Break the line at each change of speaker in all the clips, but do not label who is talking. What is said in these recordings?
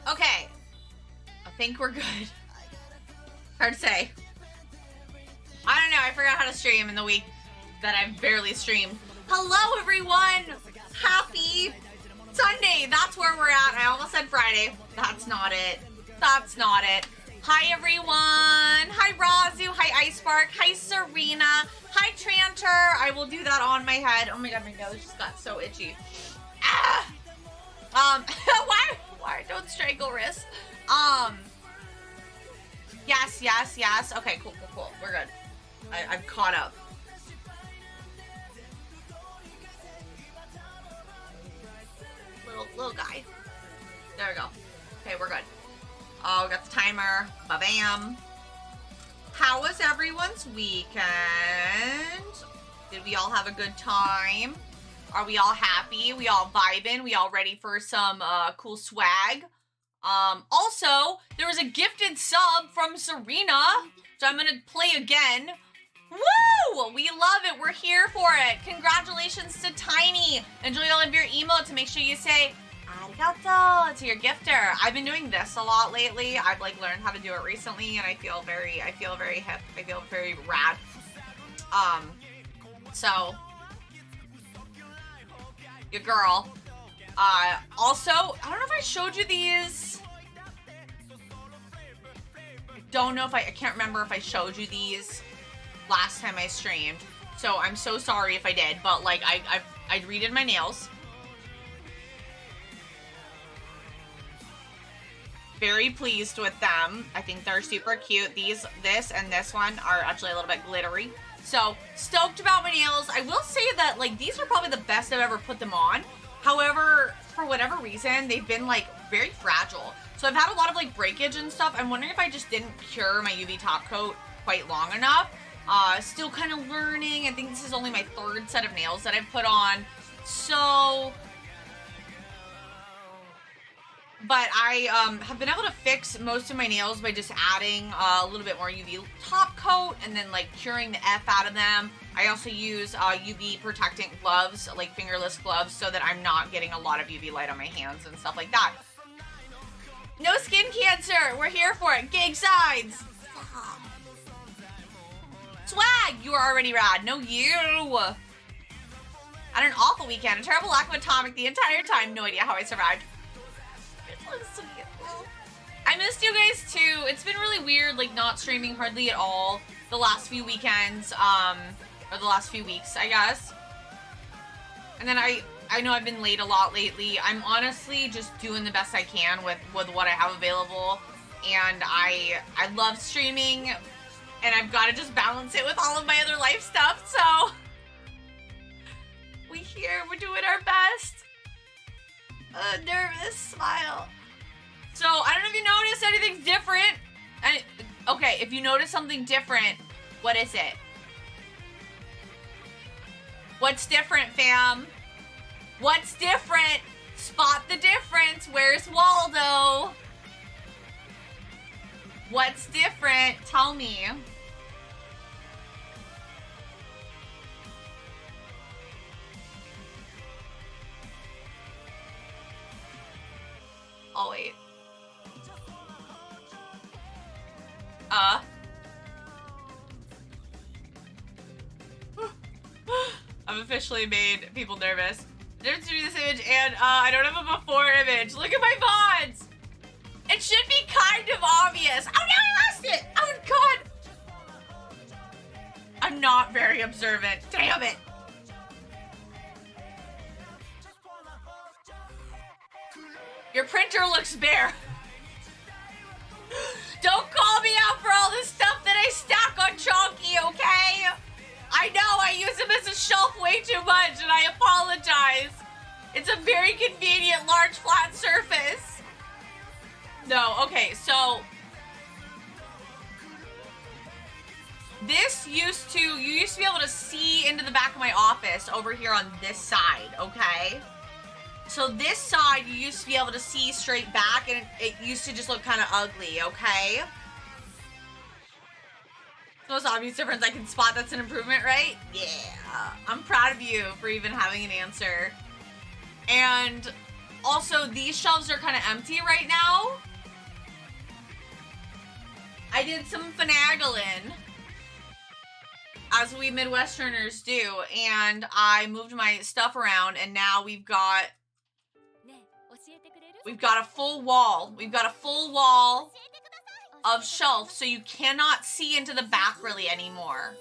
Okay. I think we're good. Hard to say. I don't know. I forgot how to stream in the week that I've barely streamed. Hello, everyone. Happy Sunday. That's where we're at. I almost said Friday. That's not it. That's not it. Hi, everyone. Hi, Razu. Hi, Icebark. Hi, Serena. Hi, Tranter. I will do that on my head. Oh my god, my nose just got so itchy. Ah! Why? Don't strangle wrists. Yes. Okay, cool. We're good. I'm caught up. Little guy. There we go. Okay, we're good. Oh, we got the timer. Ba-bam. How was everyone's weekend? Did we all have a good time? Are we all happy? We all vibing? We all ready for some cool swag? Also, there was a gifted sub from Serena, so I'm gonna play again. Woo! We love it. We're here for it. Congratulations to Tiny. Enjoy all of your emotes and make sure you say arigato to your gifter. I've been doing this a lot lately. I've like learned how to do it recently, and I feel very hip. I feel very rad. So your girl. Also, I don't know if I showed you these. I can't remember if I showed you these last time I streamed. So I'm so sorry if I did, but like I redid my nails. Very pleased with them. I think they're super cute. This and this one are actually a little bit glittery. So stoked about my nails. I will say that like these are probably the best I've ever put them on. However, for whatever reason, they've been like very fragile. So I've had a lot of like breakage and stuff. I'm wondering if I just didn't cure my UV top coat quite long enough. Still kind of learning. I think this is only my third set of nails that I've put on. So, but I have been able to fix most of my nails by just adding a little bit more UV top coat and then like curing the F out of them. I also use UV protectant gloves, like fingerless gloves, so that I'm not getting a lot of UV light on my hands and stuff like that. No skin cancer. We're here for it. Gig sides. Swag. You are already rad. No, you. Had an awful weekend. A terrible lack of atomic the entire time. No idea how I survived. I missed you guys too. It's been really weird, like not streaming hardly at all the last few weekends. or the last few weeks, I guess. And then I know I've been late a lot lately. I'm honestly just doing the best I can with what I have available. And I love streaming, and I've got to just balance it with all of my other life stuff. So we're doing our best. Nervous smile. So I don't know if you noticed anything different. Okay, if you notice something different, what is it? What's different, fam? What's different? Spot the difference. Where's Waldo? What's different? Tell me. Oh, wait. I've officially made people nervous. There's this image, and I don't have a before image. Look at my VODs! It should be kind of obvious. Oh, no, I lost it! Oh, God! I'm not very observant. Damn it! Your printer looks bare. Don't call me out for all the stuff that I stack on Chonky, okay? I know I use him as a shelf way too much, and I apologize. It's a very convenient large flat surface. No, okay, so this you used to be able to see into the back of my office over here on this side, okay? So this side you used to be able to see straight back, and it used to just look kind of ugly, okay? The most obvious difference I can spot. That's an improvement, right? Yeah. I'm proud of you for even having an answer. And also, these shelves are kind of empty right now. I did some finagling, as we Midwesterners do, and I moved my stuff around, and now we've got a full wall. We've got a full wall of shelf, so you cannot see into the back really anymore.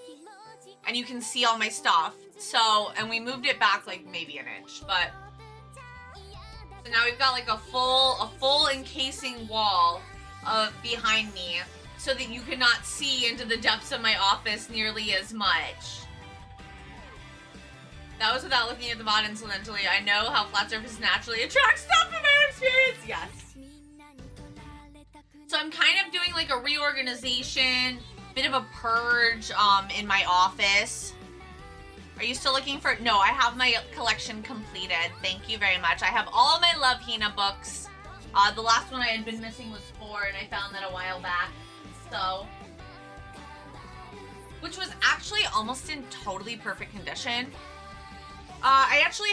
And you can see all my stuff. So, and we moved it back like maybe an inch, but so now we've got like a full encasing wall behind me, so that you cannot see into the depths of my office nearly as much. That was without looking at the VOD incidentally. I know how flat surface naturally attracts stuff in my own experience. Yes. So I'm kind of doing like a reorganization, bit of a purge in my office. Are you still looking for? No, I have my collection completed. Thank you very much. I have all of my Love Hina books. The last one I had been missing was 4, and I found that a while back. So, which was actually almost in totally perfect condition. I actually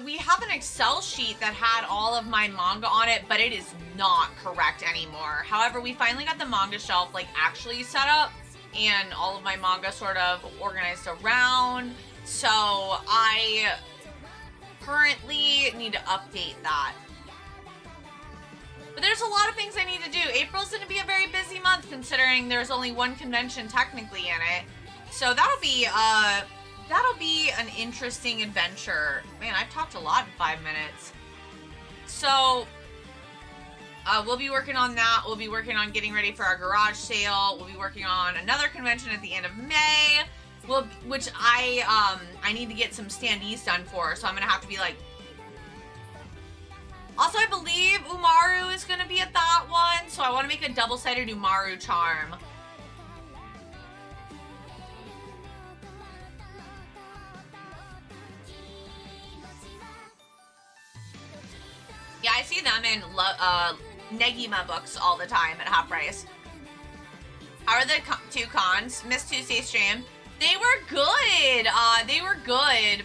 we have an Excel sheet that had all of my manga on it, but it is not correct anymore. However, we finally got the manga shelf like actually set up, and all of my manga sort of organized around. So I currently need to update that. But there's a lot of things I need to do. April's gonna be a very busy month considering there's only one convention technically in it. So that'll be an interesting adventure. Man, I've talked a lot in 5 minutes. So we'll be working on that. We'll be working on getting ready for our garage sale. We'll be working on another convention at the end of May, which I need to get some standees done for. So I'm gonna have to be like. Also, I believe Umaru is gonna be at that one, so I want to make a double-sided Umaru charm. Yeah, I see them in Negima books all the time at half price. How are the 2 cons? Missed Tuesday stream. They were good. They were good.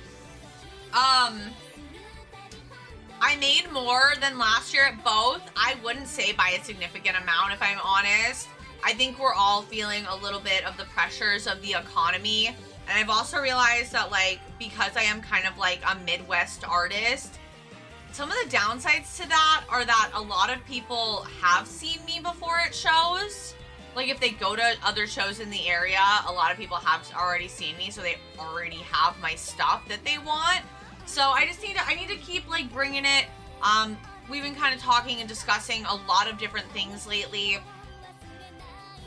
I made more than last year at both. I wouldn't say by a significant amount, if I'm honest. I think we're all feeling a little bit of the pressures of the economy. And I've also realized that, like, because I am kind of like a Midwest artist, some of the downsides to that are that a lot of people have seen me before at shows. like if they go to other shows in the area, a lot of people have already seen me, so they already have my stuff that they want. So I need to keep like bringing it. We've been kind of talking and discussing a lot of different things lately.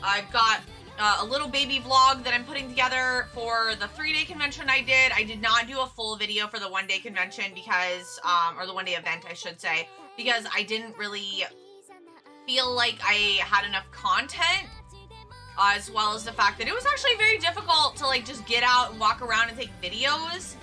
I've got a little baby vlog that I'm putting together for the 3-day convention I did. I did not do a full video for the 1-day convention because, or the 1-day event, I should say, because I didn't really feel like I had enough content, as well as the fact that it was actually very difficult to like just get out and walk around and take videos.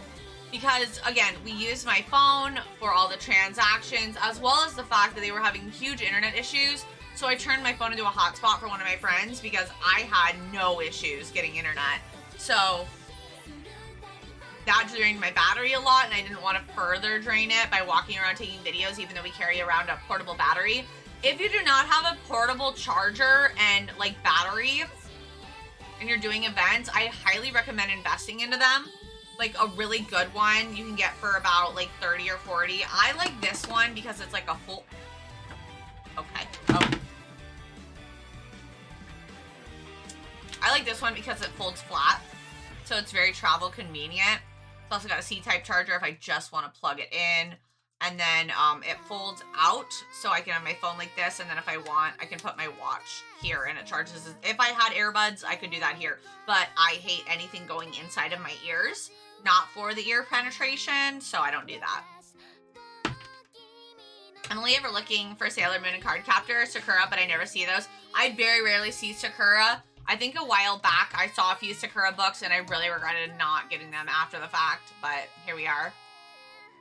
Because, again, we used my phone for all the transactions, as well as the fact that they were having huge internet issues. So I turned my phone into a hotspot for one of my friends because I had no issues getting internet. So that drained my battery a lot, and I didn't want to further drain it by walking around taking videos, even though we carry around a portable battery. If you do not have a portable charger and, like, battery, and you're doing events, I highly recommend investing into them. Like a really good one you can get for about like 30 or 40. I like this one because it's like a full, okay. Oh. I like this one because it folds flat. So it's very travel convenient. It's also got a C-type charger if I just want to plug it in. And then it folds out so I can have my phone like this. And then if I want, I can put my watch here and it charges. If I had earbuds, I could do that here. But I hate anything going inside of my ears. Not for the ear penetration, so I don't do that. I'm only ever looking for Sailor Moon and Cardcaptor, Sakura, but I never see those. I very rarely see Sakura. I think a while back I saw a few Sakura books and I really regretted not getting them after the fact, but here we are.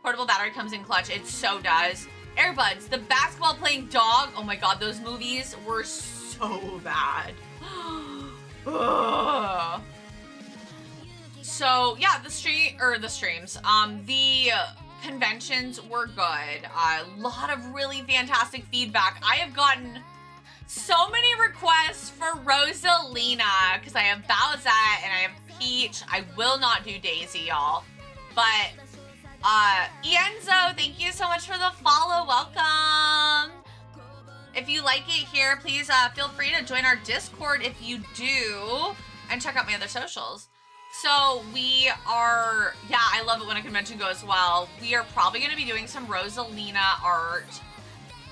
Portable battery comes in clutch. It so does. Airbuds, the basketball playing dog. Oh my god, those movies were so bad. Ugh. So yeah, the conventions were good. A lot of really fantastic feedback. I have gotten so many requests for Rosalina because I have Bowsette and I have Peach. I will not do Daisy, y'all. But Ienzo, thank you so much for the follow. Welcome. If you like it here, please feel free to join our Discord if you do, and check out my other socials. So we are, yeah, I love it when a convention goes well. We are probably going to be doing some Rosalina art.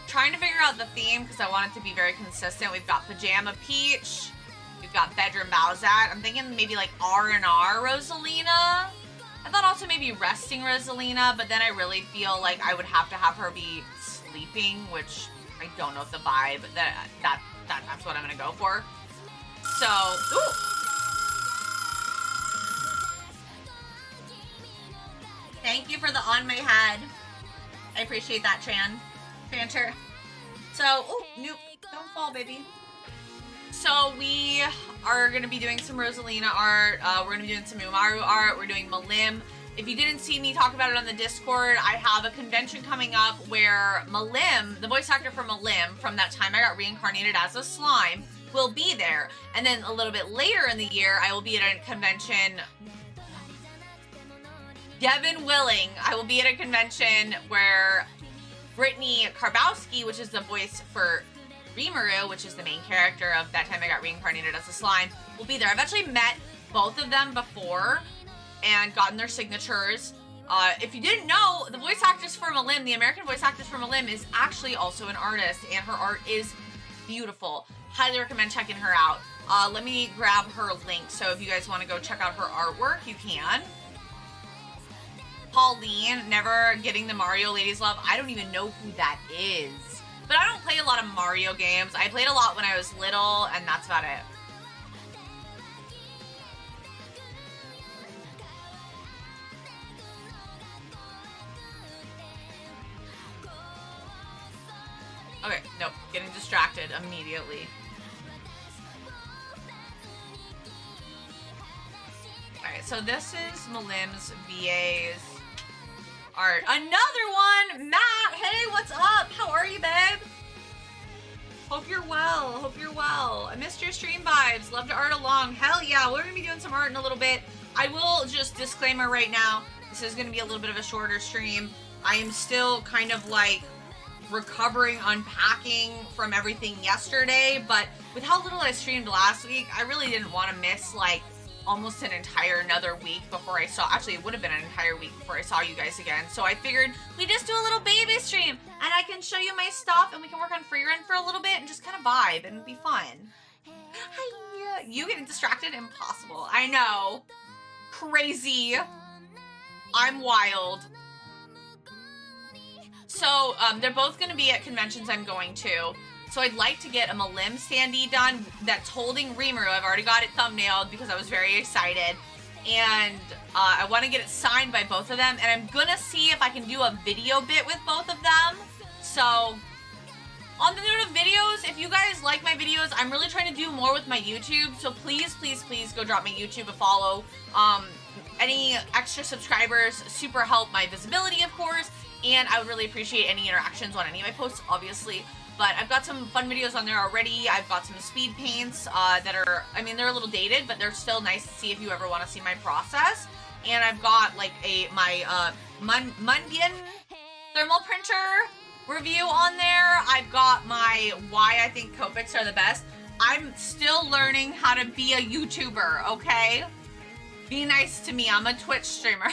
Trying to figure out the theme because I want it to be very consistent. We've got Pajama Peach. We've got Bedroom Bowsette. I'm thinking maybe like R&R Rosalina. I thought also maybe Resting Rosalina, but then I really feel like I would have to have her be sleeping, which I don't know if the vibe, that's what I'm going to go for. So, ooh. Thank you for the on my head. I appreciate that, Tranter. So, oh, nope, don't fall, baby. So we are going to be doing some Rosalina art. We're going to be doing some Umaru art. We're doing Malim. If you didn't see me talk about it on the Discord, I have a convention coming up where Malim, the voice actor for Malim, from that time I got reincarnated as a slime, will be there. And then a little bit later in the year, I will be at a convention. Devin Willing, I will be at a convention where Brittany Karbowski, which is the voice for Rimuru, which is the main character of That Time I Got Reincarnated as a Slime, will be there. I've actually met both of them before and gotten their signatures. If you didn't know, the voice actress for Malim, the American voice actress for Malim, is actually also an artist, and her art is beautiful. Highly recommend checking her out. Let me grab her link, so if you guys want to go check out her artwork, you can. Pauline, never getting the Mario Ladies Love. I don't even know who that is. But I don't play a lot of Mario games. I played a lot when I was little, and that's about it. Okay, nope. Getting distracted immediately. Alright, so this is Malim's VA's art. Another one! Matt! Hey, what's up? How are you, babe? Hope you're well. Hope you're well. I missed your stream vibes. Love to art along. Hell yeah, we're gonna be doing some art in a little bit. I will just disclaimer right now, this is gonna be a little bit of a shorter stream. I am still kind of like recovering, unpacking from everything yesterday, but with how little I streamed last week, I really didn't want to miss like almost an entire another week before I saw, actually it would have been an entire week before I saw you guys again. So I figured we just do a little baby stream and I can show you my stuff and we can work on Frieren for a little bit and just kind of vibe and be fun. Hi, you getting distracted? Impossible. I know. Crazy. I'm wild. So they're both going to be at conventions I'm going to. So I'd like to get a Malim standee done that's holding Rimuru. I've already got it thumbnailed because I was very excited. And I want to get it signed by both of them. And I'm going to see if I can do a video bit with both of them. So on the note of videos, if you guys like my videos, I'm really trying to do more with my YouTube. So please, please, please go drop my YouTube a follow. Any extra subscribers super help my visibility, of course. And I would really appreciate any interactions on any of my posts, obviously. But I've got some fun videos on there already. I've got some speed paints that are, I mean, they're a little dated, but they're still nice to see if you ever want to see my process. And I've got like my Mundian thermal printer review on there. I've got my why I think Copics are the best. I'm still learning how to be a YouTuber, okay? Be nice to me. I'm a Twitch streamer.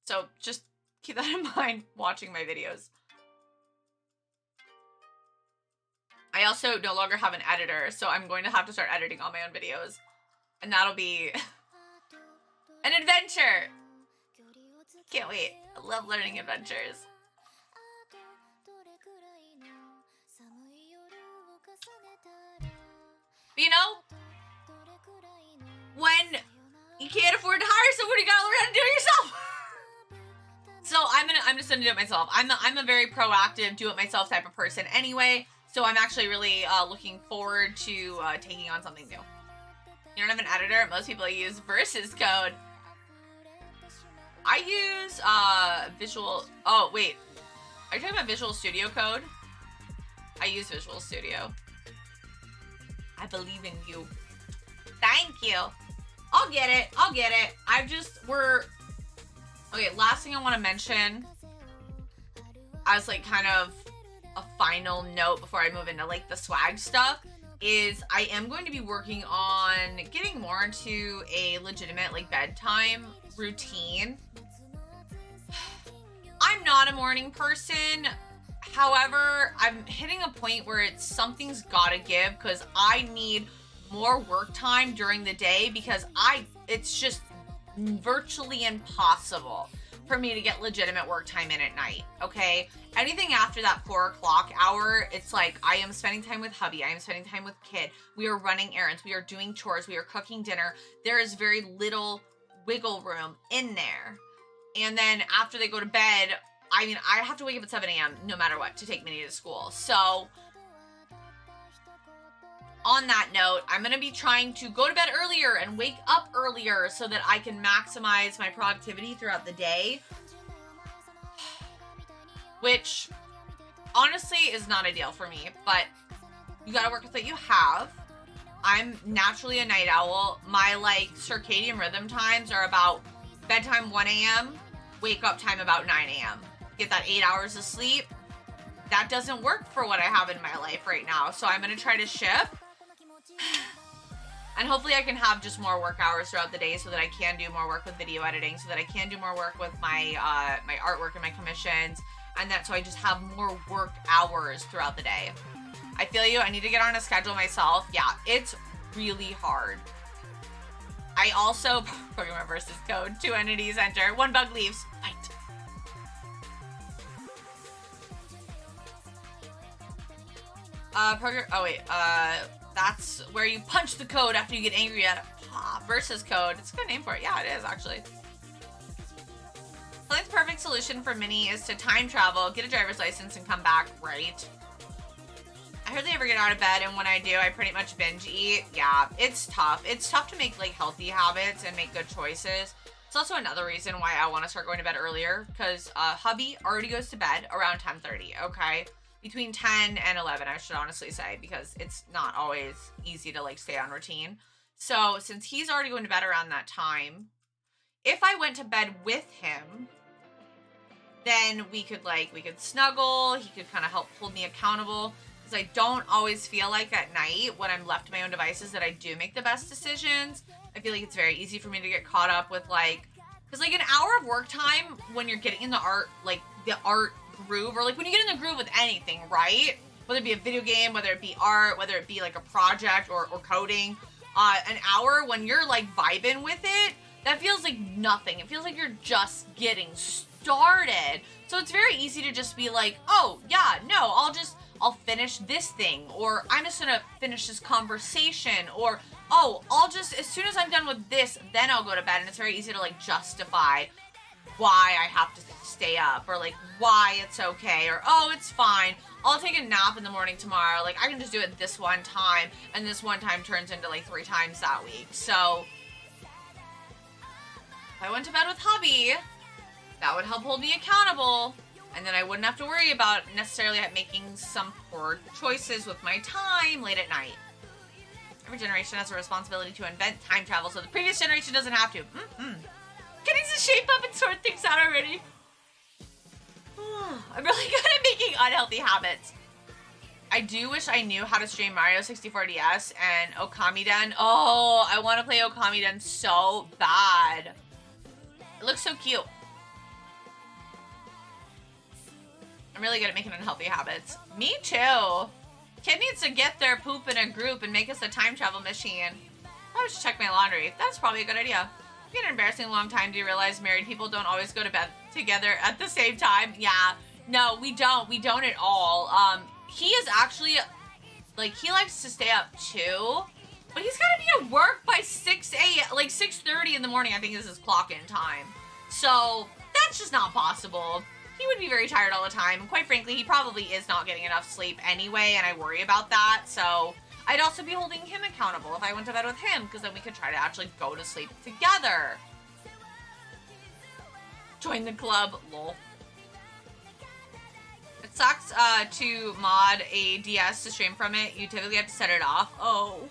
So just keep that in mind watching my videos. I also no longer have an editor, so I'm going to have to start editing all my own videos. And that'll be an adventure. Can't wait. I love learning adventures. But you know, when you can't afford to hire someone, you gotta learn how to do it yourself. So I'm just gonna do it myself. I'm a very proactive, do-it-myself type of person anyway. So I'm actually really looking forward to taking on something new. You don't have an editor? Most people use Versus Code. I use Visual... Oh, wait. Are you talking about Visual Studio Code? I use Visual Studio. I believe in you. Thank you. I'll get it. I'll get it. Okay, last thing I want to mention as like kind of a final note before I move into like the swag stuff is I am going to be working on getting more into a legitimate like bedtime routine. I'm not a morning person. However, I'm hitting a point where something's gotta give because I need more work time during the day because it's just virtually impossible for me to get legitimate work time in at night, okay? Anything after that 4 o'clock hour, it's like I am spending time with hubby, I am spending time with kid, we are running errands, we are doing chores, we are cooking dinner. There is very little wiggle room in there. And then after they go to bed, I mean, I have to wake up at 7 a.m. no matter what to take Minnie to school. So on that note, I'm going to be trying to go to bed earlier and wake up earlier so that I can maximize my productivity throughout the day. Which, honestly, is not ideal for me, but you got to work with what you have. I'm naturally a night owl. My, like, circadian rhythm times are about bedtime 1 a.m., wake up time about 9 a.m. Get that 8 hours of sleep. That doesn't work for what I have in my life right now, so I'm going to try to shift. And hopefully I can have just more work hours throughout the day so that I can do more work with video editing, so that I can do more work with my my artwork and my commissions, and so I just have more work hours throughout the day. I feel you. I need to get on a schedule myself. Yeah, it's really hard. I also, Pokemon Versus Code, 2 entities enter, 1 bug leaves. Fight. That's where you punch the code after you get angry at it. Versus Code. It's a good name for it. Yeah, it is, actually. I think the perfect solution for Minnie is to time travel, get a driver's license, and come back, right? I hardly ever get out of bed, and when I do, I pretty much binge eat. Yeah, it's tough. It's tough to make, like, healthy habits and make good choices. It's also another reason why I want to start going to bed earlier, because hubby already goes to bed around 10:30, okay? Between 10 and 11, I should honestly say, because it's not always easy to, like, stay on routine. So, since he's already going to bed around that time, if I went to bed with him, then we could snuggle. He could kind of help hold me accountable. Because I don't always feel like at night when I'm left to my own devices that I do make the best decisions. I feel like it's very easy for me to get caught up with because an hour of work time when you're getting in the art, the art groove, or when you get in the groove with anything, right? Whether it be a video game, whether it be art, whether it be a project or coding, an hour when you're vibing with it, that feels like nothing. It feels like you're just getting started. So it's very easy to just be oh yeah, no, I'll finish this thing, or I'm just gonna finish this conversation, or oh, as soon as I'm done with this, then I'll go to bed. And it's very easy to justify why I have to stay up, or why it's okay, or oh, it's fine, I'll take a nap in the morning tomorrow. I can just do it this one time, and this one time turns into 3 times that week. So if I went to bed with hubby, that would help hold me accountable. And then I wouldn't have to worry about necessarily making some poor choices with my time late at night. Every generation has a responsibility to invent time travel, so the previous generation doesn't have to. Getting to shape up and sort things out already. I'm really good at making unhealthy habits. I do wish I knew how to stream Mario 64 DS and Okamiden. Oh, I want to play Okamiden so bad. It looks so cute. I'm really good at making unhealthy habits. Me too. Kid needs to get their poop in a group and make us a time travel machine. I should check my laundry. That's probably a good idea. It's been an embarrassing long time. Do you realize married people don't always go to bed together at the same time? Yeah. No, we don't. We don't at all. He is actually, he likes to stay up too. But he's got to be at work by 6 a.m., 6:30 in the morning, I think is his clock-in time. So that's just not possible. He would be very tired all the time. And quite frankly, he probably is not getting enough sleep anyway, and I worry about that. So I'd also be holding him accountable if I went to bed with him, because then we could try to actually go to sleep together. Join the club, lol. It sucks to mod a DS to stream from it. You typically have to set it off. Oh,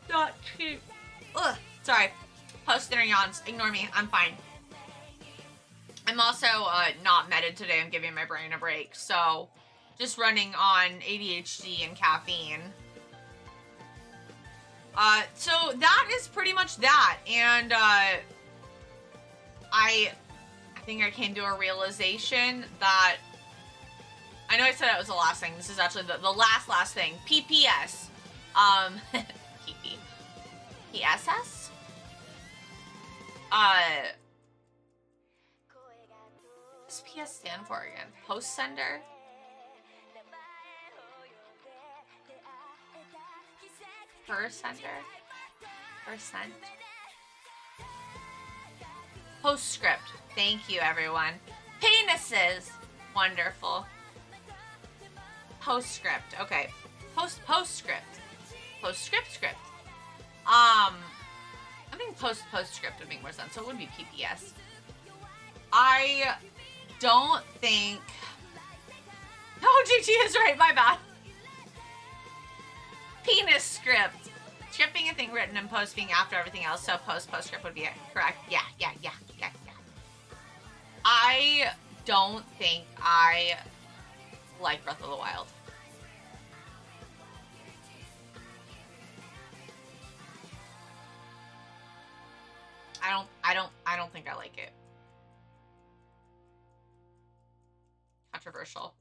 not cheap. Ugh, sorry. Post-dinner yawns. Ignore me. I'm fine. I'm also not meted today. I'm giving my brain a break. So just running on ADHD and caffeine. So that is pretty much that. And I think I came to a realization that, I know I said that was the last thing. This is actually the last thing. PPS. PP. PSS? What's PS stand for again? Post sender? Per sender? Percent? Postscript. Thank you, everyone. Penises. Wonderful. Postscript. Okay. Postscript. Postscript. I think postscript would make more sense. So it would be PPS. I don't think... Oh, GG is right. My bad. Penis script. Scripting a thing written and post being after everything else, so postscript would be correct. Yeah. I don't think I like Breath of the Wild. I don't think I like it. Controversial.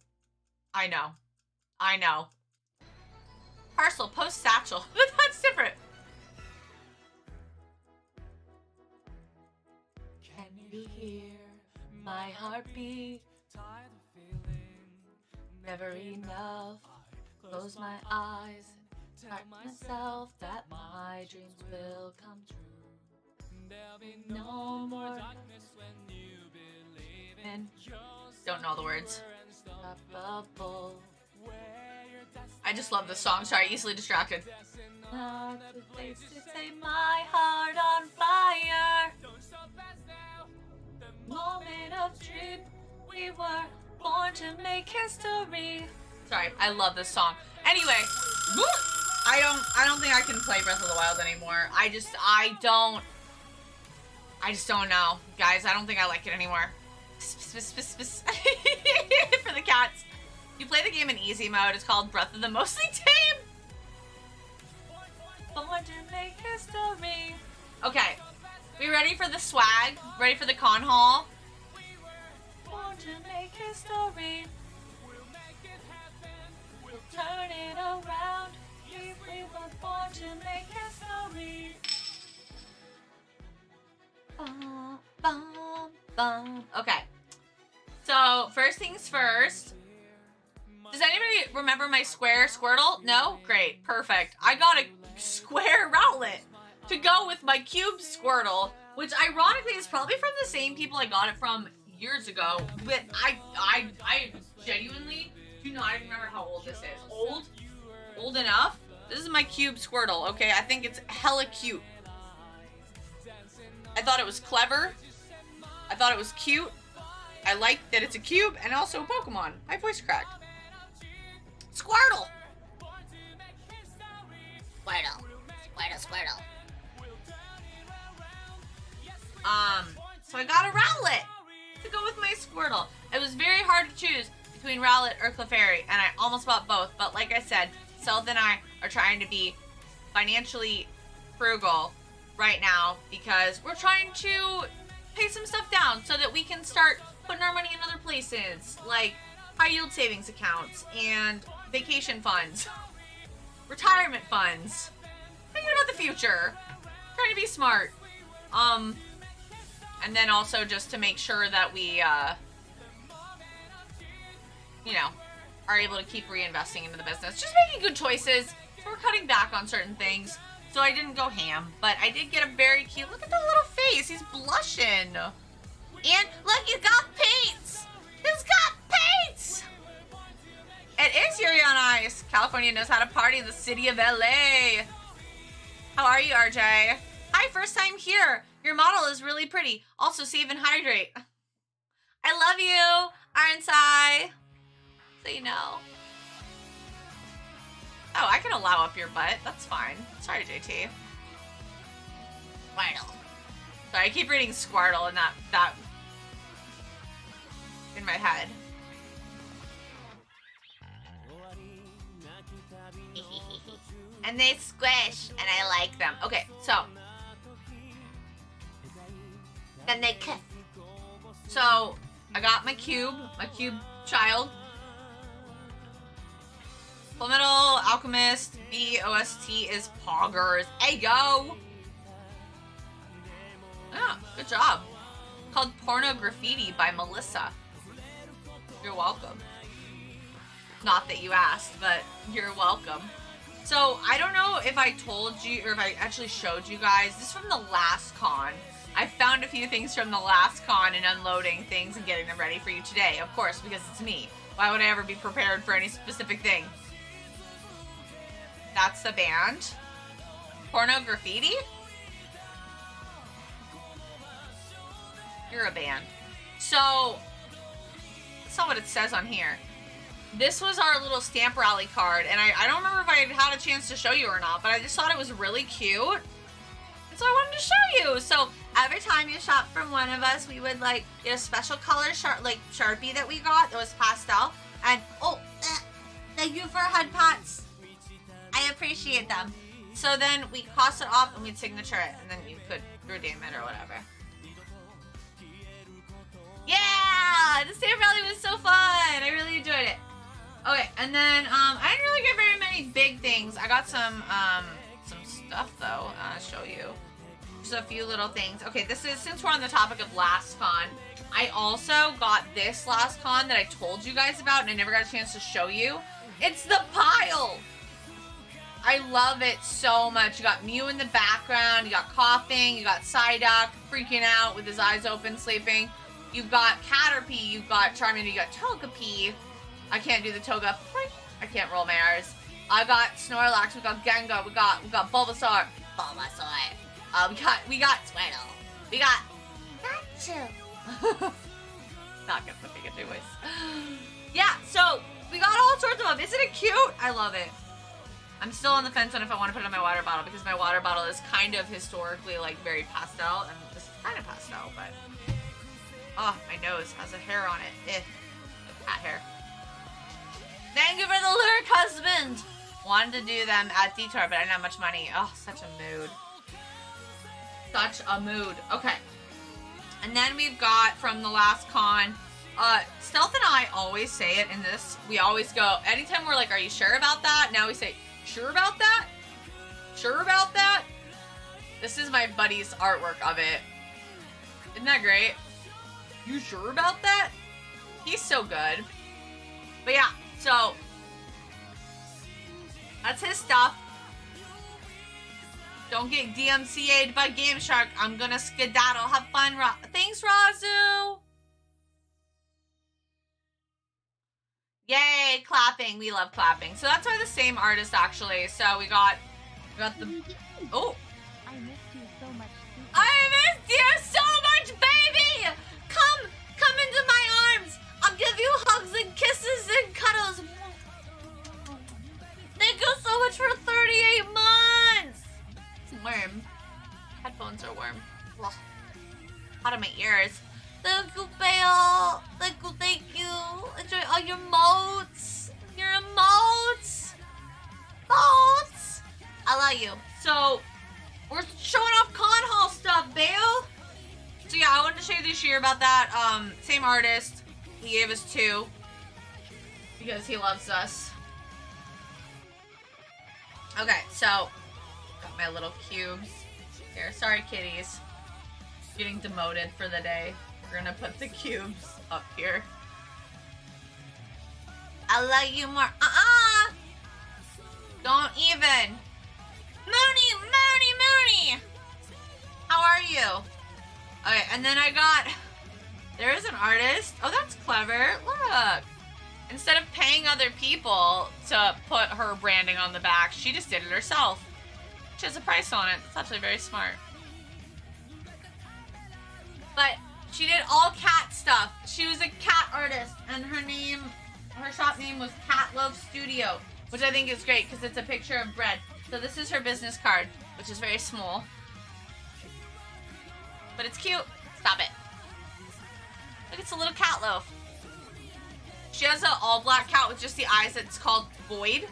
I know. Parcel, post satchel. But that's different. Can you hear my heartbeat? Never enough. Close my eyes and tell myself that my dreams will come true. There'll be no more darkness when you believe in. Don't know the words. I just love this song. Sorry, easily distracted. Not the place to set my heart on fire. The moment of dream, we were born to make history. Sorry, I love this song. Anyway, woo! I don't think I can play Breath of the Wild anymore. I just don't know. Guys, I don't think I like it anymore. For the cats. You play the game in easy mode. It's called Breath of the Mostly Tame. Born to make history. Okay. We ready for the swag? Ready for the con haul? Born to make history. We'll turn it around. We were born to make history. Bum, bum, bum. Okay. So, first things first. Does anybody remember my square Squirtle? No? Great. Perfect. I got a square Rowlet to go with my cube Squirtle, which ironically is probably from the same people I got it from years ago. But I genuinely do not even remember how old this is. Old? Old enough? This is my cube Squirtle, okay? I think it's hella cute. I thought it was clever. I thought it was cute. I like that it's a cube and also a Pokemon. My voice cracked. Squirtle! Squirtle. Squirtle, Squirtle. So I got a Rowlet to go with my Squirtle. It was very hard to choose between Rowlet or Clefairy, and I almost bought both. But like I said, Seld and I are trying to be financially frugal right now because we're trying to pay some stuff down so that we can start putting our money in other places, like high yield savings accounts and vacation funds, retirement funds, thinking about the future, trying to be smart. And then also just to make sure that we, you know, are able to keep reinvesting into the business. Just making good choices. So we're cutting back on certain things. So I didn't go ham, but I did get a very cute, look at that little face. He's blushing. And look, he's got paints. He's got paints. It is Yuri on Ice. California knows how to party in the city of LA. How are you, RJ? Hi, first time here. Your model is really pretty. Also, save and hydrate. I love you, Ironside. So you know. Oh, I can allow up your butt. That's fine. Sorry, JT. Squirtle. Sorry, I keep reading Squirtle and that in my head. And they squish, and I like them. Okay, so. Then they kiss. So, I got my cube child. Fullmetal Alchemist, BOST is Poggers. Hey, yo! Yeah, good job. Called Porno Graffiti by Melissa. You're welcome. Not that you asked, but you're welcome. So, I don't know if I told you, or if I actually showed you guys. This is from the last con. I found a few things from the last con and unloading things and getting them ready for you today. Of course, because it's me. Why would I ever be prepared for any specific thing? That's the band. Porno Graffiti? You're a band. So, that's not what it says on here. This was our little stamp rally card, and I don't remember if I had a chance to show you or not, but I just thought it was really cute. And so I wanted to show you. So every time you shop from one of us, we would like get a special color Sharpie that we got that was pastel. And thank you for HUD pots. I appreciate them. So then we cross it off and we'd signature it, and then you could redeem it or whatever. Yeah, the stamp rally was so fun. I really enjoyed it. Okay, and then I didn't really get very many big things. I got some stuff though. I'll show you. Just a few little things. Okay, this is, since we're on the topic of last con, I also got this last con that I told you guys about and I never got a chance to show you. It's the pile. I love it so much. You got Mew in the background, you got coughing, you got Psyduck freaking out with his eyes open, sleeping. You've got Caterpie, you've got Charmander, you got Togepi. I can't do the Toga. I can't roll my R's. I got Snorlax, we got Gengar, we got Bulbasaur. We got Squirtle. We got Pikachu. Not gonna put Pikachu voice. Yeah, so we got all sorts of them. Isn't it cute? I love it. I'm still on the fence on if I want to put it on my water bottle because my water bottle is kind of historically like very pastel, and this is kind of pastel, but Oh, my nose has a hair on it. Cat hair. Thank you for the lyric husband. Wanted to do them at Detour, but I didn't have much money. Oh, such a mood. Such a mood. Okay. And then we've got from the last con, Stealth and I always say it in this. We always go, anytime we're like, are you sure about that? Now we say, sure about that? Sure about that? This is my buddy's artwork of it. Isn't that great? You sure about that? He's so good. But yeah, so that's his stuff. Don't get DMCA'd by Game Shark. I'm gonna skedaddle. Have fun, thanks, Razu. Yay, clapping. We love clapping. So that's why the same artist, actually. So we got the... Oh.
I missed you so much.
I missed you so much, baby! Come into my arms. I'll give you hugs and kisses and cuddles. Thank you so much for 38 months. It's warm. Headphones are warm. Ugh. Hot on my ears. Thank you, Bale. Thank you. Enjoy all your emotes. Your emotes. Emotes. I love you. So, we're showing off con hall stuff, Bale. So yeah, I wanted to show you this year about that. Same artist. He gave us 2 because he loves us. Okay, so got my little cubes here. Sorry, kitties. Getting demoted for the day. We're gonna put the cubes up here. I love you more. Don't even. Mooney. How are you? Okay, and then I got, there is an artist. Oh, that's clever. Look. Instead of paying other people to put her branding on the back, she just did it herself. She has a price on it. That's actually very smart. But she did all cat stuff. She was a cat artist, and her shop name was Cat Love Studio, which I think is great because it's a picture of bread. So this is her business card, which is very small. But it's cute. Stop it. Look, it's a little cat loaf. She has an all-black cat with just the eyes. It's called Void.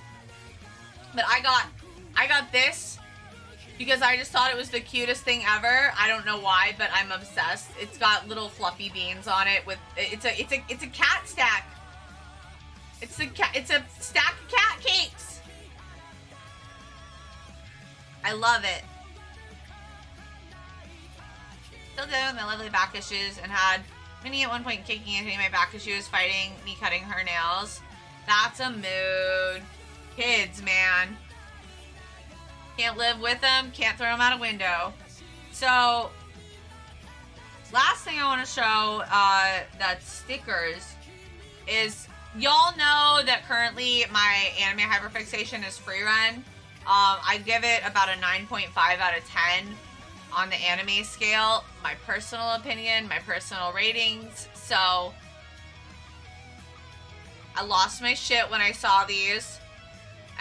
But I got this because I just thought it was the cutest thing ever. I don't know why, but I'm obsessed. It's got little fluffy beans on it with it's a cat stack. It's a stack of cat cakes. I love it. Still dealing with my lovely back issues and had Minnie at one point kicking into my back as she was fighting me cutting her nails. That's a mood. Kids, man. Can't live with them, can't throw them out a window. So, last thing I want to show that's stickers is, y'all know that currently my anime hyperfixation is Frieren. I give it about a 9.5 out of 10 on the anime scale. My personal opinion, my personal ratings. So, I lost my shit when I saw these.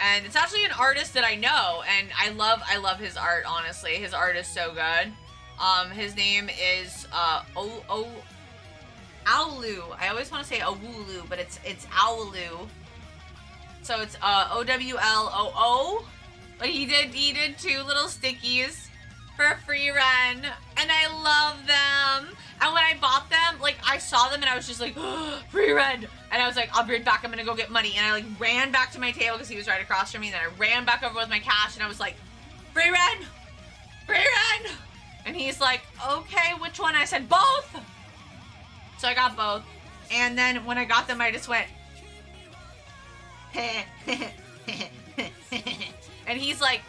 And it's actually an artist that I know, and I love his art, honestly. His art is so good. His name is Owlu. I always want to say Owulu, but it's Owlu. So it's Owloo. But he did 2 little stickies for Frieren, and I love them. And when I bought them, like, I saw them and I was just like, oh, Frieren. And I was like, I'll be right back, I'm gonna go get money. And I like ran back to my table because he was right across from me. And then I ran back over with my cash and I was like, Frieren! And he's like, okay, which one? I said, both! So I got both. And then when I got them, I just went, and he's like,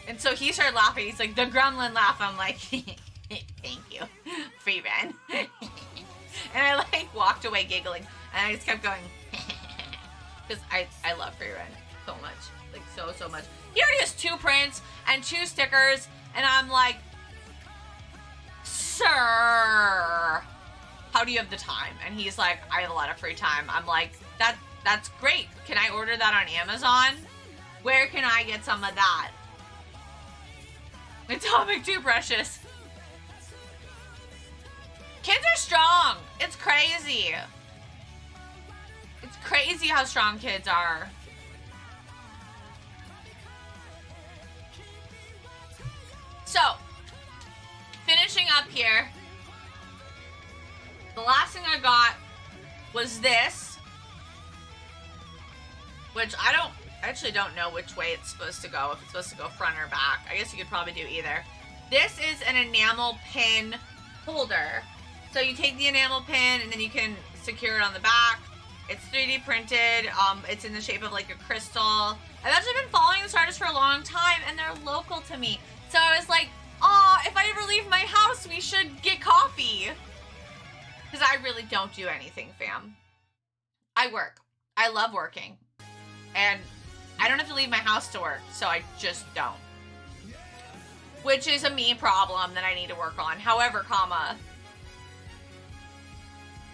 and so he started laughing. He's like, the gremlin laugh. I'm like, thank you, Frieren. And I like walked away giggling. And I just kept going, because I love Frieren so much. Like, so much. He already has 2 prints and 2 stickers. And I'm like, sir, how do you have the time? And he's like, I have a lot of free time. I'm like, that's great. Can I order that on Amazon? Where can I get some of that? Atomic toothbrushes. Kids are strong. It's crazy. It's crazy how strong kids are. So, finishing up here. The last thing I got was this, which I actually don't know which way it's supposed to go, if it's supposed to go front or back. I guess you could probably do either. This is an enamel pin holder. So you take the enamel pin and then you can secure it on the back. It's 3D printed. It's in the shape of like a crystal. I've actually been following this artist for a long time and they're local to me. So I was like, oh, if I ever leave my house, we should get coffee. Because I really don't do anything, fam. I work. I love working. And I don't have to leave my house to work, so I just don't. Which is a me problem that I need to work on. However,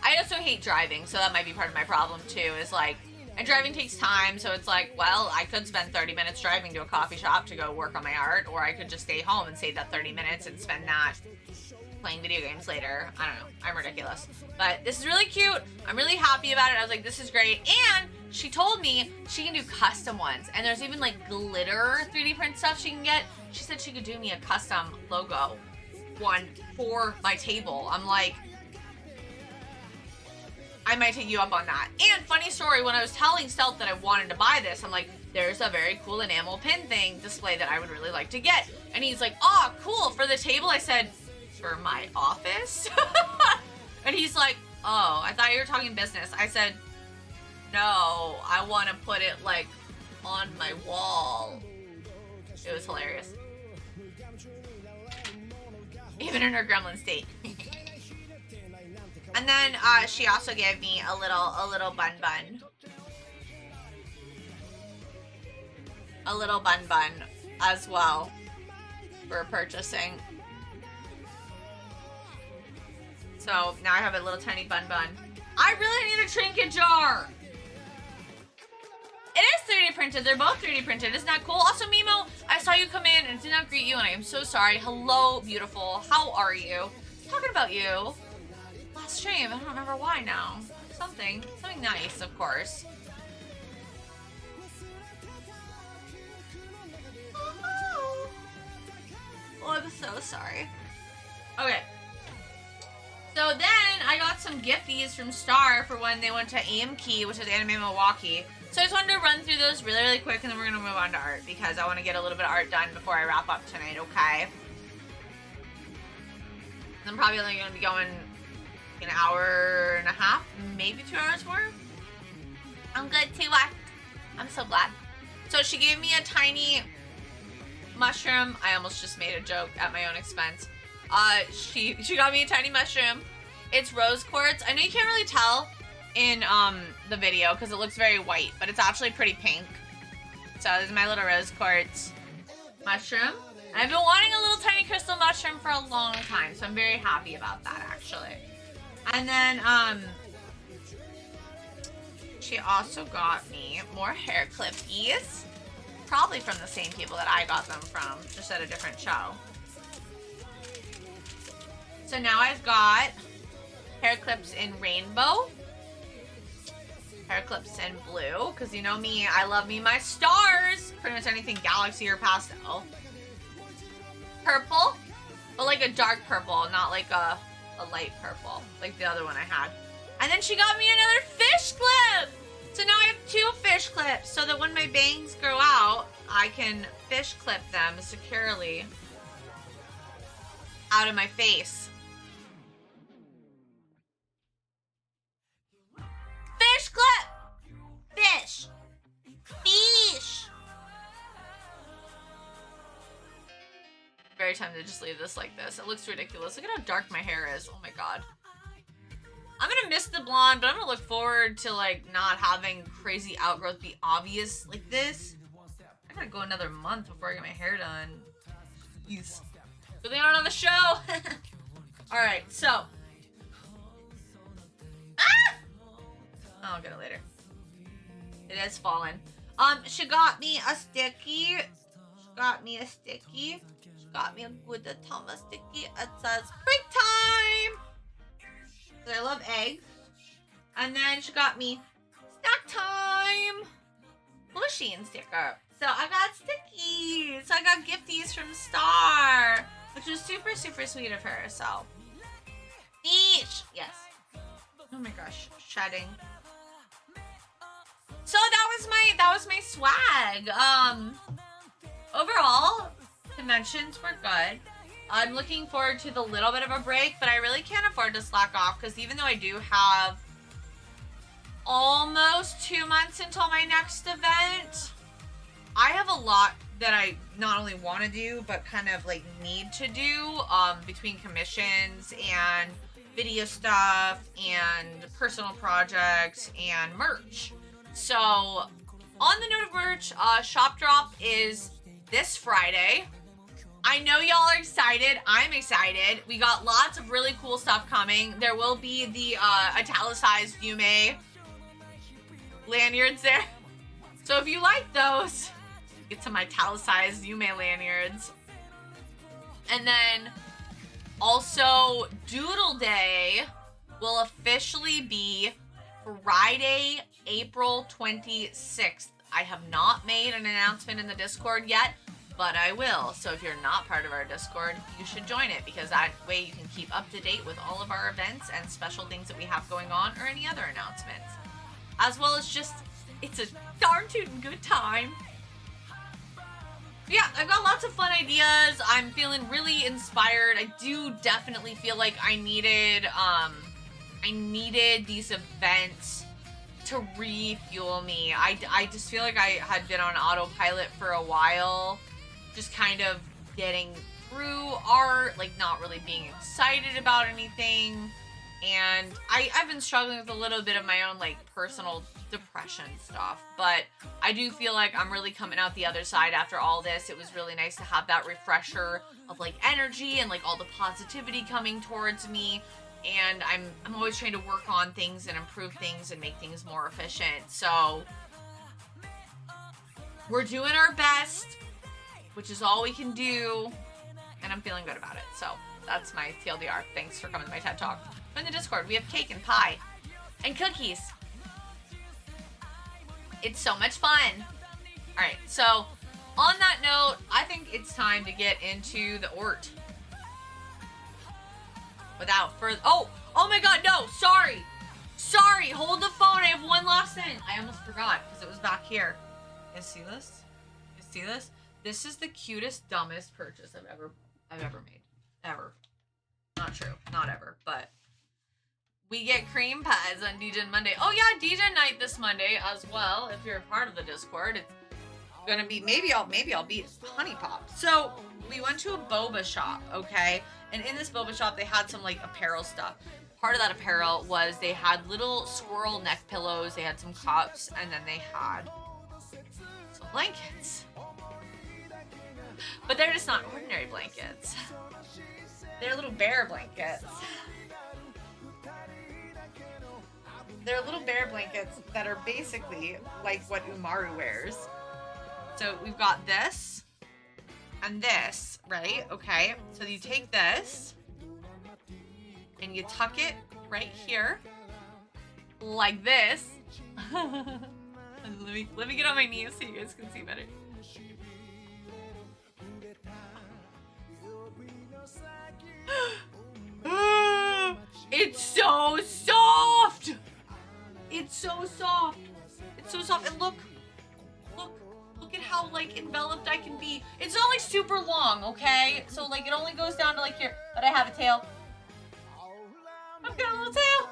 I also hate driving, so that might be part of my problem too, is like, and driving takes time, so it's like, well, I could spend 30 minutes driving to a coffee shop to go work on my art, or I could just stay home and save that 30 minutes and spend that playing video games later. I don't know. I'm ridiculous. But this is really cute. I'm really happy about it. I was like, this is great. And she told me she can do custom ones. And there's even like glitter 3D print stuff she can get. She said she could do me a custom logo one for my table. I'm like, I might take you up on that. And funny story, when I was telling Stealth that I wanted to buy this, I'm like, there's a very cool enamel pin thing display that I would really like to get. And he's like, oh, cool, for the table? I said, for my office? And he's like, oh, I thought you were talking business. I said, no, I want to put it like on my wall. It was hilarious. Even in her gremlin state. And then she also gave me a little bun bun. A little bun bun as well for purchasing. So now I have a little tiny bun bun. I really need a trinket jar. It is 3D printed. They're both 3D printed. Isn't that cool? Also, Mimo, I saw you come in and did not greet you, and I am so sorry. Hello, beautiful. How are you? Talking about you. Last stream. I don't remember why now. Something nice, of course. Oh, I'm so sorry. Okay. So then I got some gifties from Star for when they went to AMK, which is Anime Milwaukee. So I just wanted to run through those really, really quick, and then we're going to move on to art because I want to get a little bit of art done before I wrap up tonight, okay? I'm probably only going to be going an hour and a half, maybe 2 hours more. I'm good too. I'm so glad. So she gave me a tiny mushroom. I almost just made a joke at my own expense. She got me a tiny mushroom. It's rose quartz. I know you can't really tell in the video because it looks very white, but it's actually pretty pink. So this is my little rose quartz mushroom. And I've been wanting a little tiny crystal mushroom for a long time, so I'm very happy about that actually. And then she also got me more hair clippies, probably from the same people that I got them from, just at a different show. So now I've got hair clips in rainbow, hair clips in blue, because you know me, I love me my stars, pretty much anything galaxy or pastel. Purple, but like a dark purple, not like a light purple, like the other one I had. And then she got me another fish clip! So now I have 2 fish clips, so that when my bangs grow out, I can fish clip them securely out of my face. Fish clip! Fish! Fish! Very tempted to just leave this like this. It looks ridiculous. Look at how dark my hair is. Oh my god. I'm gonna miss the blonde, but I'm gonna look forward to like not having crazy outgrowth be obvious like this. I gotta go another month before I get my hair done. Jeez. But they aren't on the show. Alright, so. Ah! I'll get it later. It has fallen. She got me a sticky. She got me a sticky. She got me a good Thomas sticky. It says springtime. 'cause I love eggs. And then she got me snack time plushie and sticker. So I got stickies. So I got gifties from Star, which was super, super sweet of her. So, each. Yes. Oh my gosh, shedding. So that was my swag. Overall, conventions were good. I'm looking forward to the little bit of a break, but I really can't afford to slack off because even though I do have almost 2 months until my next event, I have a lot that I not only want to do, but kind of like need to do between commissions and video stuff and personal projects and merch. So on the note of merch, shop drop is this Friday. I know y'all are excited. I'm excited. We got lots of really cool stuff coming. There will be the italicized Yume lanyards there. So if you like those, get some italicized Yume lanyards. And then also Doodle Day will officially be Friday, April 26th. I have not made an announcement in the Discord yet, but I will. So if you're not part of our Discord, you should join it because that way you can keep up to date with all of our events and special things that we have going on or any other announcements. As well as just, it's a darn tootin' good time. Yeah, I've got lots of fun ideas. I'm feeling really inspired. I do definitely feel like I needed these events to refuel me. I just feel like I had been on autopilot for a while, just kind of getting through art, like not really being excited about anything. And I've been struggling with a little bit of my own like personal depression stuff, but I do feel like I'm really coming out the other side after all this. It was really nice to have that refresher of like energy and like all the positivity coming towards me. And I'm always trying to work on things and improve things and make things more efficient. So we're doing our best, which is all we can do, and I'm feeling good about it. So that's my TLDR. Thanks for coming to my TED Talk. In the Discord, we have cake and pie and cookies. It's so much fun. All right, so on that note, I think it's time to get into the Ort. Without further, oh my God, no, sorry, hold the phone. I have one last thing. I almost forgot because it was back here. You see this? You see this? This is the cutest, dumbest purchase I've ever made, ever. Not true, not ever, but. We get cream pies on DJ Monday. Oh yeah, DJ night this Monday as well. If you're a part of the Discord, it's gonna be maybe I'll be Honey Pop. So we went to a boba shop, okay? And in this boba shop, they had some like apparel stuff. Part of that apparel was they had little squirrel neck pillows. They had some cups, and then they had some blankets. But they're just not ordinary blankets. They're little bear blankets. They're little bear blankets that are basically like what Umaru wears. So we've got this and this, right? Okay, so you take this and you tuck it right here like this. let me get on my knees so you guys can see better. It's so soft! It's so soft. It's so soft. And look at how like enveloped I can be. It's not like super long, okay? So like it only goes down to like here, but I have a tail. I've got a little tail.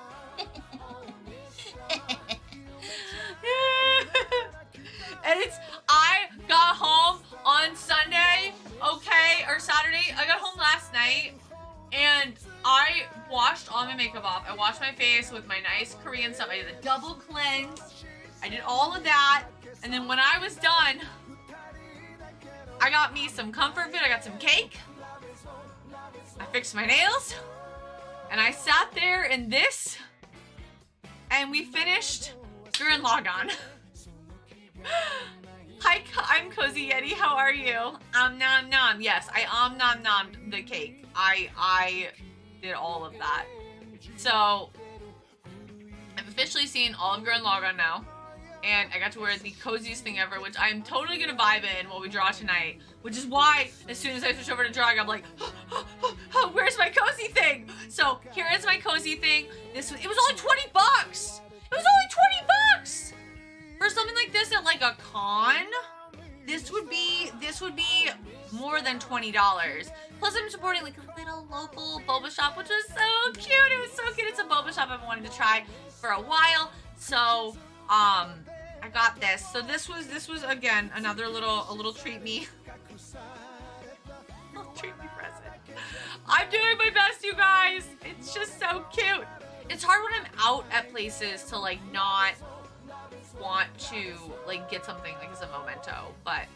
And I got home on Sunday, okay, or Saturday. I got home last night and I washed all my makeup off. I washed my face with my nice Korean stuff. I did a double cleanse. I did all of that. And then when I was done, I got me some comfort food. I got some cake. I fixed my nails. And I sat there in this. And we finished during logon. Hi, I'm Cozy Yeti. How are you? Nom nom. Yes, I nom nom the cake. I did all of that. So I've officially seen all of Gurren Lagann now. And I got to wear the coziest thing ever, which I'm totally gonna vibe in while we draw tonight. Which is why, as soon as I switch over to drawing, I'm like, oh, where's my cozy thing? So here is my cozy thing. It was only 20 bucks. It was only 20 bucks for something like this at like a con. This would be more than $20. Plus, I'm supporting like a little local boba shop, which was so cute. It was so cute. It's a boba shop I've wanted to try for a while. So I got this. So this was again another little treat me. Treat me present. I'm doing my best, you guys. It's just so cute. It's hard when I'm out at places to like not want to like get something like as a memento, but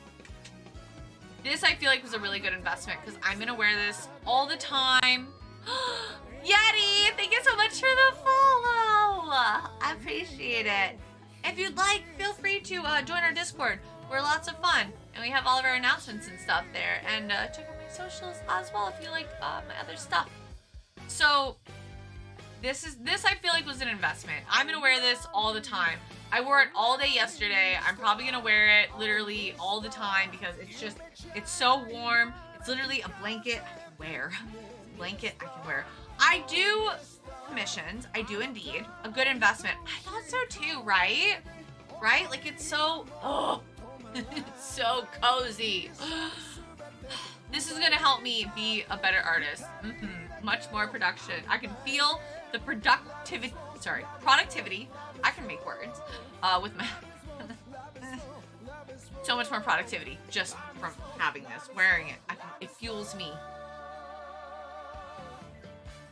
this I feel like was a really good investment because I'm gonna wear this all the time. Yeti, thank you so much for the follow. I appreciate it. If you'd like, feel free to join our Discord. We're lots of fun, and we have all of our announcements and stuff there. And check out my socials as well if you like my other stuff. So this I feel like was an investment. I'm gonna wear this all the time. I wore it all day yesterday. I'm probably gonna wear it literally all the time because it's so warm. It's literally a blanket I can wear. Blanket I can wear. I do commissions. I do indeed. A good investment. I thought so too, right? Right? Like it's so, it's so cozy. This is gonna help me be a better artist. Much more production. I can feel the productivity. I can make words with my so much more productivity just from having this, wearing it. It fuels me.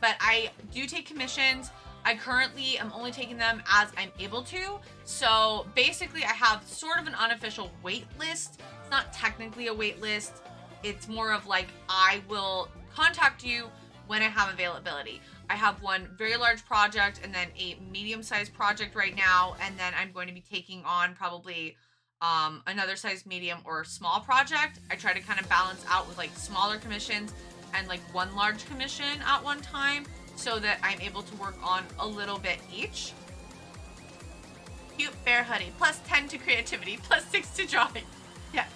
But I do take commissions. I currently am only taking them as I'm able to. So basically I have sort of an unofficial wait list. It's not technically a wait list. It's more of like, I will contact you when I have availability. I have one very large project and then a medium-sized project right now. And then I'm going to be taking on probably another size medium or small project. I try to kind of balance out with like smaller commissions and like one large commission at one time so that I'm able to work on a little bit each. Cute bear hoodie, plus 10 to creativity, plus 6 to drawing. Yes,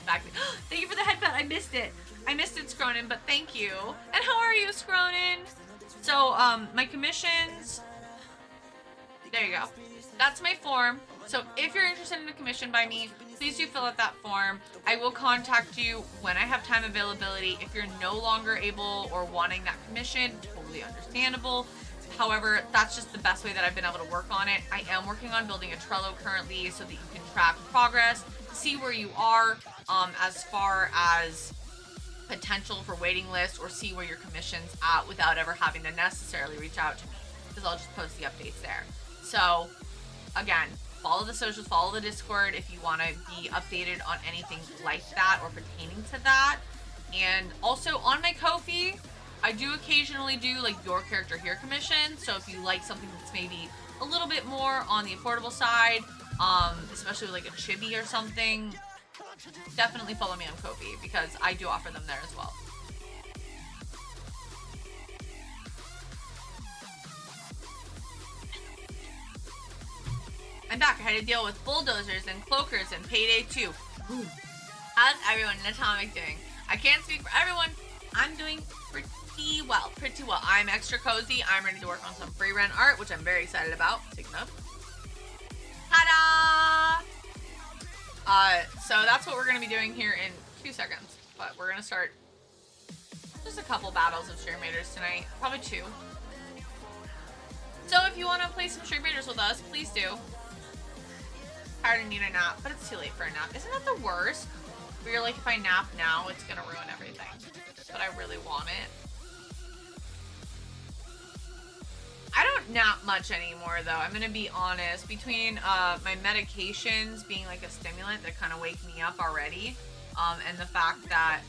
exactly. Thank you for the headband. I missed it, Scronin, but thank you. And how are you, Scronin? So, my commissions, there you go. That's my form. So if you're interested in a commission by me, please do fill out that form. I will contact you when I have time availability. If you're no longer able or wanting that commission, totally understandable. However, that's just the best way that I've been able to work on it. I am working on building a Trello currently so that you can track progress, see where you are as far as potential for waiting lists, or see where your commission's at without ever having to necessarily reach out to me, because I'll just post the updates there. So again, follow the socials, follow the Discord if you want to be updated on anything like that or pertaining to that. And also on my Ko-fi, I do occasionally do like your character here commission. So if you like something that's maybe a little bit more on the affordable side, especially with like a chibi or something, definitely follow me on Ko-fi because I do offer them there as well. I'm back. I had to deal with bulldozers and cloakers and payday 2. Ooh. How's everyone in Atomic doing? I can't speak for everyone. I'm doing pretty well. I'm extra cozy. I'm ready to work on some Frieren art, which I'm very excited about. Take note. Ta-da! So that's what we're going to be doing here in 2 seconds. But we're going to start just a couple battles of Stream Raiders tonight. Probably 2. So if you want to play some Stream Raiders with us, please do. Tired and need a nap, but it's too late for a nap. Isn't that the worst? Where you're like, if I nap now, it's gonna ruin everything. But I really want it. I don't nap much anymore, though. I'm gonna be honest. Between my medications being like a stimulant that kind of wake me up already, and the fact that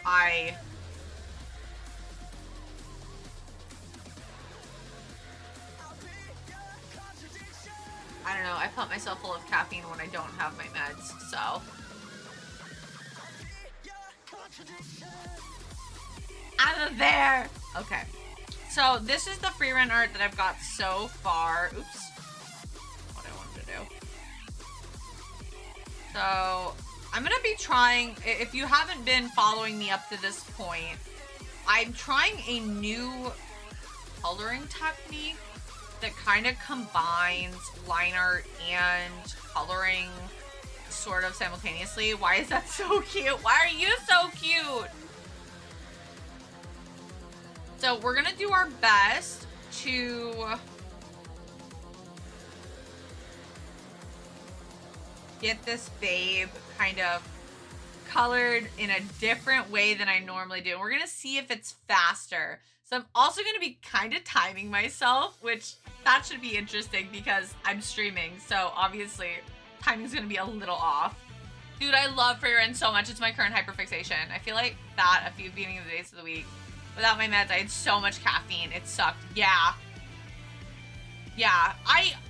I don't know, I pump myself full of caffeine when I don't have my meds, so. I'm a bear! Okay. So this is the Frieren art that I've got so far. Oops. What I wanted to do. So I'm gonna be trying, if you haven't been following me up to this point, I'm trying a new coloring technique that kind of combines line art and coloring sort of simultaneously. Why is that so cute? Why are you so cute? So we're gonna do our best to get this babe kind of colored in a different way than I normally do. And we're gonna see if it's faster. So I'm also gonna be kind of timing myself, which that should be interesting because I'm streaming. So obviously timing's gonna be a little off. Dude, I love Frieren so much. It's my current hyperfixation. I feel like that a few beginning of the days of the week. Without my meds, I had so much caffeine. It sucked. Yeah. Yeah.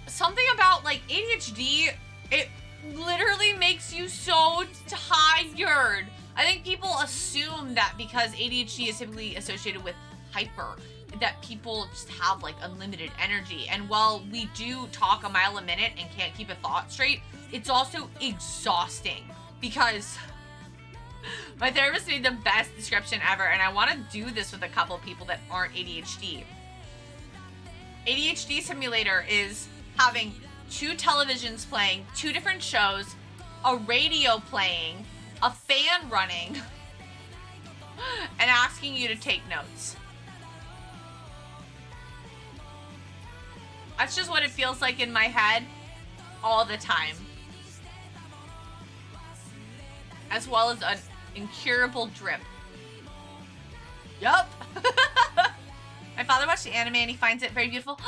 Something about like ADHD, it literally makes you so tired. I think people assume that because ADHD is typically associated with hyper, that people just have like unlimited energy. And while we do talk a mile a minute and can't keep a thought straight, it's also exhausting because my therapist made the best description ever, and I want to do this with a couple people that aren't ADHD. ADHD simulator is having 2 televisions playing, 2 different shows, a radio playing, a fan running, and asking you to take notes. That's just what it feels like in my head all the time. As well as an incurable drip. Yup. My father watched the anime and he finds it very beautiful.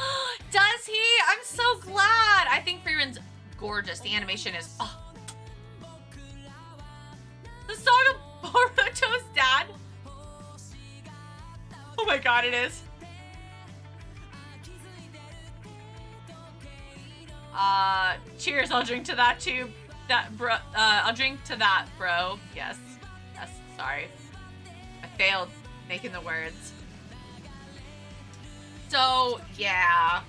Does he? I'm so glad. I think Frieren's gorgeous. The animation is... Oh. The song of Boruto's dad. Oh my god, it is. Cheers, I'll drink to that too. That bro, I'll drink to that, bro. Yes. Yes, sorry. I failed making the words. So, yeah.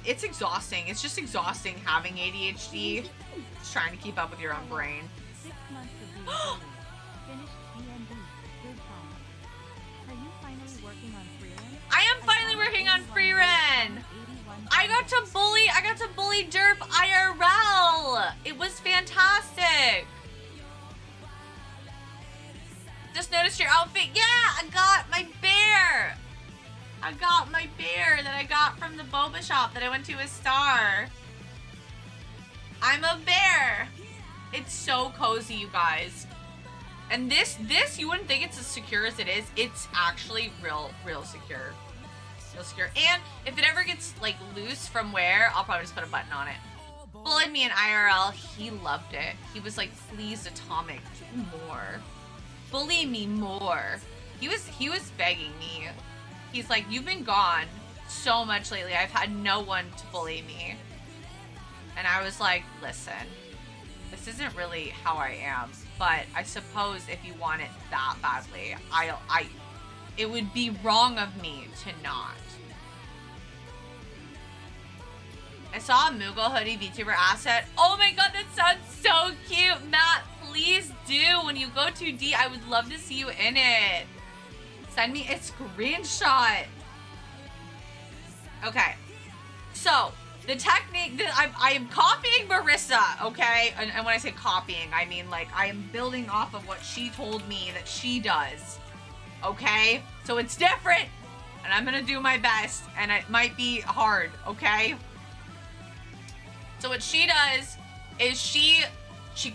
It's exhausting. It's just exhausting having ADHD. Just trying to keep up with your own brain.
6 months of being finished D&D. Good time. Are you finally working on Frieren?
I am finally working on Frieren! I got to bully Derp IRL! It was fantastic! Just noticed your outfit. Yeah, I got my bear! I got my bear that I got from the boba shop that I went to with Star. I'm a bear! It's so cozy, you guys. And this, you wouldn't think it's as secure as it is. It's actually real secure. Secure. And if it ever gets like loose from wear, I'll probably just put a button on it. Bullied me in IRL. He loved it. He was like, please, Atomic, do more. Bully me more. He was begging me. He's like, you've been gone so much lately. I've had no one to bully me. And I was like, listen, this isn't really how I am. But I suppose if you want it that badly, it would be wrong of me to not. I saw a Moogle hoodie VTuber asset. Oh my god, that sounds so cute. Matt, please do. When you go 2D, I would love to see you in it. Send me a screenshot. Okay. So, the technique that I am copying Marissa, okay? And when I say copying, I mean like I am building off of what she told me that she does. Okay? So it's different, and I'm gonna do my best, and it might be hard, okay? So what she does is she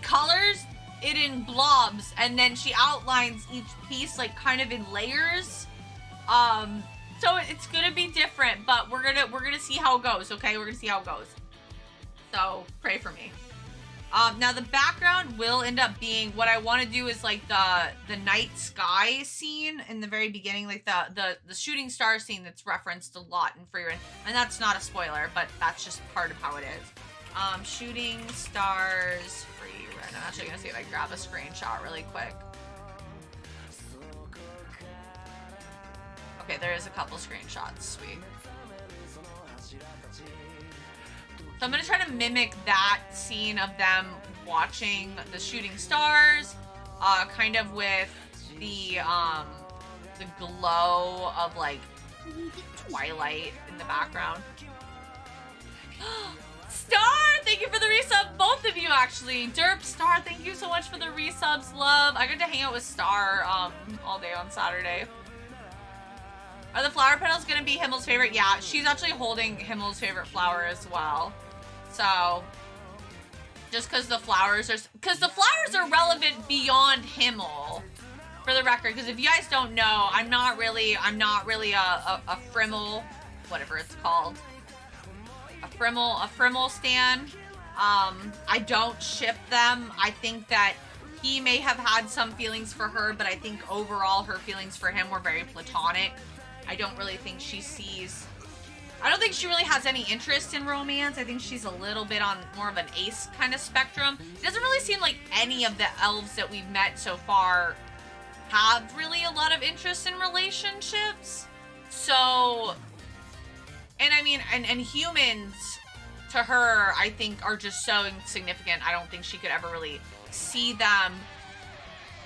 colors it in blobs, and then she outlines each piece like kind of in layers. So it's gonna be different, but we're gonna see how it goes, okay? We're gonna see how it goes. So pray for me. Now the background will end up being, what I want to do is like the night sky scene in the very beginning, like the shooting star scene that's referenced a lot in Frieren, and that's not a spoiler, but that's just part of how it is. Shooting stars Frieren. I'm actually gonna see if I can grab a screenshot really quick. Okay, there is a couple screenshots. Sweet. So I'm gonna try to mimic that scene of them watching the shooting stars, kind of with the glow of like twilight in the background. Star, thank you for the resub. Both of you actually. Derp, Star, thank you so much for the resubs. Love. I got to hang out with Star all day on Saturday. Are the flower petals gonna be Himmel's favorite? Yeah, she's actually holding Himmel's favorite flower as well. So just because the flowers are relevant beyond Himmel, for the record. Because if you guys don't know, I'm not really a Frimmel, whatever it's called. A Frimmel stan. I don't ship them. I think that he may have had some feelings for her, but I think overall her feelings for him were very platonic. I don't really think she really has any interest in romance. I think she's a little bit on more of an ace kind of spectrum. It doesn't really seem like any of the elves that we've met so far have really a lot of interest in relationships. So, and I mean, and humans to her, I think, are just so insignificant. I don't think she could ever really see them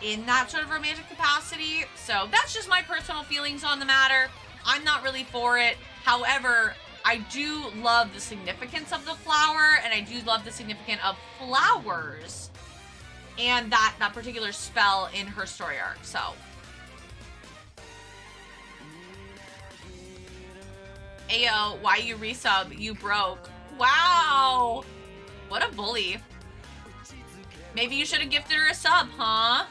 in that sort of romantic capacity. So that's just my personal feelings on the matter. I'm not really for it. However, I do love the significance of the flower, and I do love the significance of flowers and that particular spell in her story arc. So Ayo, why you resub? You broke. Wow. What a bully. Maybe you should have gifted her a sub, huh?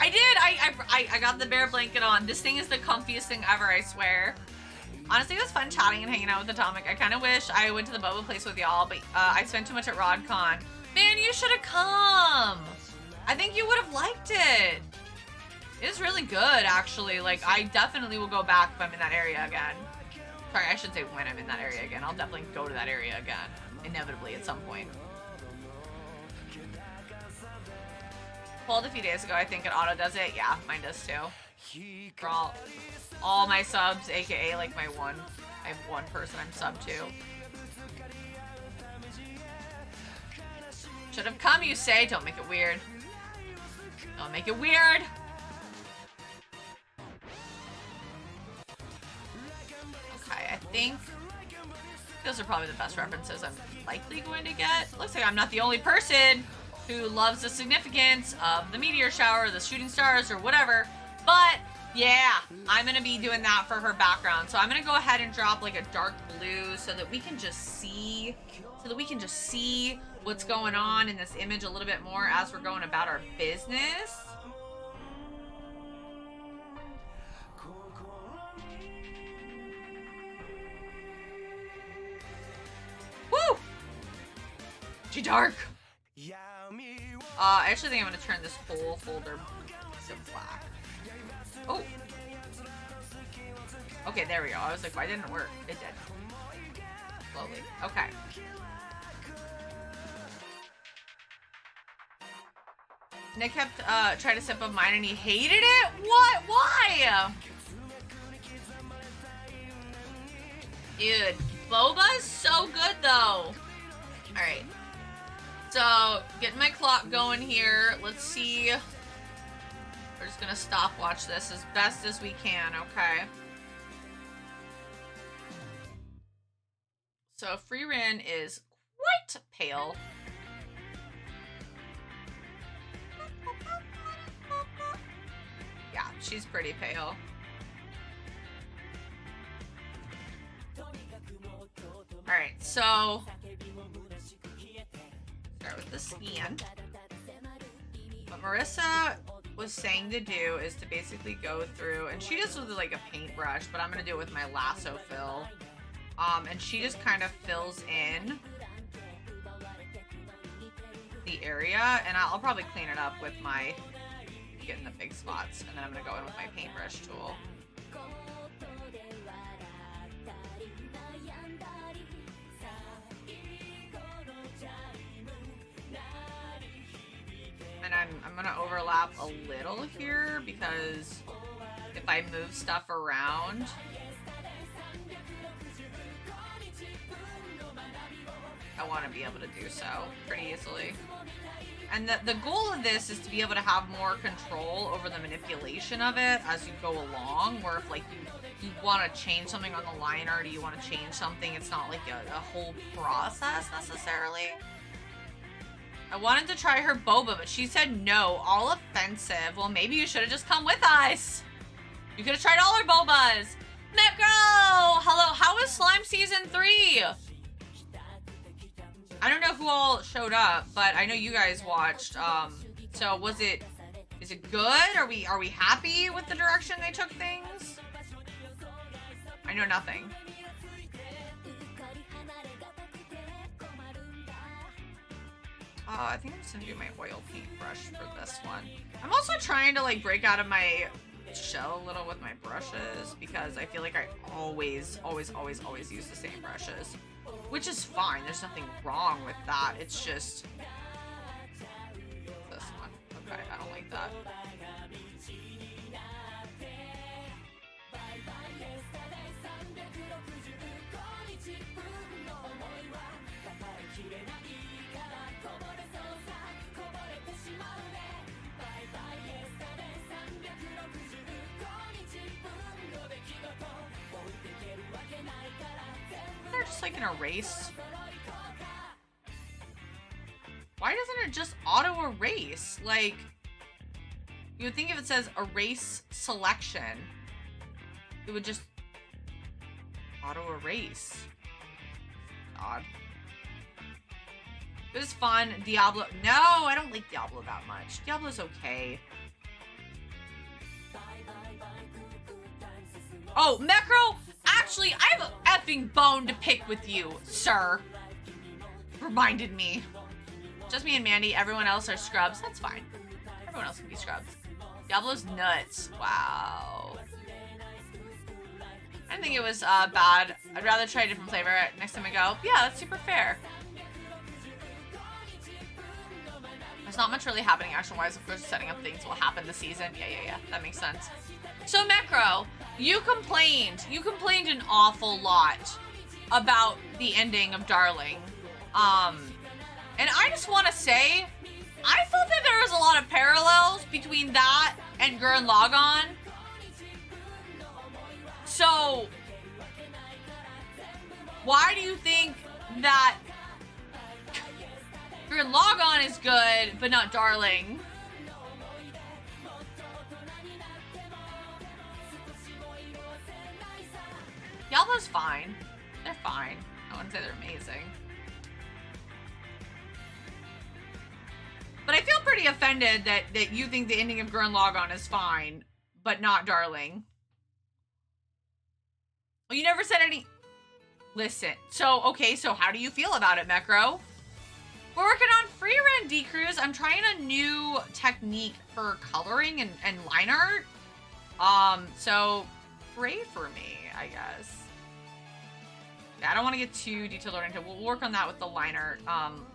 I did. I got the bear blanket on. This thing is the comfiest thing ever, I swear. Honestly, it was fun chatting and hanging out with Atomic. I kind of wish I went to the boba place with y'all, but I spent too much at Rodcon. Man, you should have come. I think you would have liked it. It's really good, actually. Like, I definitely will go back if I'm in that area again. Sorry, I should say when I'm in that area again. I'll definitely go to that area again, inevitably at some point. Pulled a few days ago, I think it auto does it. Yeah, mine does too. For all my subs, aka like I have one person I'm sub to. Should have come, you say. Don't make it weird. Don't make it weird. Okay, I think those are probably the best references I'm likely going to get. Looks like I'm not the only person who loves the significance of the meteor shower, or the shooting stars, or whatever. But yeah, I'm gonna be doing that for her background. So I'm gonna go ahead and drop like a dark blue so that we can just see, what's going on in this image a little bit more as we're going about our business. Woo! Too dark. I actually think I'm gonna turn this whole folder to black. Oh. Okay, there we go. I was like, why didn't it work? It did. Slowly. Okay. Nick kept trying to sip of mine and he hated it? What? Why? Dude, boba's so good though. Alright. So, getting my clock going here. Let's see. We're just gonna stopwatch this as best as we can, okay? So, Frieren is quite pale. Yeah, she's pretty pale. Alright, so start with the scan. What Marissa was saying to do is to basically go through, and she does with like a paintbrush, but I'm gonna do it with my lasso fill. And she just kind of fills in the area, and I'll probably clean it up with my getting the big spots, and then I'm gonna go in with my paintbrush tool. And I'm gonna overlap a little here because if I move stuff around. I want to be able to do so pretty easily. And the goal of this is to be able to have more control over the manipulation of it as you go along, where if like you want to change something on the line art, or you want to change something, it's not like a whole process necessarily. I wanted to try her boba, but she said no, all offensive. Well, maybe you should have just come with us. You could have tried all her bobas. Necro! Hello, how was Slime Season 3? I don't know who all showed up, but I know you guys watched. So is it good? Are we happy with the direction they took things? I know nothing. I think I'm just gonna do my oil paintbrush for this one. I'm also trying to like break out of my shell a little with my brushes because I feel like I always use the same brushes. Which is fine, there's nothing wrong with that. It's just this one. Okay, I don't like that. They're just like an erase. Why doesn't it just auto erase? Like, you would think if it says erase selection, it would just auto erase. Odd. It was fun. Diablo. No, I don't like Diablo that much. Diablo's okay. Oh, Mecro! Actually, I have a effing bone to pick with you, sir. Reminded me. Just me and Mandy. Everyone else are scrubs. That's fine. Everyone else can be scrubs. Diablo's nuts. Wow. I didn't think it was bad. I'd rather try a different flavor next time I go. Yeah, that's super fair. There's not much really happening action-wise. Of course, setting up things will happen this season. Yeah. That makes sense. So, Mecro, you complained an awful lot about the ending of Darling. And I just want to say, I felt that there was a lot of parallels between that and Gurren Lagann. So, why do you think that Gurren Lagann is good, but not Darling? Diablo's fine. They're fine. I wouldn't say they're amazing. But I feel pretty offended that you think the ending of Gurren Lagann is fine, but not Darling. Well, you never said any... Listen. So, okay, so how do you feel about it, Mecro? We're working on Frieren, D-Cruz. I'm trying a new technique for coloring and line art. So pray for me, I guess. Yeah, I don't want to get too detailed oriented. We'll work on that with the line art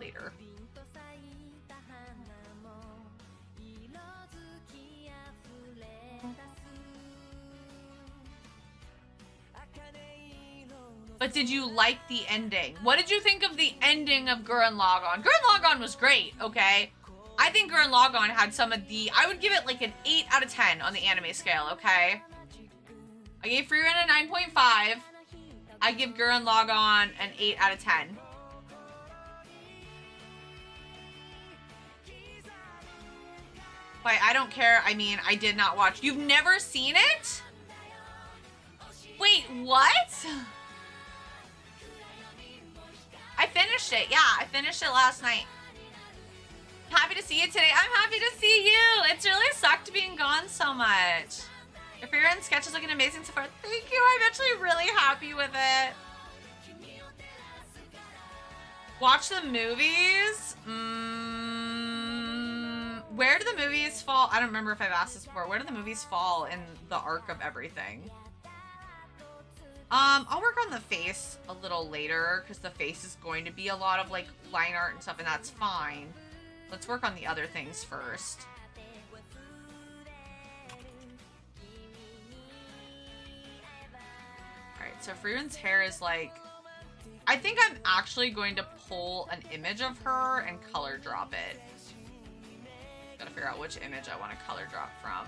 later. But did you like the ending? What did you think of the ending of Gurren Lagann? Gurren Lagann was great, okay? I think Gurren Lagann had some of the... I would give it like an 8 out of 10 on the anime scale, okay? I gave Frieren a 9.5. I give Gurren Lagann an 8 out of 10. Wait, I don't care. I mean, I did not watch. You've never seen it? Wait, what? I finished it. Yeah, I finished it last night. Happy to see you today. I'm happy to see you. It's really sucked being gone so much. Your Frieren sketch is looking amazing so far. Thank you. I'm actually really happy with it. Watch the movies. Where do the movies fall? I don't remember if I've asked this before. Where do the movies fall in the arc of everything? I'll work on the face a little later because the face is going to be a lot of like line art and stuff, and that's fine. Let's work on the other things first. So Frieren's hair is like... I think I'm actually going to pull an image of her and color drop it. Gotta figure out which image I want to color drop from.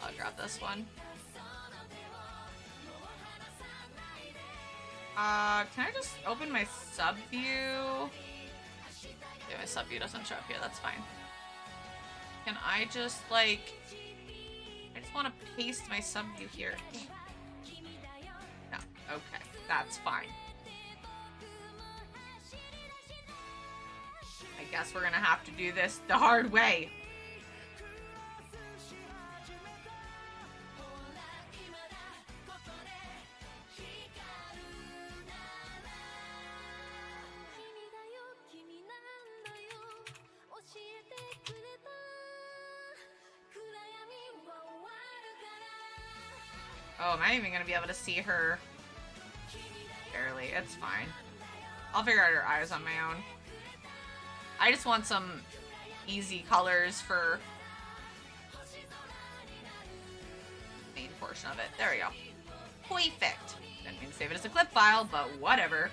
I'll grab this one. Can I just open my sub view? Yeah, my sub view doesn't show up here, that's fine. Can I just, like... I just want to paste my sub view here. No, okay, that's fine. I guess we're gonna have to do this the hard way. Oh, am I even gonna be able to see her? Barely, it's fine. I'll figure out her eyes on my own. I just want some easy colors for the main portion of it. There we go. Perfect. Didn't mean to save it as a clip file, but whatever.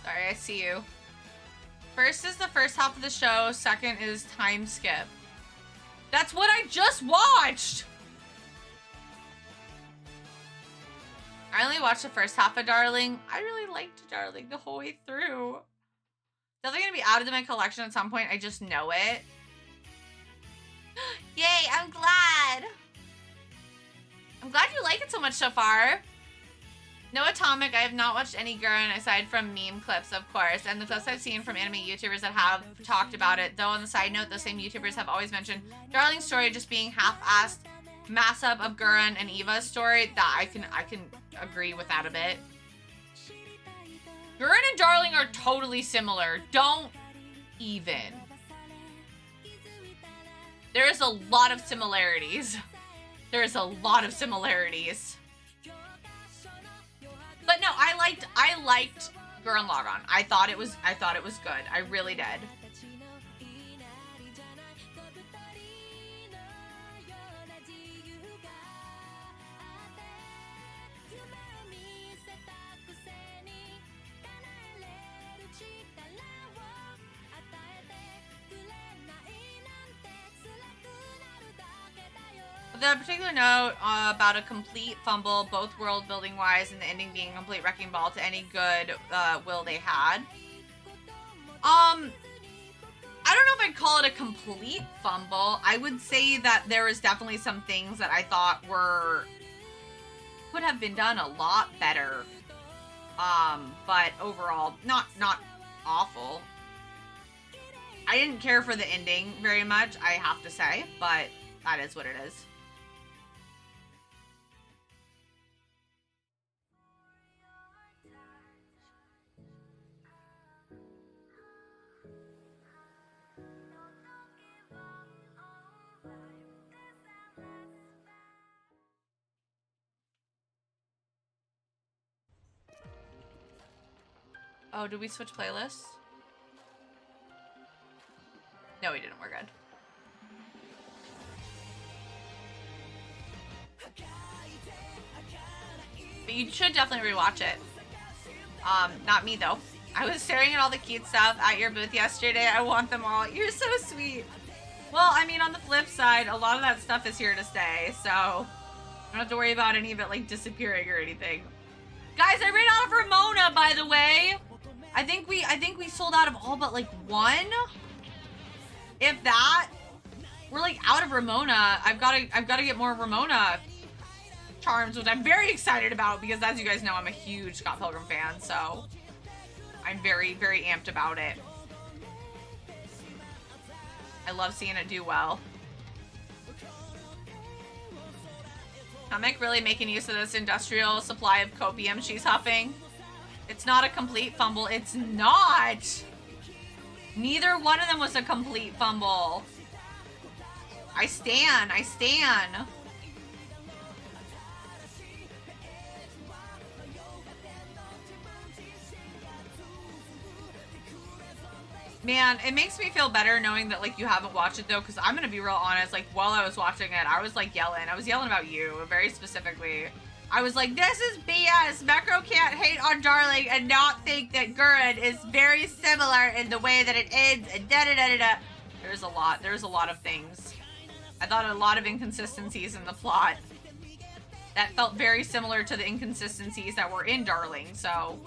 Sorry, I see you. First is the first half of the show. Second is time skip. That's what I just watched! I only watched the first half of Darling. I really liked Darling the whole way through. Definitely gonna be added to my collection at some point. I just know it. Yay, I'm glad. I'm glad you like it so much so far. No Atomic, I have not watched any Gurren aside from meme clips, of course, and the clips I've seen from anime YouTubers that have talked about it. Though on the side note, those same YouTubers have always mentioned Darling's story just being half-assed mass-up of Gurren and Eva's story. That I can agree with that a bit. Gurren and Darling are totally similar. Don't even. There is a lot of similarities. There is a lot of similarities. But no, I liked Gurren Lagann. I thought it was good. I really did. The particular note about a complete fumble, both world building wise, and the ending being a complete wrecking ball to any good will they had. I don't know if I'd call it a complete fumble. I would say that there was definitely some things that I thought could have been done a lot better. But overall, not awful. I didn't care for the ending very much, I have to say, but that is what it is. Oh, did we switch playlists? No, we didn't. We're good. But you should definitely rewatch it. Not me though. I was staring at all the cute stuff at your booth yesterday. I want them all. You're so sweet. Well, I mean, on the flip side, a lot of that stuff is here to stay, so I don't have to worry about any of it like disappearing or anything. Guys, I ran out of Ramona, by the way. I think we sold out of all but like one, if that. we're like out of Ramona. I've gotta get more Ramona charms, which I'm very excited about because, as you guys know, I'm a huge Scott Pilgrim fan, so I'm very, very amped about it. I love seeing it do well. Atomic really making use of this industrial supply of copium she's huffing. It's not a complete fumble. It's not! Neither one of them was a complete fumble. I stan. Man, it makes me feel better knowing that, like, you haven't watched it, though, because I'm gonna be real honest, like, while I was watching it, I was, like, yelling. I was yelling about you, very specifically. I was like, this is BS! Mecro can't hate on Darling and not think that Gurren is very similar in the way that it ends, and da-da-da-da-da. There's a lot of things. I thought a lot of inconsistencies in the plot that felt very similar to the inconsistencies that were in Darling, so...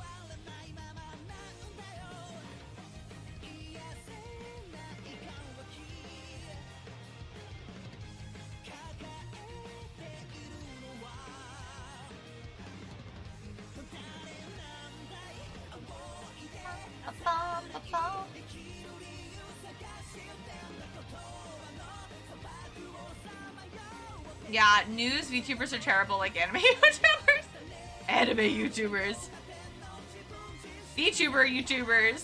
Yeah, news VTubers are terrible like anime YouTubers. Anime YouTubers. VTuber YouTubers.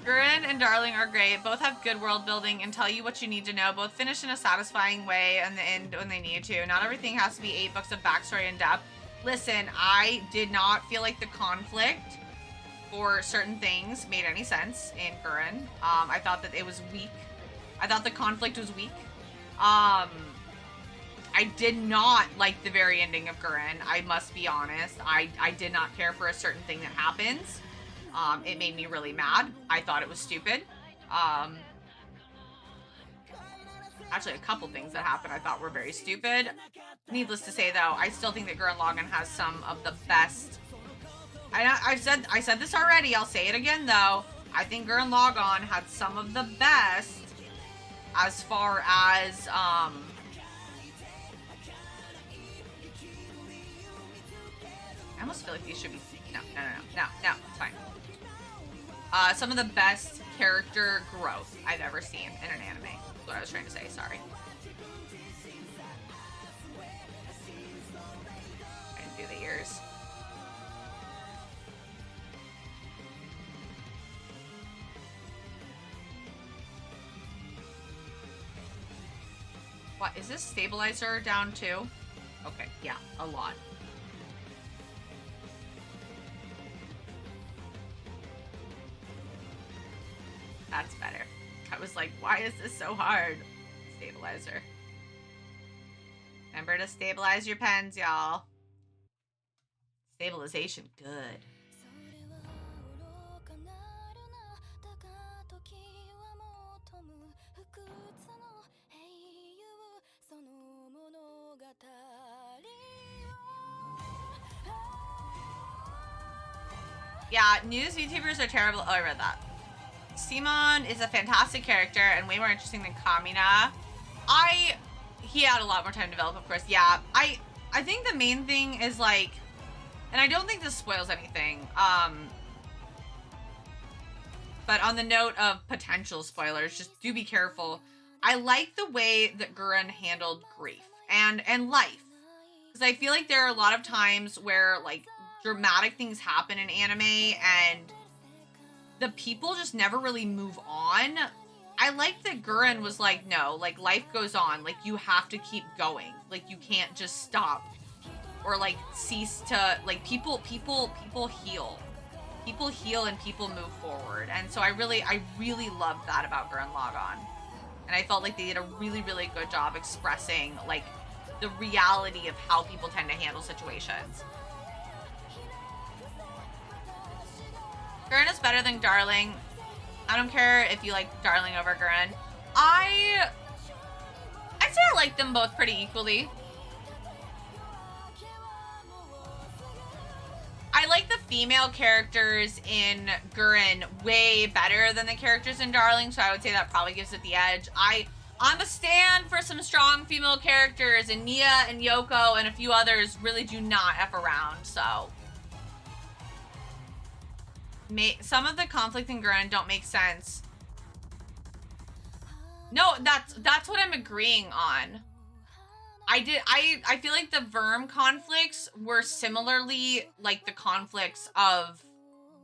Gurren and Darling are great. Both have good world building and tell you what you need to know. Both finish in a satisfying way and the end when they need to. Not everything has to be 8 books of backstory in depth. Listen, I did not feel like the conflict for certain things made any sense in Gurren. I thought that it was weak. I thought the conflict was weak. I did not like the very ending of Gurren. I must be honest. I did not care for a certain thing that happens. It made me really mad. I thought it was stupid. Actually, a couple things that happened I thought were very stupid. Needless to say, though, I still think that Gurren Lagann has some of the best... I said this already. I'll say it again, though. I think Gurren Lagann had some of the best as far as... I almost feel like these should be... No, it's fine. Some of the best character growth I've ever seen in an anime. That's what I was trying to say, sorry. I didn't do the ears. What, is this stabilizer down too? Okay, yeah, a lot. That's better. I was like, why is this so hard? Stabilizer. Remember to stabilize your pens, y'all. Stabilization, good. Yeah, news VTubers are terrible. Oh, I read that. Simon is a fantastic character and way more interesting than Kamina. He had a lot more time to develop, of course. Yeah, I think the main thing is, like, and I don't think this spoils anything, but on the note of potential spoilers, just do be careful. I like the way that Gurren handled grief and life. Because I feel like there are a lot of times where, like, dramatic things happen in anime and the people just never really move on. I like that Gurren was like, no, like, life goes on. Like, you have to keep going. Like, you can't just stop or, like, cease to, like, people heal. People heal and people move forward. And so I really loved that about Gurren Lagann. And I felt like they did a really, really good job expressing, like, the reality of how people tend to handle situations. Gurren is better than Darling. I don't care if you like Darling over Gurren. I'd say I like them both pretty equally. I like the female characters in Gurren way better than the characters in Darling, so I would say that probably gives it the edge. I I'm a stan for some strong female characters, and Nia and Yoko and a few others really do not F around, so. Some of the conflict in Gurren don't make sense. No, that's what I'm agreeing on. I feel like the Verm conflicts were similarly like the conflicts of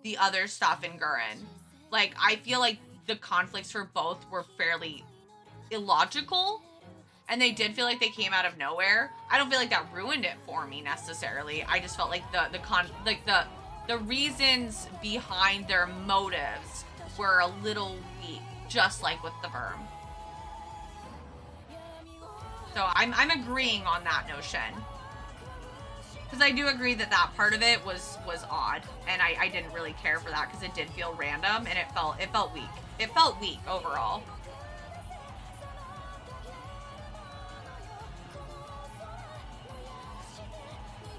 the other stuff in Gurren. Like, I feel like the conflicts for both were fairly illogical, and they did feel like they came out of nowhere. I don't feel like that ruined it for me necessarily. I just felt like the reasons behind their motives were a little weak, just like with the Verm. So I'm agreeing on that notion. Because I do agree that that part of it was odd, and I didn't really care for that because it did feel random, and it felt weak. It felt weak overall.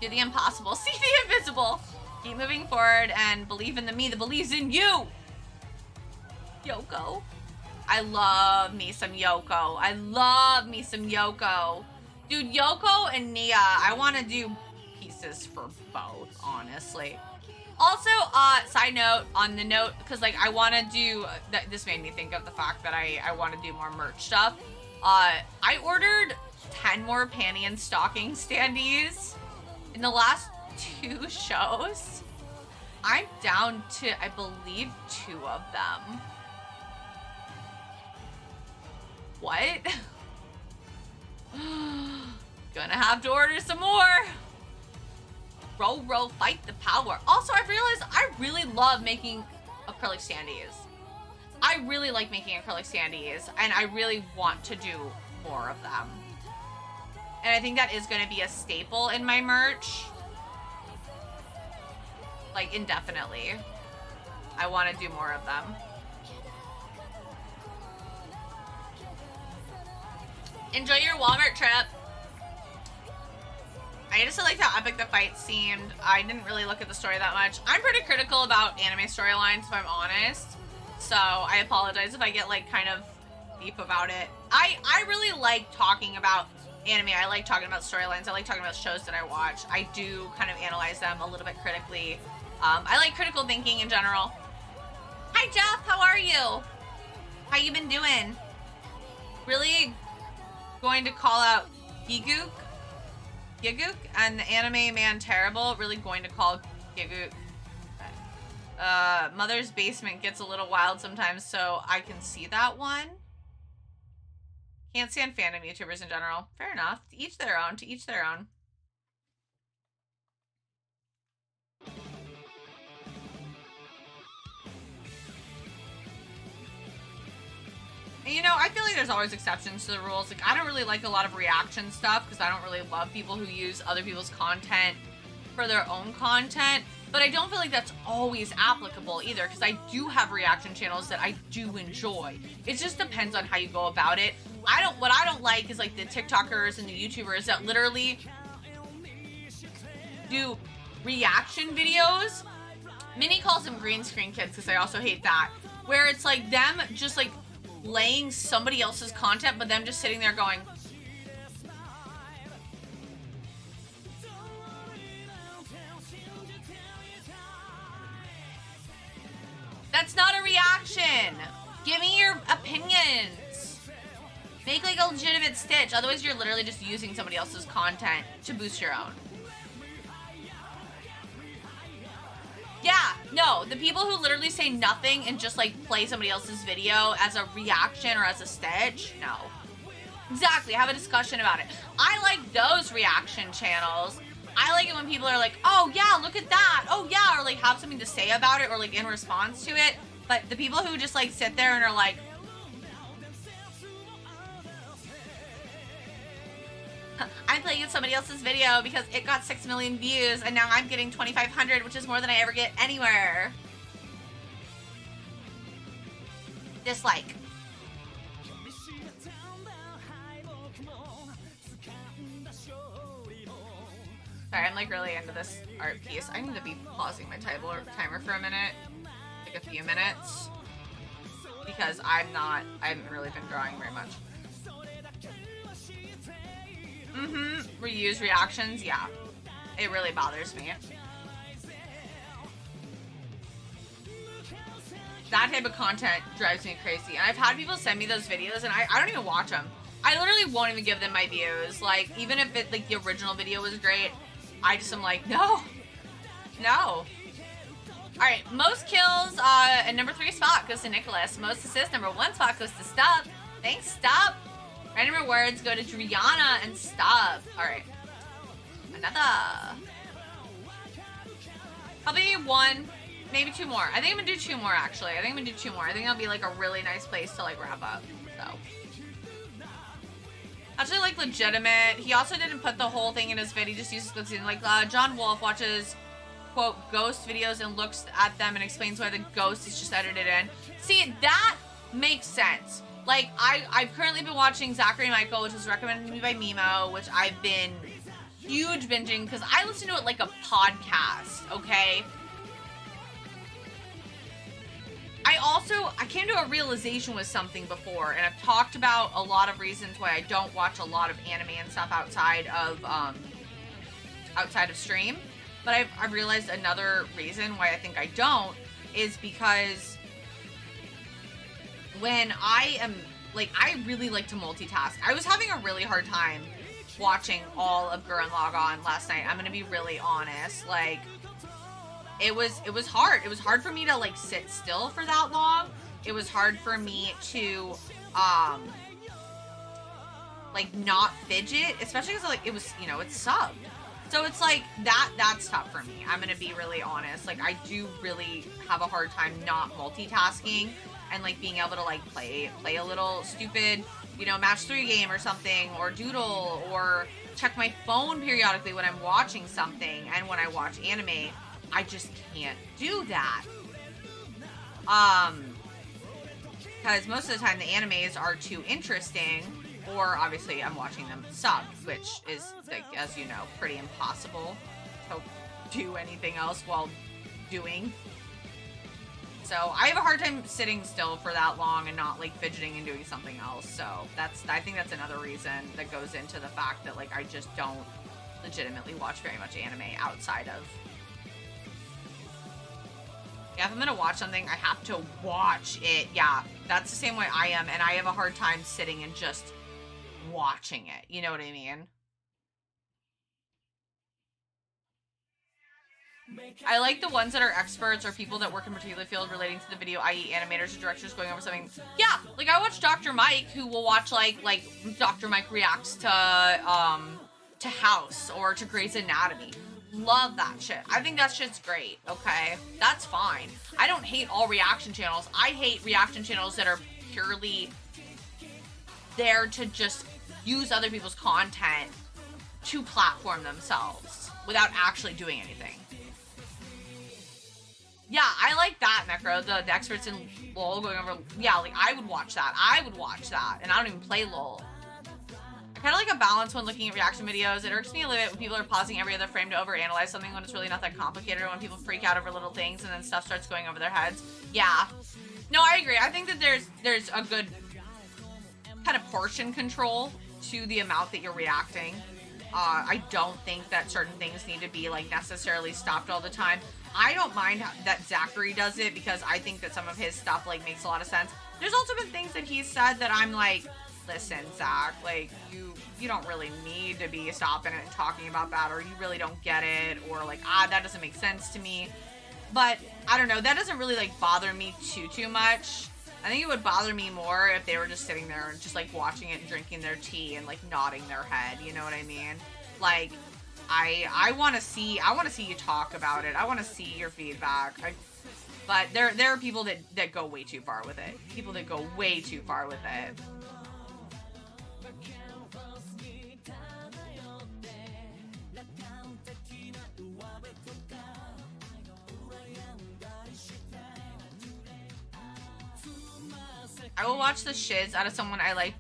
Do the impossible, see the invisible. Keep moving forward and believe in the me that believes in you. Yoko. I love me some Yoko. I love me some Yoko. Dude, Yoko and Nia, I want to do pieces for both, honestly. Also, side note, on the note, because like I want to do, this made me think of the fact that I want to do more merch stuff. I ordered 10 more panty and stocking standees in the last 2 shows. I'm down to, I believe, 2 of them. What? Gonna have to order some more. Row, row, fight the power. Also, I've realized I really love making acrylic standees. I really like making acrylic standees, and I really want to do more of them. And I think that is going to be a staple in my merch. Like, indefinitely. I want to do more of them. Enjoy your Walmart trip. I just like how epic the fight seemed. I didn't really look at the story that much. I'm pretty critical about anime storylines, if I'm honest. So I apologize if I get like kind of deep about it. I really like talking about anime. I like talking about storylines. I like talking about shows that I watch. I do kind of analyze them a little bit critically. I like critical thinking in general. Hi Jeff, how are you? How you been doing? Really going to call out Giguk and the anime man terrible. Really going to call Giguk. Mother's basement gets a little wild sometimes, so I can see that one. Can't stand fandom YouTubers in general. Fair enough. To each their own. To each their own. And you know, I feel like there's always exceptions to the rules. Like, I don't really like a lot of reaction stuff because I don't really love people who use other people's content for their own content. But I don't feel like that's always applicable either, because I do have reaction channels that I do enjoy. It just depends on how you go about it. What I don't like is like the TikTokers and the YouTubers that literally do reaction videos. Minnie calls them green screen kids because I also hate that. Where it's like them just like laying somebody else's content, but them just sitting there going, that's not a reaction. Give me your opinions. Make like a legitimate stitch. Otherwise, you're literally just using somebody else's content to boost your own. Yeah, no, the people who literally say nothing and just like play somebody else's video as a reaction or as a stitch, no. Exactly, have a discussion about it. I like those reaction channels. I like it when people are like, oh yeah, look at that. Oh yeah, or like have something to say about it or like in response to it. But the people who just like sit there and are like, I'm playing in somebody else's video because it got 6 million views and now I'm getting 2,500, which is more than I ever get anywhere. Dislike. Sorry, I'm like really into this art piece. I need to be pausing my timer for a minute, like a few minutes, because I haven't really been drawing very much. Reuse reactions, yeah. It really bothers me. That type of content drives me crazy. And I've had people send me those videos and I don't even watch them. I literally won't even give them my views. Like, even if it, like, the original video was great, I just am like, no. No. Alright, most kills, at number 3 spot goes to Nicholas. Most assists, number 1 spot goes to Stub. Thanks, Stub. Random rewards go to Driana and Stub. Alright. Another. Probably 1, maybe 2 more. I think I'm gonna do 2 more, actually. I think I'm gonna do 2 more. I think that'll be, like, a really nice place to, like, wrap up. So. Actually, like, legitimate. He also didn't put the whole thing in his vid. He just uses clips in. Like, John Wolf watches, quote, ghost videos and looks at them and explains why the ghost is just edited in. See, that makes sense. Like, I've currently been watching Zachary Michael, which was recommended to me by Mimo, which I've been huge binging because I listen to it like a podcast, okay? I came to a realization with something before, and I've talked about a lot of reasons why I don't watch a lot of anime and stuff outside of stream. But I've realized another reason why I think I don't is because when I am, like, I really like to multitask. I was having a really hard time watching all of Gurren Lagann last night. I'm gonna be really honest. Like, it was hard. It was hard for me to, like, sit still for that long. It was hard for me to, like, not fidget, especially because, like, it was, you know, it's subbed. So it's like, that's tough for me. I'm gonna be really honest. Like, I do really have a hard time not multitasking and, like, being able to, like, play a little stupid, you know, match 3 game or something, or doodle, or check my phone periodically when I'm watching something. And when I watch anime, I just can't do that. Because most of the time the animes are too interesting, or obviously I'm watching them subbed, which is, like, as you know, pretty impossible to do anything else while doing. So I have a hard time sitting still for that long and not, like, fidgeting and doing something else. So I think that's another reason that goes into the fact that, like, I just don't legitimately watch very much anime outside of. Yeah, if I'm gonna watch something, I have to watch it. Yeah, that's the same way I am, and I have a hard time sitting and just watching it. You know what I mean? I like the ones that are experts or people that work in a particular field relating to the video, i.e. animators or directors going over something. Yeah, like, I watch Dr. Mike, who will watch, like Dr. Mike reacts to House or to Grey's Anatomy. Love that shit. I think that shit's great, okay? That's fine. I don't hate all reaction channels. I hate reaction channels that are purely there to just use other people's content to platform themselves without actually doing anything. Yeah, I like that, Necro. The experts in LOL going over... Yeah, like, I would watch that. I would watch that. And I don't even play LOL. I kind of like a balance when looking at reaction videos. It irks me a little bit when people are pausing every other frame to overanalyze something when it's really not that complicated, or when people freak out over little things and then stuff starts going over their heads. Yeah. No, I agree. I think that there's a good kind of portion control to the amount that you're reacting. I don't think that certain things need to be, like, necessarily stopped all the time. I don't mind that Zachary does it because I think that some of his stuff, like, makes a lot of sense. There's also been things that he's said that I'm like, listen, Zach, like, you don't really need to be stopping it and talking about that, or you really don't get it, or, like, that doesn't make sense to me. But I don't know, that doesn't really, like, bother me too much. I think it would bother me more if they were just sitting there and just, like, watching it and drinking their tea and, like, nodding their head, you know what I mean? Like, I want to see you talk about it. I want to see your feedback. But there are people that go way too far with it. People that go way too far with it. I will watch the shiz out of someone I like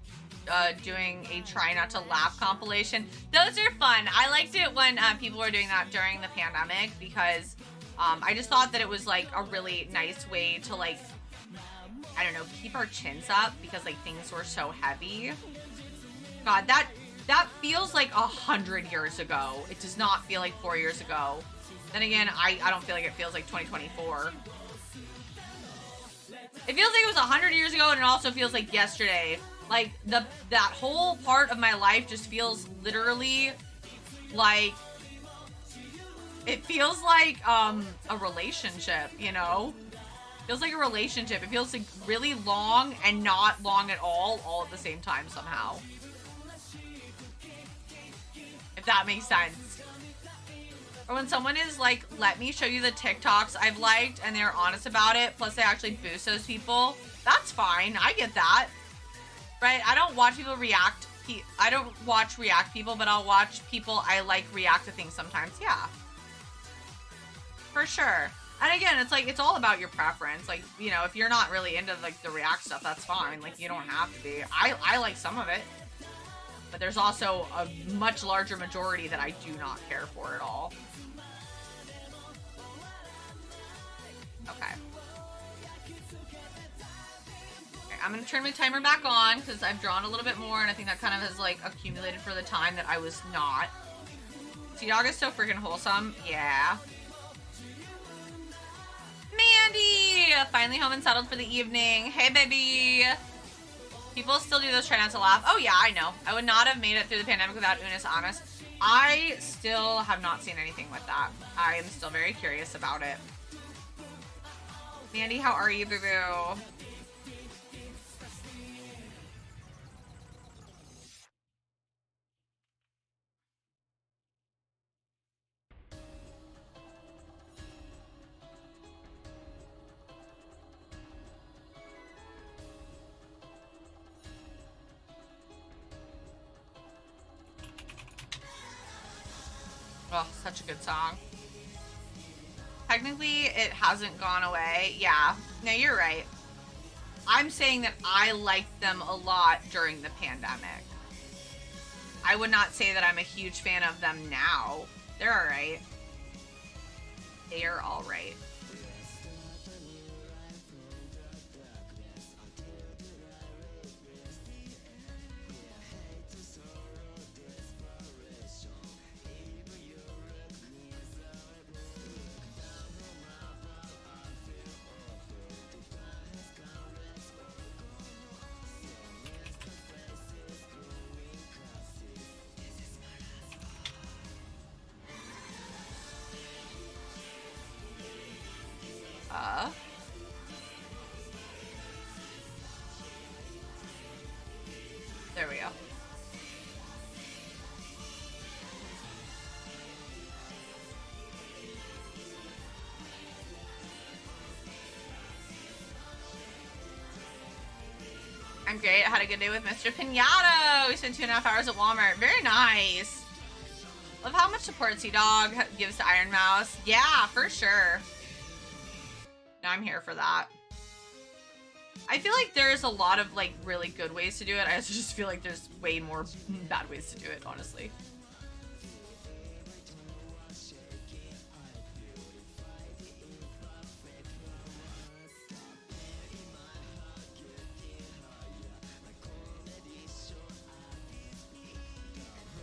doing a try not to laugh compilation. Those are fun. I liked it when people were doing that during the pandemic because I just thought that it was, like, a really nice way to, like, I don't know, keep our chins up because, like, things were so heavy. God, That feels like 100 years ago. It does not feel like 4 years ago. Then again, I don't feel like it feels like 2024. It feels like it was 100 years ago, and it also feels like yesterday. Like, that whole part of my life just feels literally like... It feels like, a relationship, you know? It feels like a relationship. It feels like really long and not long at all at the same time somehow. If that makes sense. Or when someone is like, let me show you the TikToks I've liked, and they're honest about it, plus they actually boost those people, that's fine. I get that. Right? I don't watch people react. I don't watch react people, but I'll watch people I like react to things sometimes. Yeah. For sure. And again, it's like, it's all about your preference. Like, you know, if you're not really into like the react stuff, that's fine. Like, you don't have to be. I like some of it. But there's also a much larger majority that I do not care for at all. Okay. I'm going to turn my timer back on because I've drawn a little bit more, and I think that kind of has like accumulated for the time that I was not. T-Dog is so freaking wholesome. Yeah. Mandy! Finally home and settled for the evening. Hey, baby! People still do those try not to laugh. Oh, yeah, I know. I would not have made it through the pandemic without Unis Honest. I still have not seen anything with that. I am still very curious about it. Mandy, how are you, boo-boo? Oh, such a good song. Technically, it hasn't gone away. Yeah, no, you're right. I'm saying that I liked them a lot during the pandemic. I would not say that I'm a huge fan of them now. They're all right. They are all right. There we go. I'm great. I had a good day with Mr. Pinata. We spent 2.5 hours at Walmart. Very nice. Love how much support Sea-Dog gives to Iron Mouse. Yeah, for sure. No, I'm here for that. I feel like there's a lot of like really good ways to do it. I also just feel like there's way more bad ways to do it, honestly.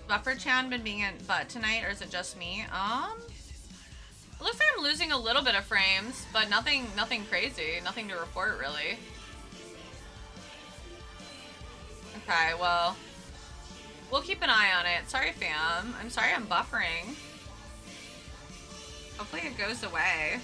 Buffer Chan been being in butt tonight, or is it just me? It looks like I'm losing a little bit of frames, but nothing crazy. Nothing to report, really. Okay, well, we'll keep an eye on it. Sorry, fam. I'm sorry I'm buffering. Hopefully it goes away.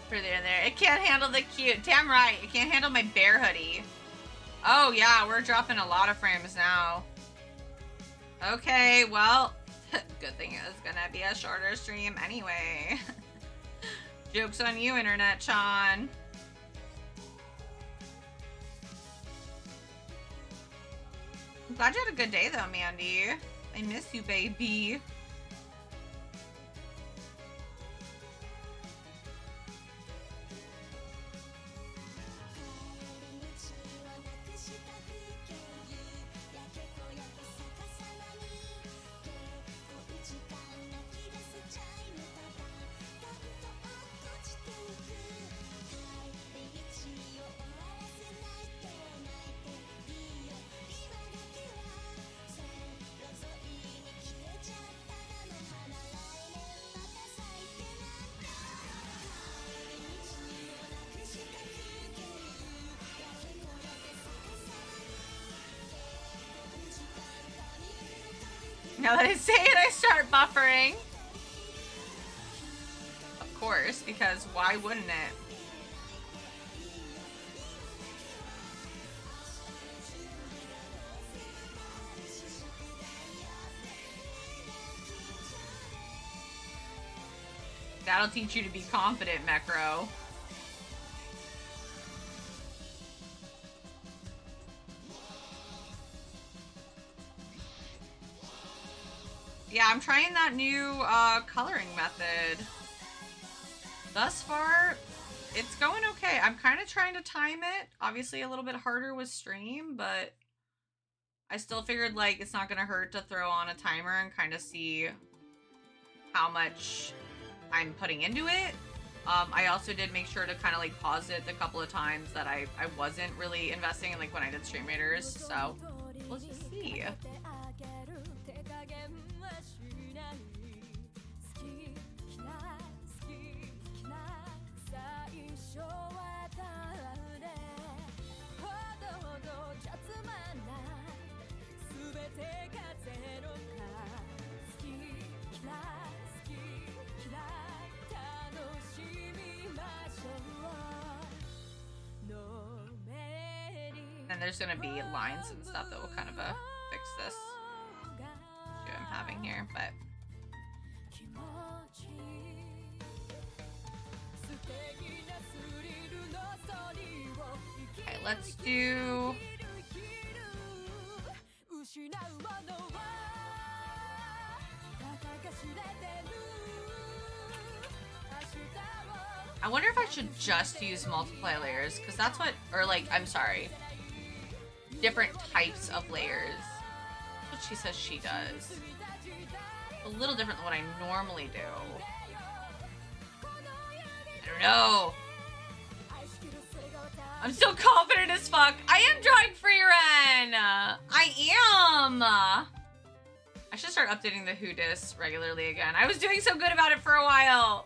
Further in there. It can't handle the cute. Damn right. It can't handle my bear hoodie. Oh, yeah. We're dropping a lot of frames now. Okay, well, good thing it's gonna be a shorter stream anyway. Joke's on you, Internet Sean. I'm glad you had a good day, though, Mandy. I miss you, baby. Now that I say it, I start buffering. Of course, because why wouldn't it? That'll teach you to be confident, Mecro. Yeah, I'm trying that new coloring method. Thus far, it's going okay. I'm kind of trying to time it. Obviously a little bit harder with stream, but I still figured like it's not gonna hurt to throw on a timer and kind of see how much I'm putting into it. I also did make sure to kind of like pause it the couple of times that I wasn't really investing in, like when I did Stream Raiders, so we'll just see. And there's gonna be lines and stuff that will kind of fix this issue I'm having here, but okay, let's do I wonder if I should just use multiply layers, because that's what, or like, I'm sorry, different types of layers. That's what she says she does. A little different than what I normally do. I don't know. I'm so confident as fuck. I am drawing Frieren. I am. I should start updating the Who Dis regularly again. I was doing so good about it for a while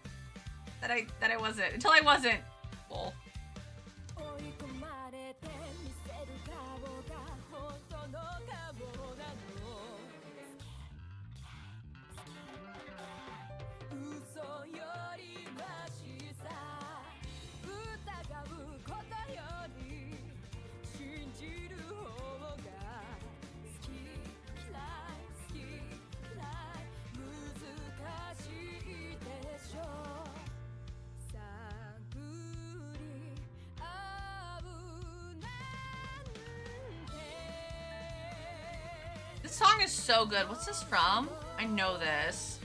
that I wasn't, until I wasn't. Cool. This song is so good. What's this from? I know this.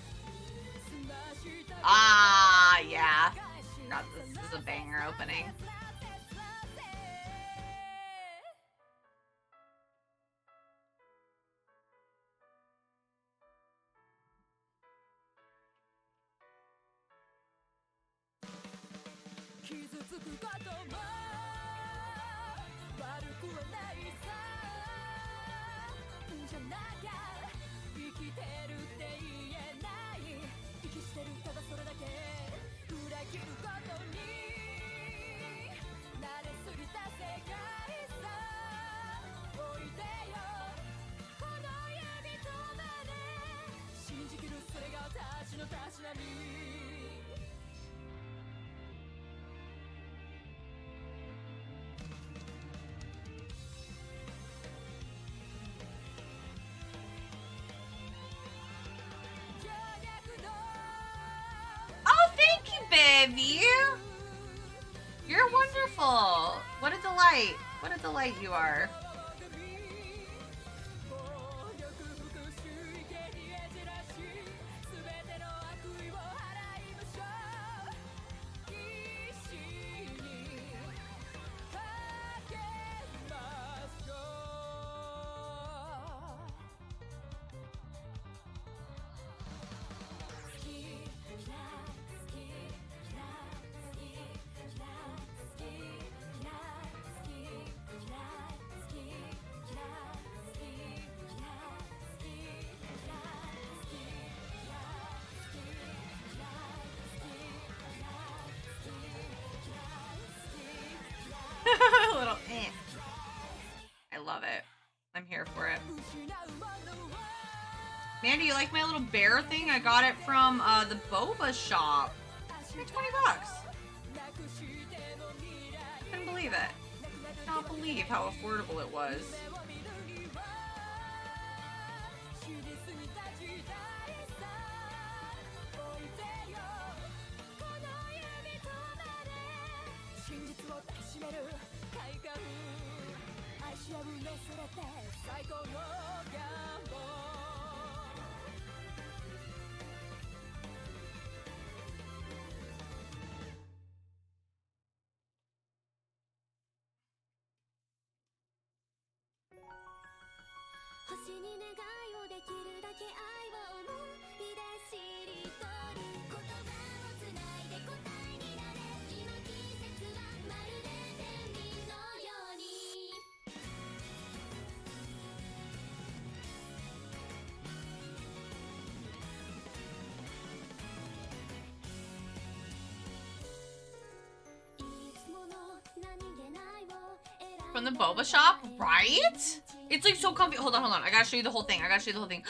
Ah, yeah. God, this is a banger opening. Oh, thank you, baby. You're wonderful. What a delight. What a delight you are. A little I love it. I'm here for it. Mandy, you like my little bear thing? I got it from the boba shop. It's like 20 bucks. Couldn't believe it. Cannot believe how affordable it was. From the boba shop, right? It's like so comfy. Hold on. I gotta show you the whole thing. Chiro!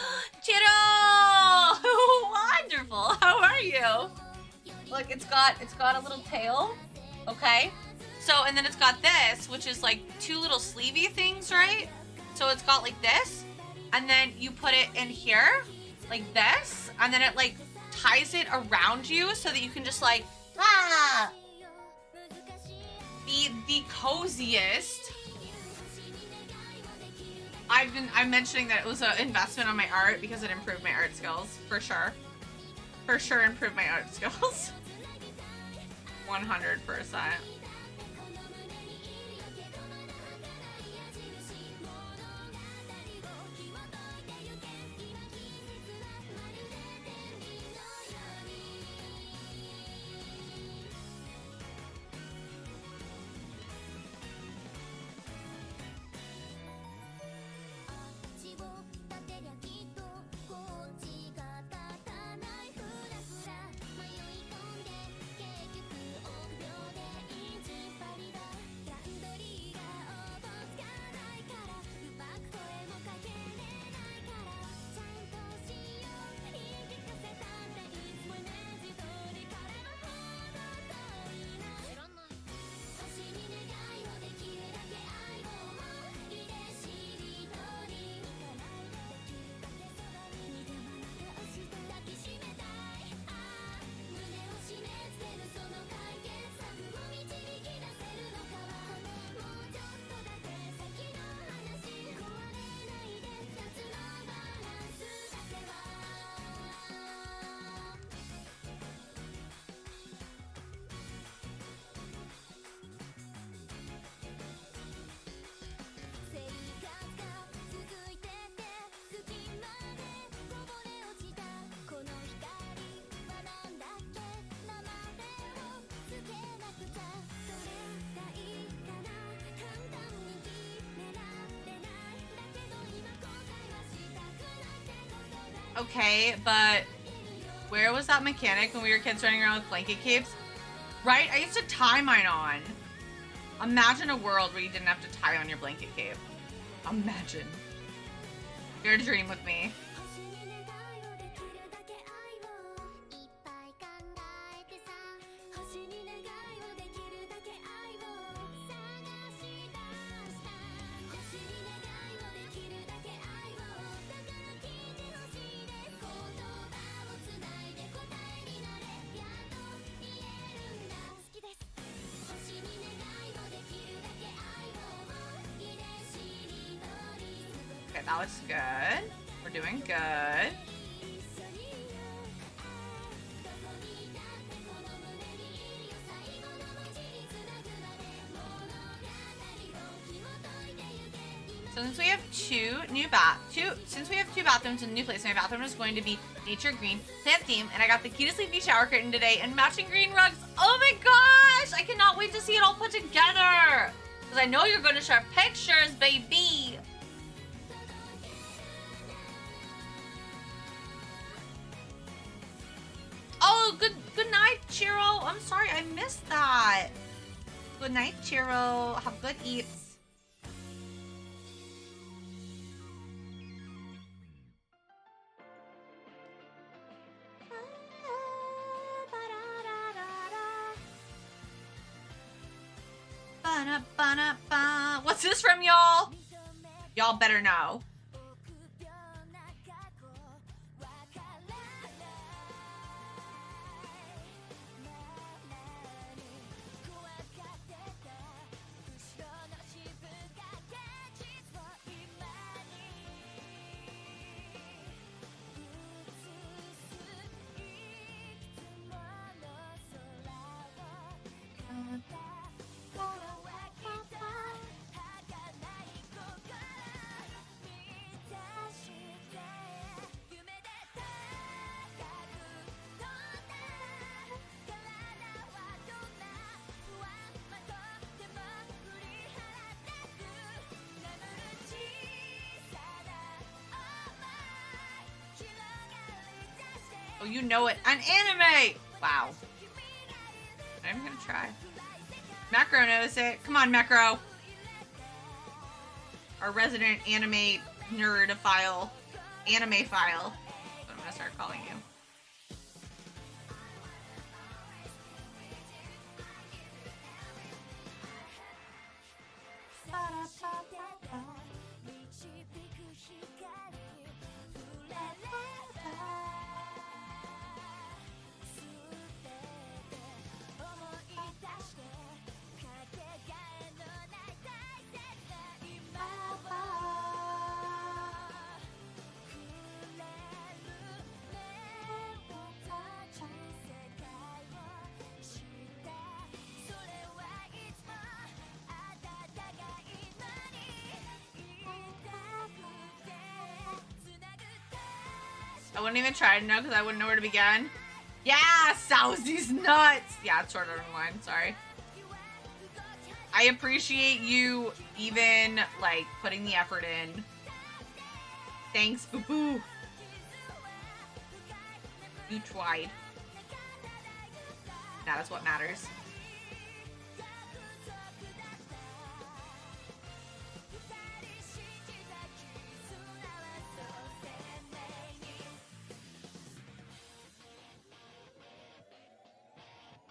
Wonderful. How are you? Look, it's got a little tail. Okay. So, and then it's got this, which is like two little sleevey things, right? So it's got like this, and then you put it in here, like this, and then it like ties it around you so that you can just like, the coziest. I'm mentioning that it was an investment on my art because it improved my art skills, for sure. For sure improved my art skills. 100%. Okay, but where was that mechanic when we were kids running around with blanket capes? Right? I used to tie mine on. Imagine a world where you didn't have to tie on your blanket cape. Imagine. You're a dream with me. Okay, that looks good. We're doing good. Since we have since we have two bathrooms in a new place, my bathroom is going to be nature green, plant theme, and I got the cutest leafy shower curtain today and matching green rugs. Oh my gosh! I cannot wait to see it all put together! Because I know you're going to share pictures, baby! Oh, good night, Chiro. I'm sorry, I missed that. Good night, Chiro. Have good eats. Ba-da-ba-da-ba. What's this from, y'all? Y'all better know. Oh, you know it. An anime! Wow. I'm gonna try. Macro knows it. Come on, Macro. Our resident anime nerdophile. Anime file. That's what I'm gonna start calling you. I wouldn't even try to know because I wouldn't know where to begin. Yeah, Sousy's nuts. Yeah, it's shorter than mine. Sorry. I appreciate you even like putting the effort in. Thanks, boo boo. You tried. That is what matters.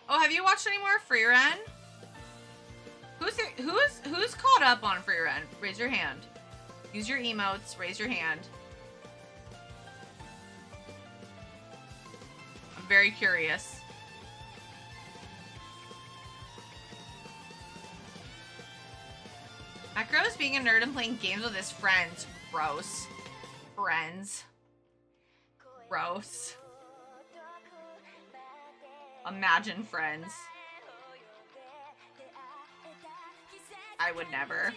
Oh, have you watched any more Frieren? Who's caught up on Frieren? Raise your hand. Use your emotes. Raise your hand. I'm very curious. Macro's being a nerd and playing games with his friends. Gross. Friends. Gross. Imagine friends. I would never.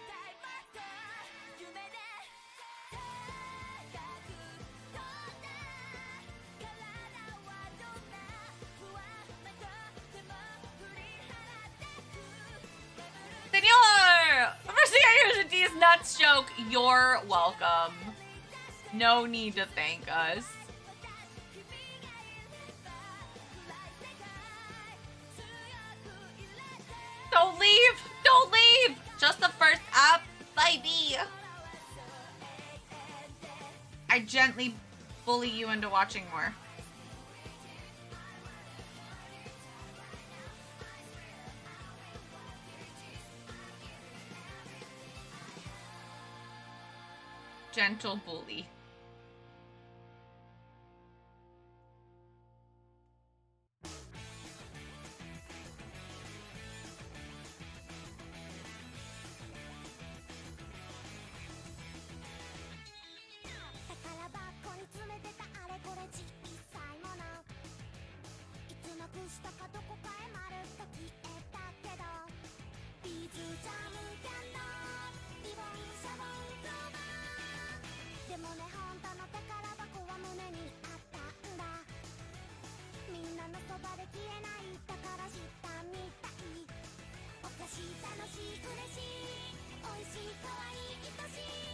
Senor! First thing I hear is a D's nuts joke. You're welcome. No need to thank us. Don't leave! Don't leave! Just the first up, baby! I gently bully you into watching more. Gentle bully.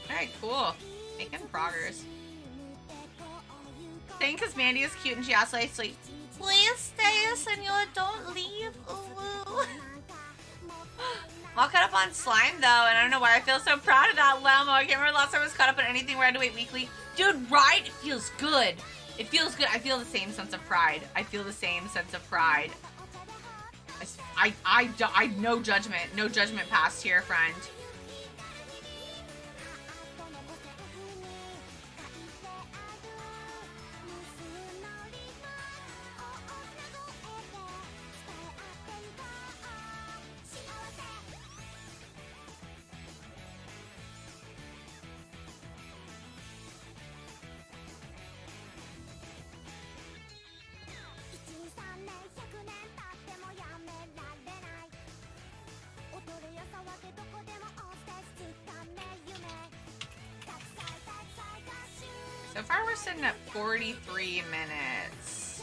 Alright, cool. Making progress. Saying because Mandy is cute and she asks like, please stay, senor, don't leave. Ooh. I'm all caught up on slime though, and I don't know why I feel so proud of that, Lamo. I can't remember the last time I was caught up on anything where I had to wait weekly. Dude, right? It feels good. It feels good. I feel the same sense of pride. I feel the same sense of pride. I no judgment. No judgment passed here, friend. So far, we're sitting at 43 minutes.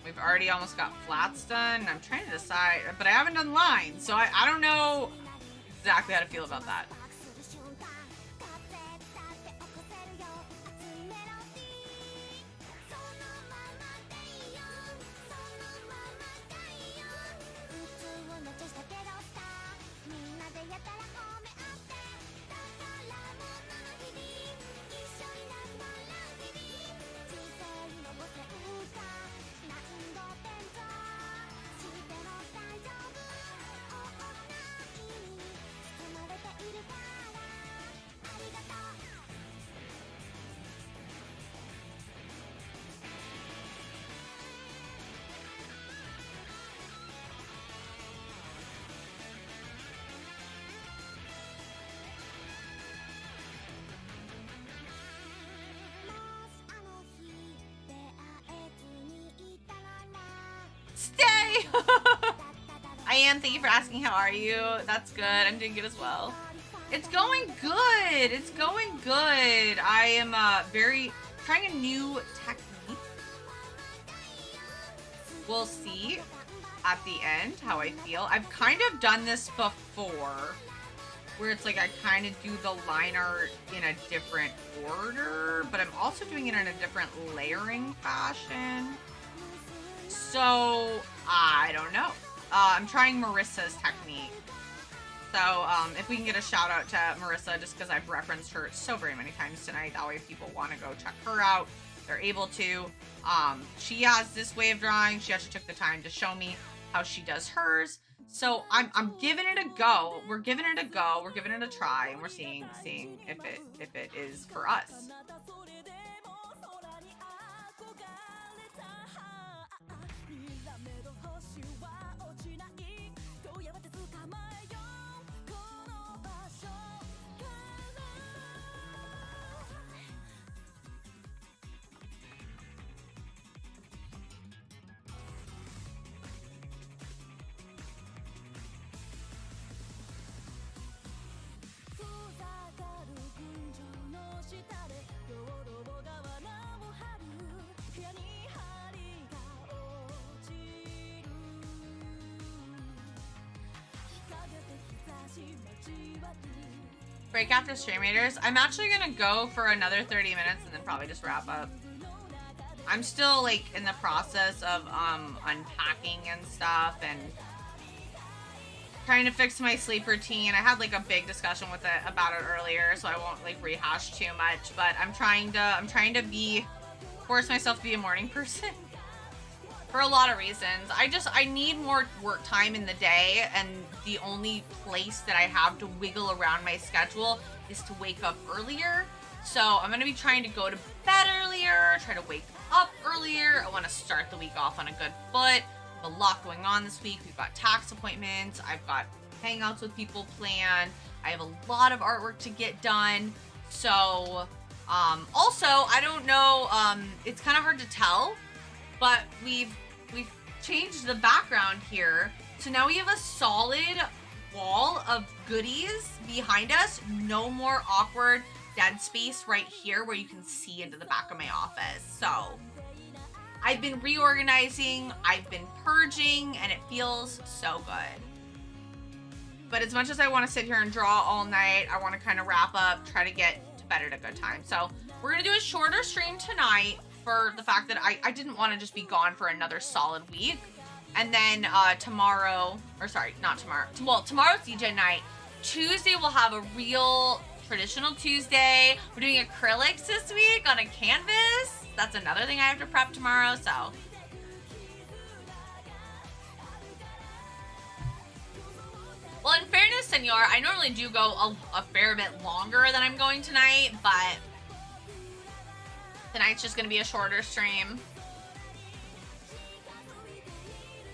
We've already almost got flats done. I'm trying to decide, but I haven't done lines, so I don't know exactly how to feel about that. Stay! I am. Thank you for asking. How are you? That's good. I'm doing good as well. It's going good. It's going good. I am trying a new technique. We'll see at the end how I feel. I've kind of done this before, where it's like I kind of do the line art in a different order, but I'm also doing it in a different layering fashion. So, I don't know. I'm trying Marissa's technique. So, if we can get a shout out to Marissa, just because I've referenced her so very many times tonight, that way if people want to go check her out, they're able to. She has this way of drawing. She actually took the time to show me how she does hers. So, I'm giving it a go. We're giving it a go. We're giving it a try, and we're seeing if it is for us. Break after Stream Raiders. I'm actually gonna go for another 30 minutes and then probably just wrap up. I'm still like in the process of unpacking and stuff and trying to fix my sleep routine. I had like a big discussion with it about it earlier, so I won't like rehash too much, but I'm trying to force myself to be a morning person. For a lot of reasons. I need more work time in the day, and the only place that I have to wiggle around my schedule is to wake up earlier. So I'm gonna be trying to go to bed earlier, try to wake up earlier. I want to start the week off on a good foot. A lot going on this week. We've got tax appointments. I've got hangouts with people planned. I have a lot of artwork to get done. So, also, I don't know, it's kind of hard to tell, but we've changed the background here. So now we have a solid wall of goodies behind us. No more awkward dead space right here where you can see into the back of my office. So I've been reorganizing, I've been purging, and it feels so good. But as much as I want to sit here and draw all night, I want to kind of wrap up, try to get to bed at a good time. So we're going to do a shorter stream tonight, for the fact that I didn't want to just be gone for another solid week. And then tomorrow, or sorry, not tomorrow. Well, tomorrow's DJ night. Tuesday we'll have a real traditional Tuesday. We're doing acrylics this week on a canvas. That's another thing I have to prep tomorrow, so. Well, in fairness, senor, I normally do go a fair bit longer than I'm going tonight, but tonight's just gonna be a shorter stream.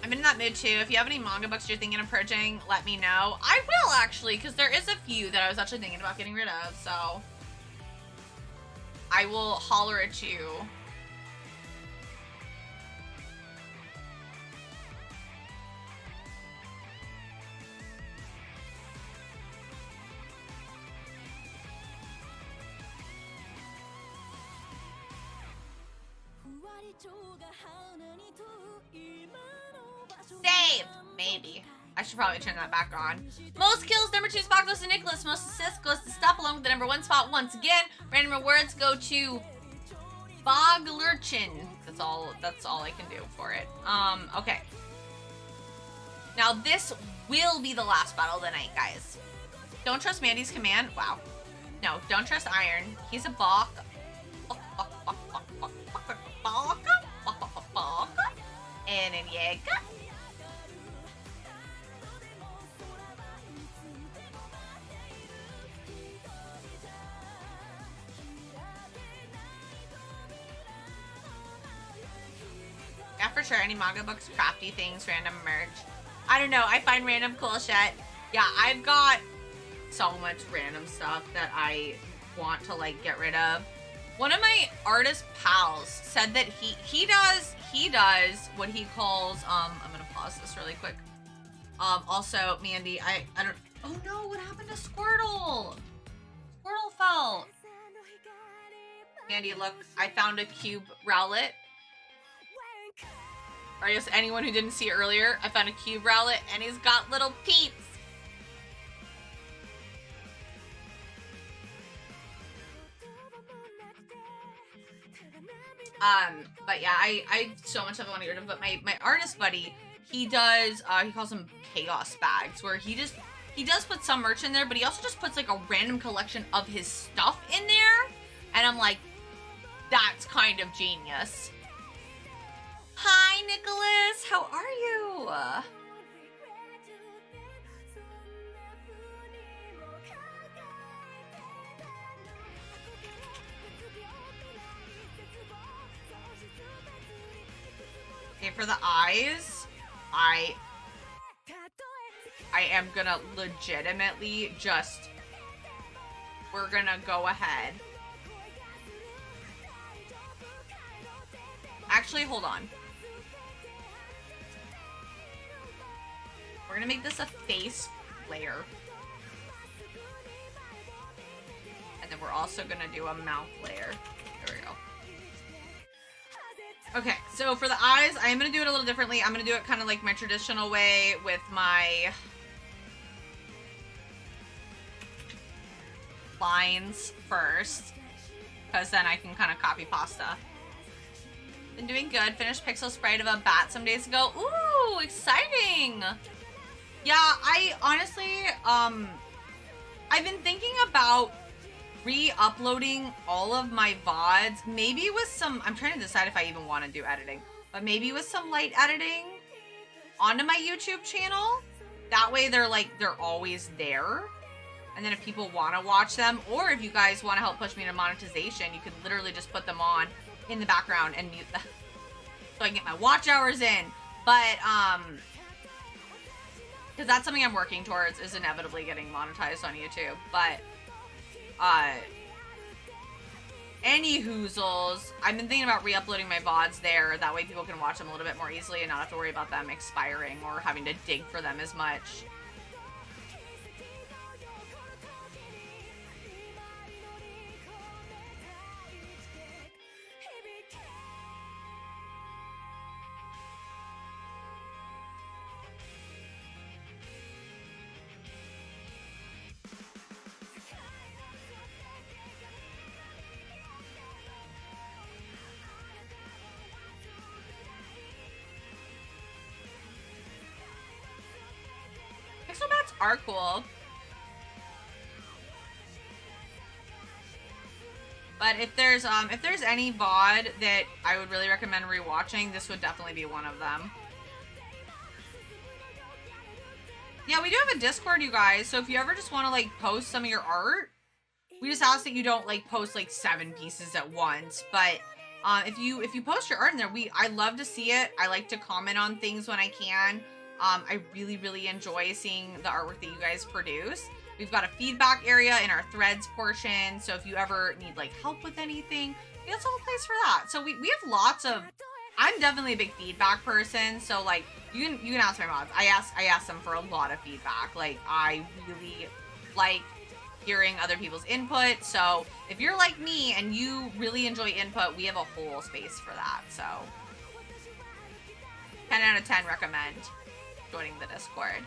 I'm in that mood too. If you have any manga books you're thinking of purging, let me know. I will actually, because there is a few that I was actually thinking about getting rid of, so I will holler at you. Save! Maybe. I should probably turn that back on. Most kills, number 2 spot goes to Nicholas. Most assists goes to Stuff, along with the number 1 spot once again. Random rewards go to Boglurchin. That's all I can do for it. Okay. Now this will be the last battle of the night, guys. Don't trust Mandy's command. Wow. No, don't trust Iron. He's a balk. And then yeah. Yeah, for sure. Any manga books, crafty things, random merch. I don't know. I find random cool shit. Yeah, I've got so much random stuff that I want to like get rid of. One of my artist pals said that he does what he calls I'm gonna pause this really quick. Also, Mandy, I don't. Oh no, what happened to Squirtle? Squirtle fell. Mandy, look, I found a cube Rowlet. Or I guess anyone who didn't see it earlier, I found a cube Rowlet and he's got little peeps. But yeah, I so much stuff I want to get rid of, but my artist buddy, he does, he calls them chaos bags, where he does put some merch in there, but he also just puts like a random collection of his stuff in there, and I'm like, that's kind of genius. Hi, Nicholas, how are you? Okay, for the eyes, I am gonna legitimately just, we're gonna go ahead. Actually, hold on. We're gonna make this a face layer. And then we're also gonna do a mouth layer. There we go. Okay, so for the eyes, I am going to do it a little differently. I'm going to do it kind of like my traditional way with my lines first, because then I can kind of copy pasta. Been doing good. Finished pixel sprite of a bat some days ago. Ooh, exciting! Yeah, I honestly, I've been thinking about re-uploading all of my VODs, maybe with some, I'm trying to decide if I even want to do editing, but maybe with some light editing onto my YouTube channel. That way they're always there. And then if people want to watch them, or if you guys want to help push me into monetization, you can literally just put them on in the background and mute them. So I can get my watch hours in. But, because that's something I'm working towards, is inevitably getting monetized on YouTube. But, any hoozles, I've been thinking about re-uploading my VODs there. That way people can watch them a little bit more easily and not have to worry about them expiring or having to dig for them as much. Pixel bats are cool. But if there's any VOD that I would really recommend rewatching, this would definitely be one of them. Yeah, we do have a Discord, you guys. So if you ever just want to like post some of your art, we just ask that you don't like post like 7 pieces at once. But if you post your art in there, I love to see it. I like to comment on things when I can. I really enjoy seeing the artwork that you guys produce. We've got a feedback area in our threads portion. So if you ever need like help with anything, that's a whole place for that. So we have lots of. I'm definitely a big feedback person. So like you can ask my mods. I ask them for a lot of feedback. Like I really like hearing other people's input. So if you're like me and you really enjoy input, we have a whole space for that. So 10 out of 10 recommend joining the Discord.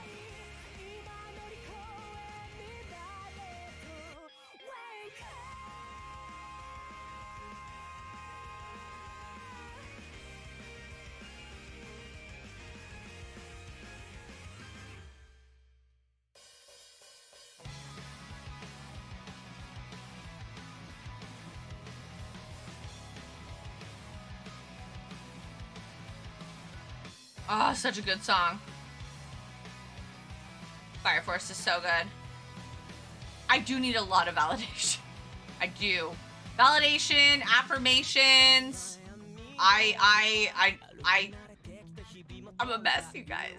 Oh, such a good song. Fire Force is so good. I do need a lot of validation. I do. Validation, affirmations. I'm a mess, you guys.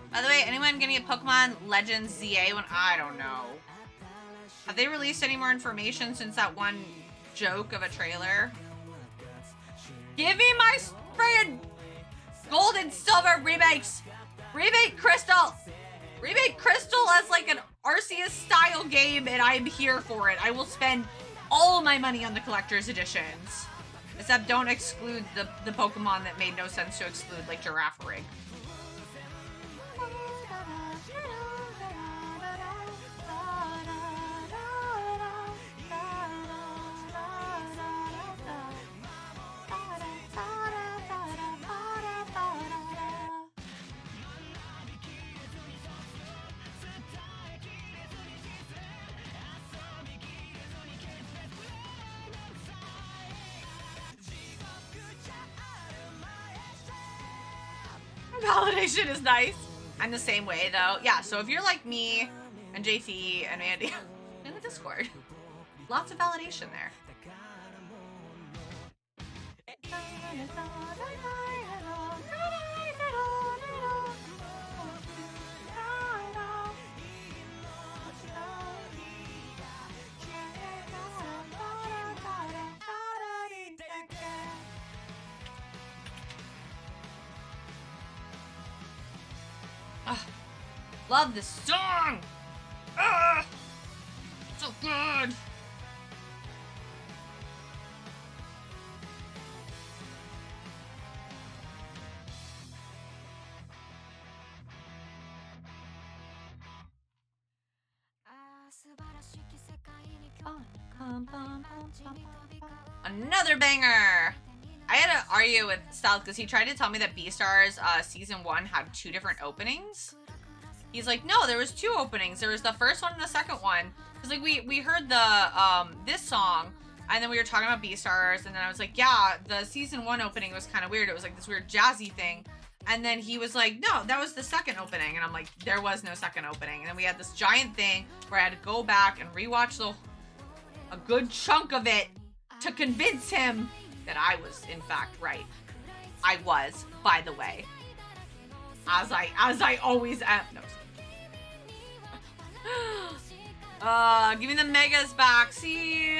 By the way, anyone gonna get Pokemon Legends ZA when I don't know. Have they released any more information since that one joke of a trailer? Give me my friggin' gold and silver remakes! Remake Crystal! Remake Crystal as like an Arceus style game and I'm here for it. I will spend all my money on the collector's editions. Except don't exclude the Pokemon that made no sense to exclude, like Girafarig. Validation is nice. I'm the same way though. Yeah, so if you're like me and JT and Mandy in the Discord, lots of validation there. Love this song! So good! Another banger! I had to argue with Stealth because he tried to tell me that Beastars season 1 had 2 different openings. He's like, no, there was 2 openings. There was the first one and the second one. Because like we heard the this song, and then we were talking about Beastars, and then I was like, yeah, the season 1 opening was kind of weird. It was like this weird jazzy thing. And then he was like, no, that was the second opening. And I'm like, there was no second opening. And then we had this giant thing where I had to go back and rewatch a good chunk of it to convince him that I was, in fact, right. I was, by the way. As I always am. No. Give me the megas back. See,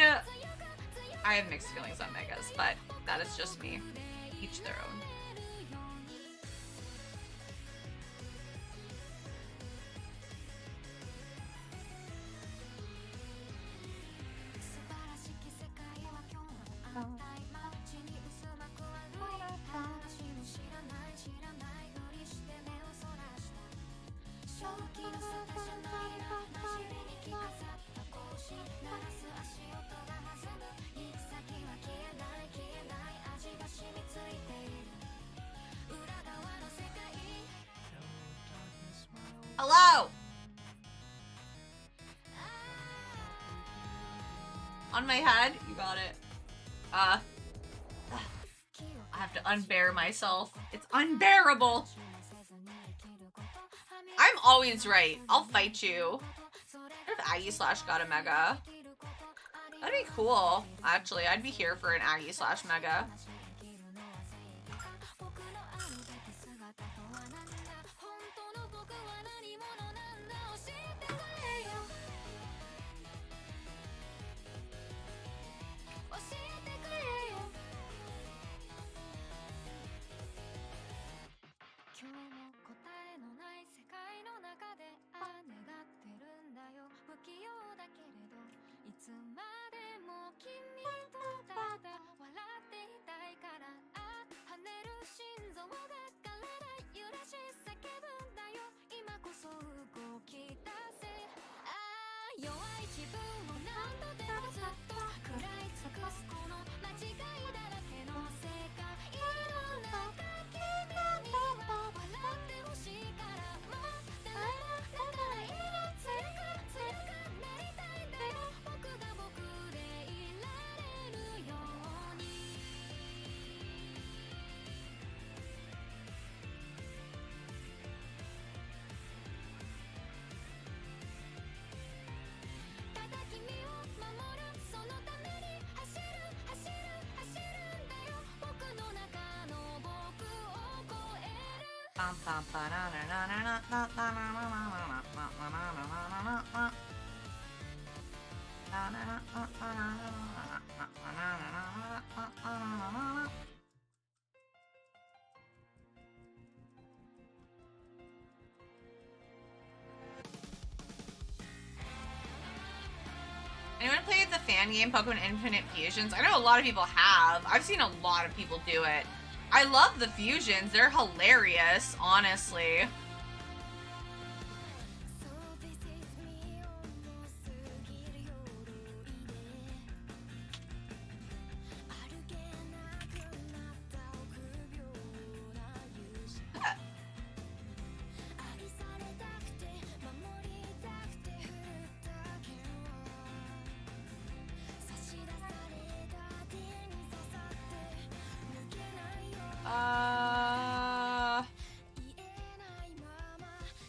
I have mixed feelings on megas, but that is just me. Each their own. Hello! On my head? You got it. I have to unbear myself. It's unbearable! I'm always right. I'll fight you. What if Aggie Slash got a mega? That'd be cool. Actually, I'd be here for an Aggie Slash mega. Anyone played the fan game Pokemon Infinite Fusions? I know a lot of people have. I've seen a lot of people do it. I love the fusions. They're hilarious, honestly.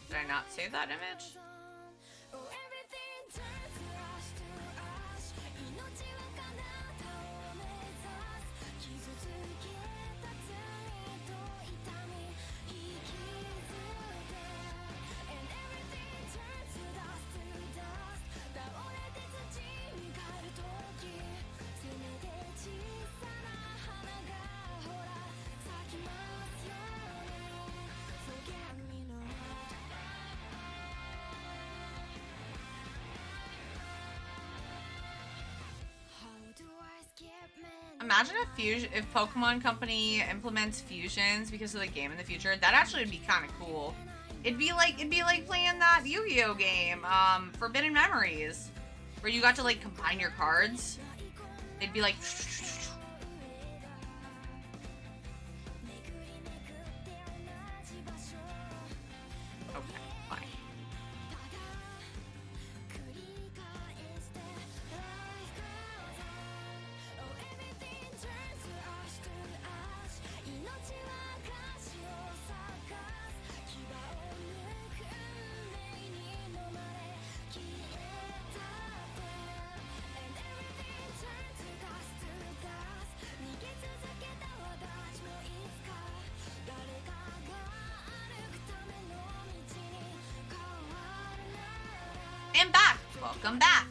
Did I not save that image? Imagine if Pokemon Company implements fusions because of the game in the future. That actually would be kind of cool. It'd be like playing that Yu-Gi-Oh game, Forbidden Memories, where you got to like combine your cards. It'd be like. Okay, fine. And back. Welcome back.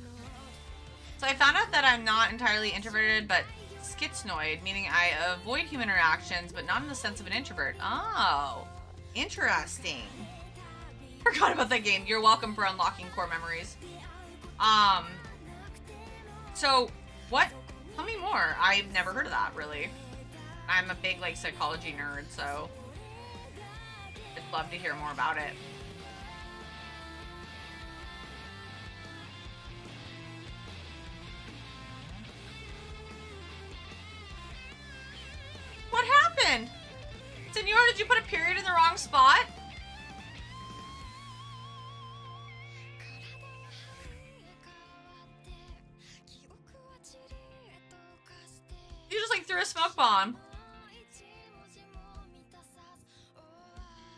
So I found out that I'm not entirely introverted, but schizoid, meaning I avoid human interactions, but not in the sense of an introvert. Oh, interesting. Forgot about that game. You're welcome for unlocking core memories. So what? Tell me more. I've never heard of that, really. I'm a big, like, psychology nerd, so I'd love to hear more about it. What happened? Senor, did you put a period in the wrong spot? You just, like, threw a smoke bomb.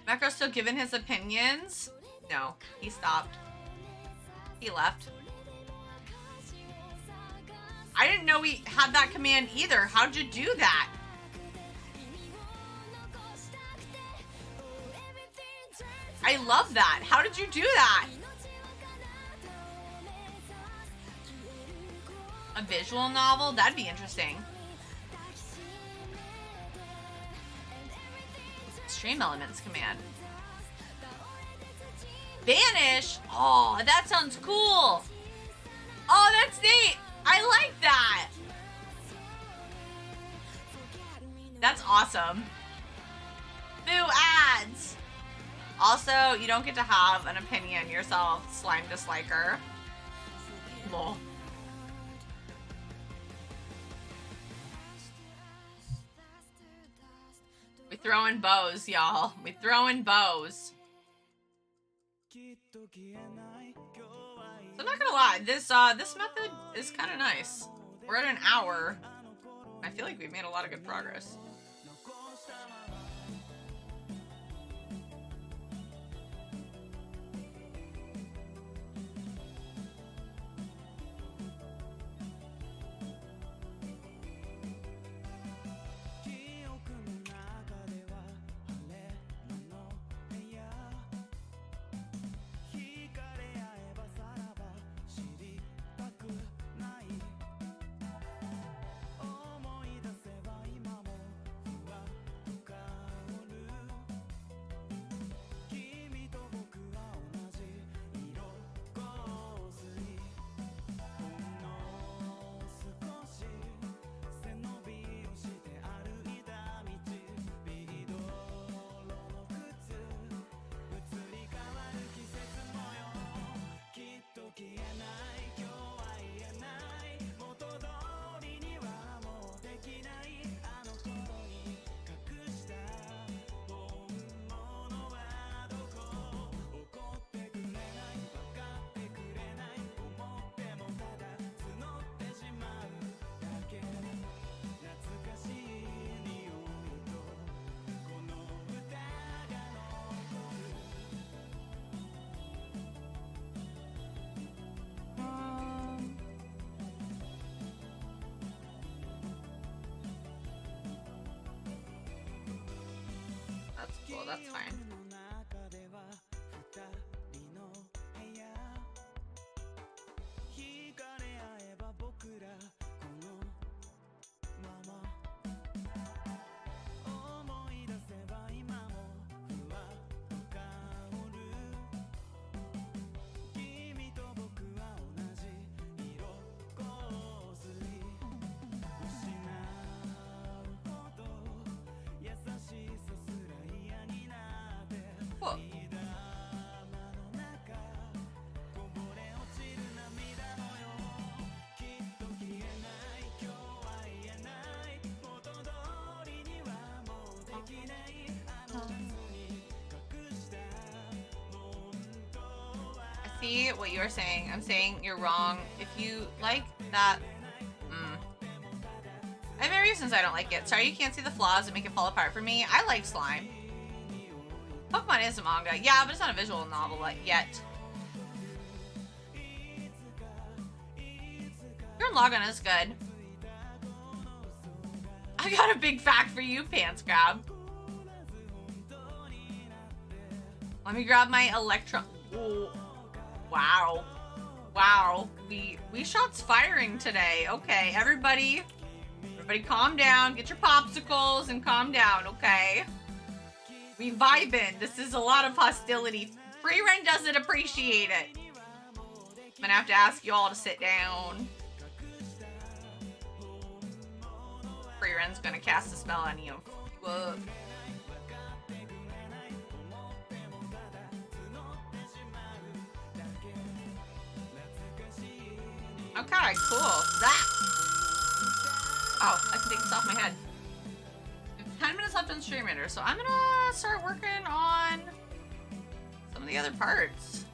Macro's still giving his opinions? No, he stopped. He left. I didn't know we had that command either. How'd you do that? I love that. How did you do that? A visual novel? That'd be interesting. Stream elements command. Vanish? Oh, that sounds cool. Oh, that's neat. I like that. That's awesome. Boo ads. Also, you don't get to have an opinion yourself, slime disliker. Lol. We throwing bows, y'all. We throwing bows. So I'm not gonna lie, this method is kind of nice. We're at an hour. I feel like we've made a lot of good progress. That's cool, that's fine. Cool. I see what you are saying. I'm saying you're wrong. If you like that, I have many reasons I don't like it. Sorry you can't see the flaws that make it fall apart for me. I like slime. Pokemon is a manga. Yeah, but it's not a visual novel yet. Your login is good. I got a big fact for you, Pants Grab. Let me grab my Electron. Ooh. Wow. Wow, we shots firing today. Okay, everybody calm down. Get your popsicles and calm down, okay? We vibing. This is a lot of hostility. Frieren doesn't appreciate it. I'm gonna have to ask you all to sit down. Frieren's gonna cast a spell on you. Whoa. Okay, cool. That. Oh, I can take this off my head. 10 minutes left on Stream Render, so I'm gonna start working on some of the other parts.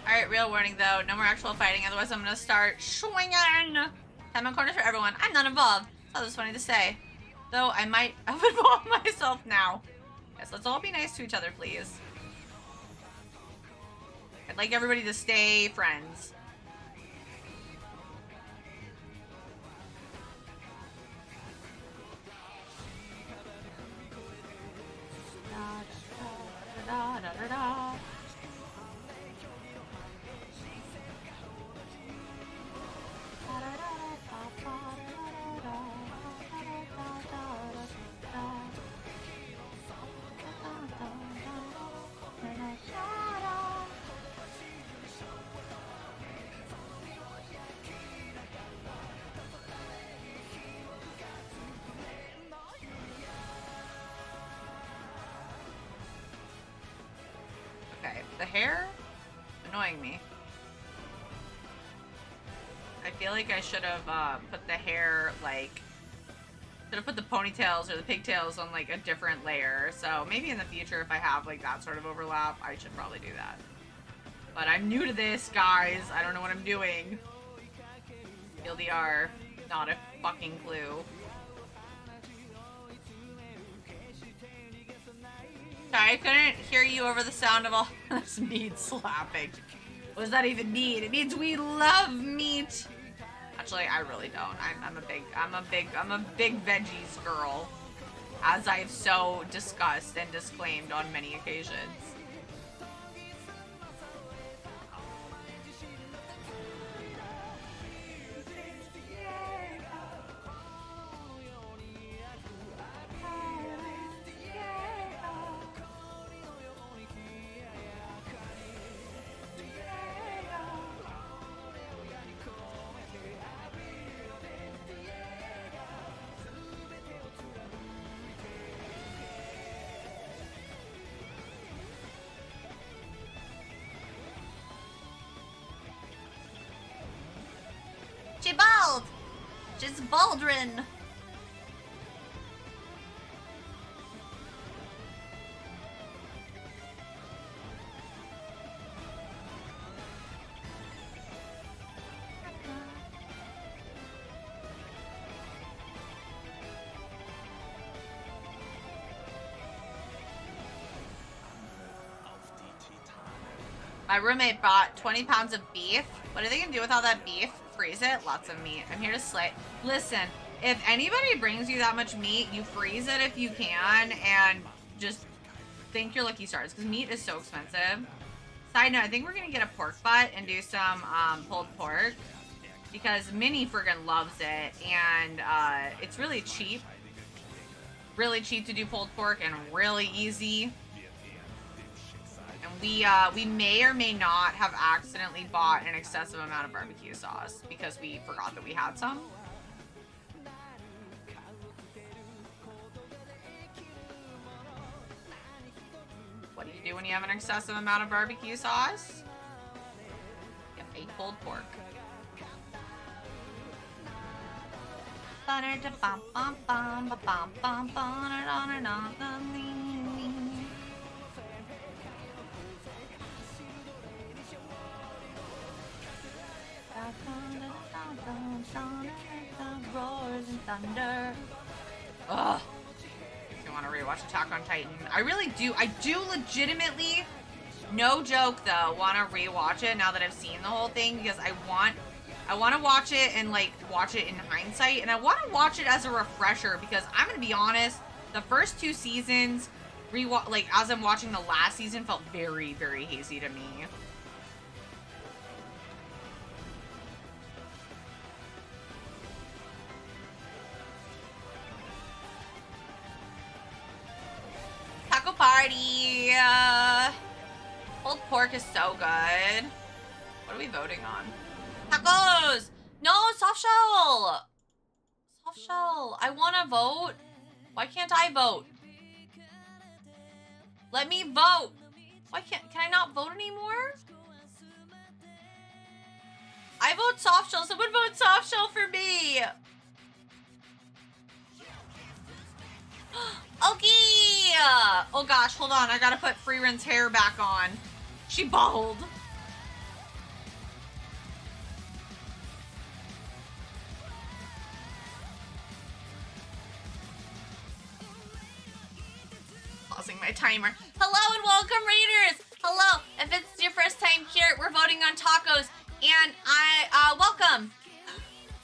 Alright, real warning though, no more actual fighting, otherwise I'm gonna start swinging! Time on corners for everyone. I'm not involved. So that's funny to say. Though I might have involved myself now. Yes, let's all be nice to each other, please. I'd like everybody to stay friends. Da, da, da, da, da. Okay, the hair annoying me. I feel like I should have put the hair, like, should have put the ponytails or the pigtails on like a different layer. So maybe in the future, if I have like that sort of overlap, I should probably do that. But I'm new to this, guys. I don't know what I'm doing. TLDR, not a fucking clue. I couldn't hear you over the sound of all this meat slapping. What does that even mean? It means we love meat. Actually, I really don't. I'm a big veggies girl, as I've so discussed and disclaimed on many occasions. Bald! Just Baldrin! My roommate bought 20 pounds of beef. What are they gonna do with all that beef? Freeze it? Lots of meat. I'm here to slay. Listen, if anybody brings you that much meat, you freeze it if you can, and just thank your lucky stars, because meat is so expensive. Side note, I think we're gonna get a pork butt and do some pulled pork, because Minnie friggin' loves it, and it's really cheap. Really cheap to do pulled pork and really easy. We may or may not have accidentally bought an excessive amount of barbecue sauce because we forgot that we had some. when you have an excessive amount of barbecue sauce. Yep, a pulled pork. Roars and thunder. Ugh. I want to rewatch Attack on Titan. I really do. I do legitimately, no joke though, want to rewatch it now that I've seen the whole thing because I want to watch it and like watch it in hindsight, and I want to watch it as a refresher because I'm gonna be honest, the first 2 seasons, like as I'm watching the last season, felt very, very hazy to me. Taco party. Pulled pork is so good. What are we voting on? Tacos! No, soft shell! Soft shell. I want to vote. Why can't I vote? Let me vote. Why can I not vote anymore? I vote soft shell. Someone vote soft shell for me. Okay. Oh gosh, hold on. I gotta put Frieren's hair back on. She bald. Pausing my timer. Hello and welcome, Raiders. Hello. If it's your first time here, we're voting on tacos, and welcome.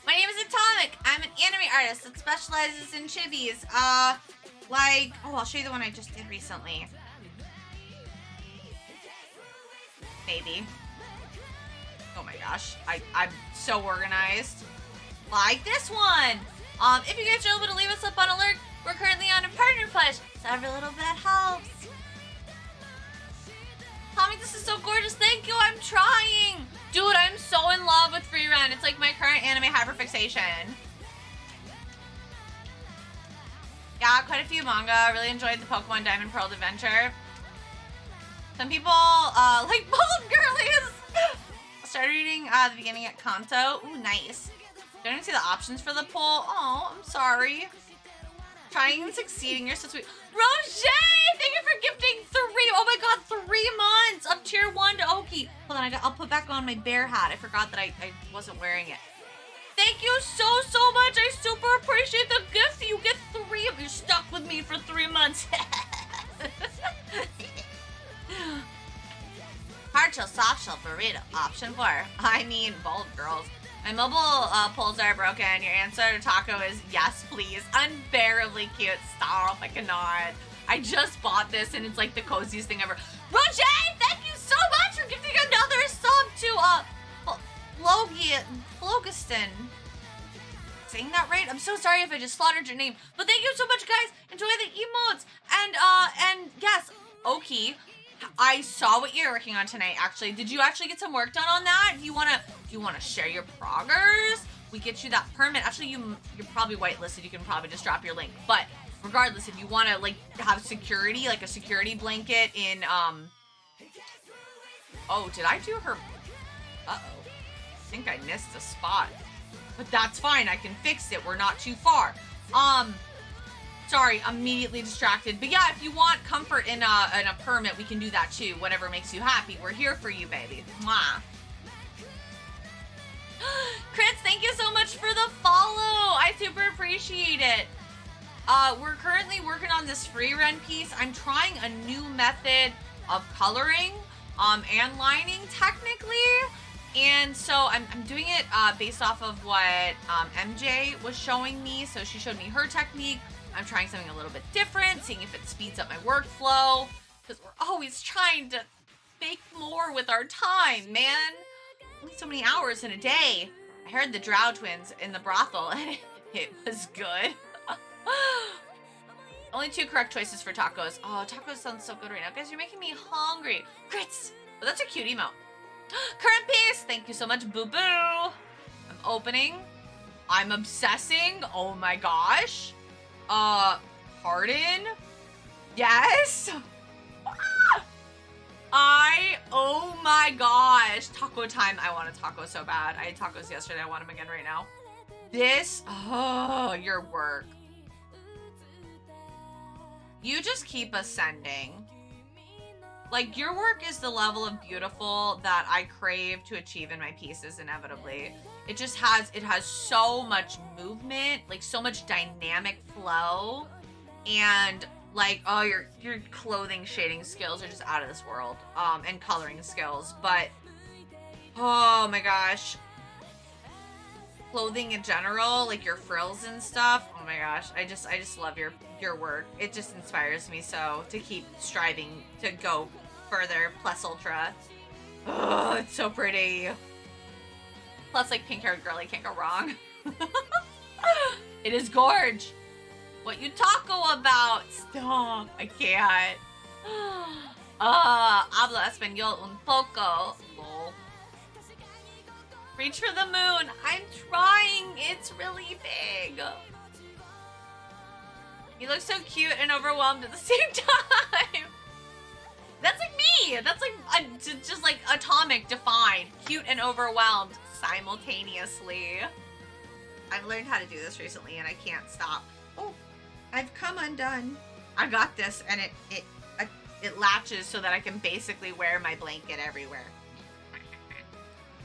My name is Atomic. I'm an anime artist that specializes in chibis. I'll show you the one I just did recently. Maybe. Oh my gosh, I'm so organized. Like this one. If you guys are able to leave us up on alert, we're currently on a partner push, so every little bit helps. Tommy, this is so gorgeous. Thank you. I'm trying. Dude, I'm so in love with Frieren. It's like my current anime hyperfixation. Yeah, quite a few manga. Really enjoyed the Pokemon Diamond Pearl Adventure. Some people like Bald Girlies. Started reading the beginning at Kanto. Ooh, nice. Don't even see the options for the poll. Oh, I'm sorry. Trying and succeeding. You're so sweet. Roger! Thank you for gifting 3. Oh my god, 3 months of tier 1 to Oki. Hold on, I'll put back on my bear hat. I forgot that I wasn't wearing it. Thank you so much. I super appreciate the gift. You get 3 of you stuck with me for 3 months. Hard shell, soft shell, burrito. Option 4. I mean, bold girls. My mobile polls are broken. Your answer to taco is yes, please. Unbearably cute. Stop. I cannot. I just bought this and it's like the coziest thing ever. Roger, thank you so much for gifting another sub to Flogiston. Saying that right? I'm so sorry if I just slaughtered your name. But thank you so much, guys. Enjoy the emotes. And yes, Oki, I saw what you're working on tonight, actually. Did you actually get some work done on that? Do you wanna share your progress? We get you that permit. Actually, you're probably whitelisted. You can probably just drop your link. But regardless, if you wanna like have security, like a security blanket in oh, did I do her? Uh-oh. I think I missed a spot. But that's fine. I can fix it. We're not too far. Sorry, immediately distracted. But yeah, if you want comfort in a permit, we can do that too. Whatever makes you happy. We're here for you, baby. Mwah. Chris, thank you so much for the follow. I super appreciate it. We're currently working on this Frieren piece. I'm trying a new method of coloring and lining technically. And so I'm doing it based off of what MJ was showing me. So she showed me her technique. I'm trying something a little bit different, seeing if it speeds up my workflow. Because we're always trying to make more with our time, man. Only so many hours in a day. I heard the Drow twins in the brothel and it was good. Only 2 correct choices for tacos. Oh, tacos sound so good right now. Guys, you're making me hungry. Grits. But that's a cute emote. Current piece. Thank you so much, boo-boo. I'm opening. I'm obsessing. Oh my gosh. Pardon? Yes. my gosh. Taco time. I want a taco so bad. I had tacos yesterday. I want them again right now. This, oh, your work. You just keep ascending. Like, your work is the level of beautiful that I crave to achieve in my pieces inevitably. It just has, it has so much movement, like so much dynamic flow, and like, oh, your clothing shading skills are just out of this world, and coloring skills, but oh my gosh, clothing in general, like your frills and stuff, oh my gosh, I just love your work. It just inspires me so to keep striving to go further, plus ultra. Oh, it's so pretty. Plus, like, pink-haired girl, I can't go wrong. It is gorge. What you taco about? Stop. I can't. Hablo español un poco. Lol. Reach for the moon. I'm trying. It's really big. You look so cute and overwhelmed at the same time. That's like me. That's like just like atomic defined. Cute and overwhelmed simultaneously. I've learned how to do this recently and I can't stop. Oh, I've come undone. I got this, and it latches so that I can basically wear my blanket everywhere.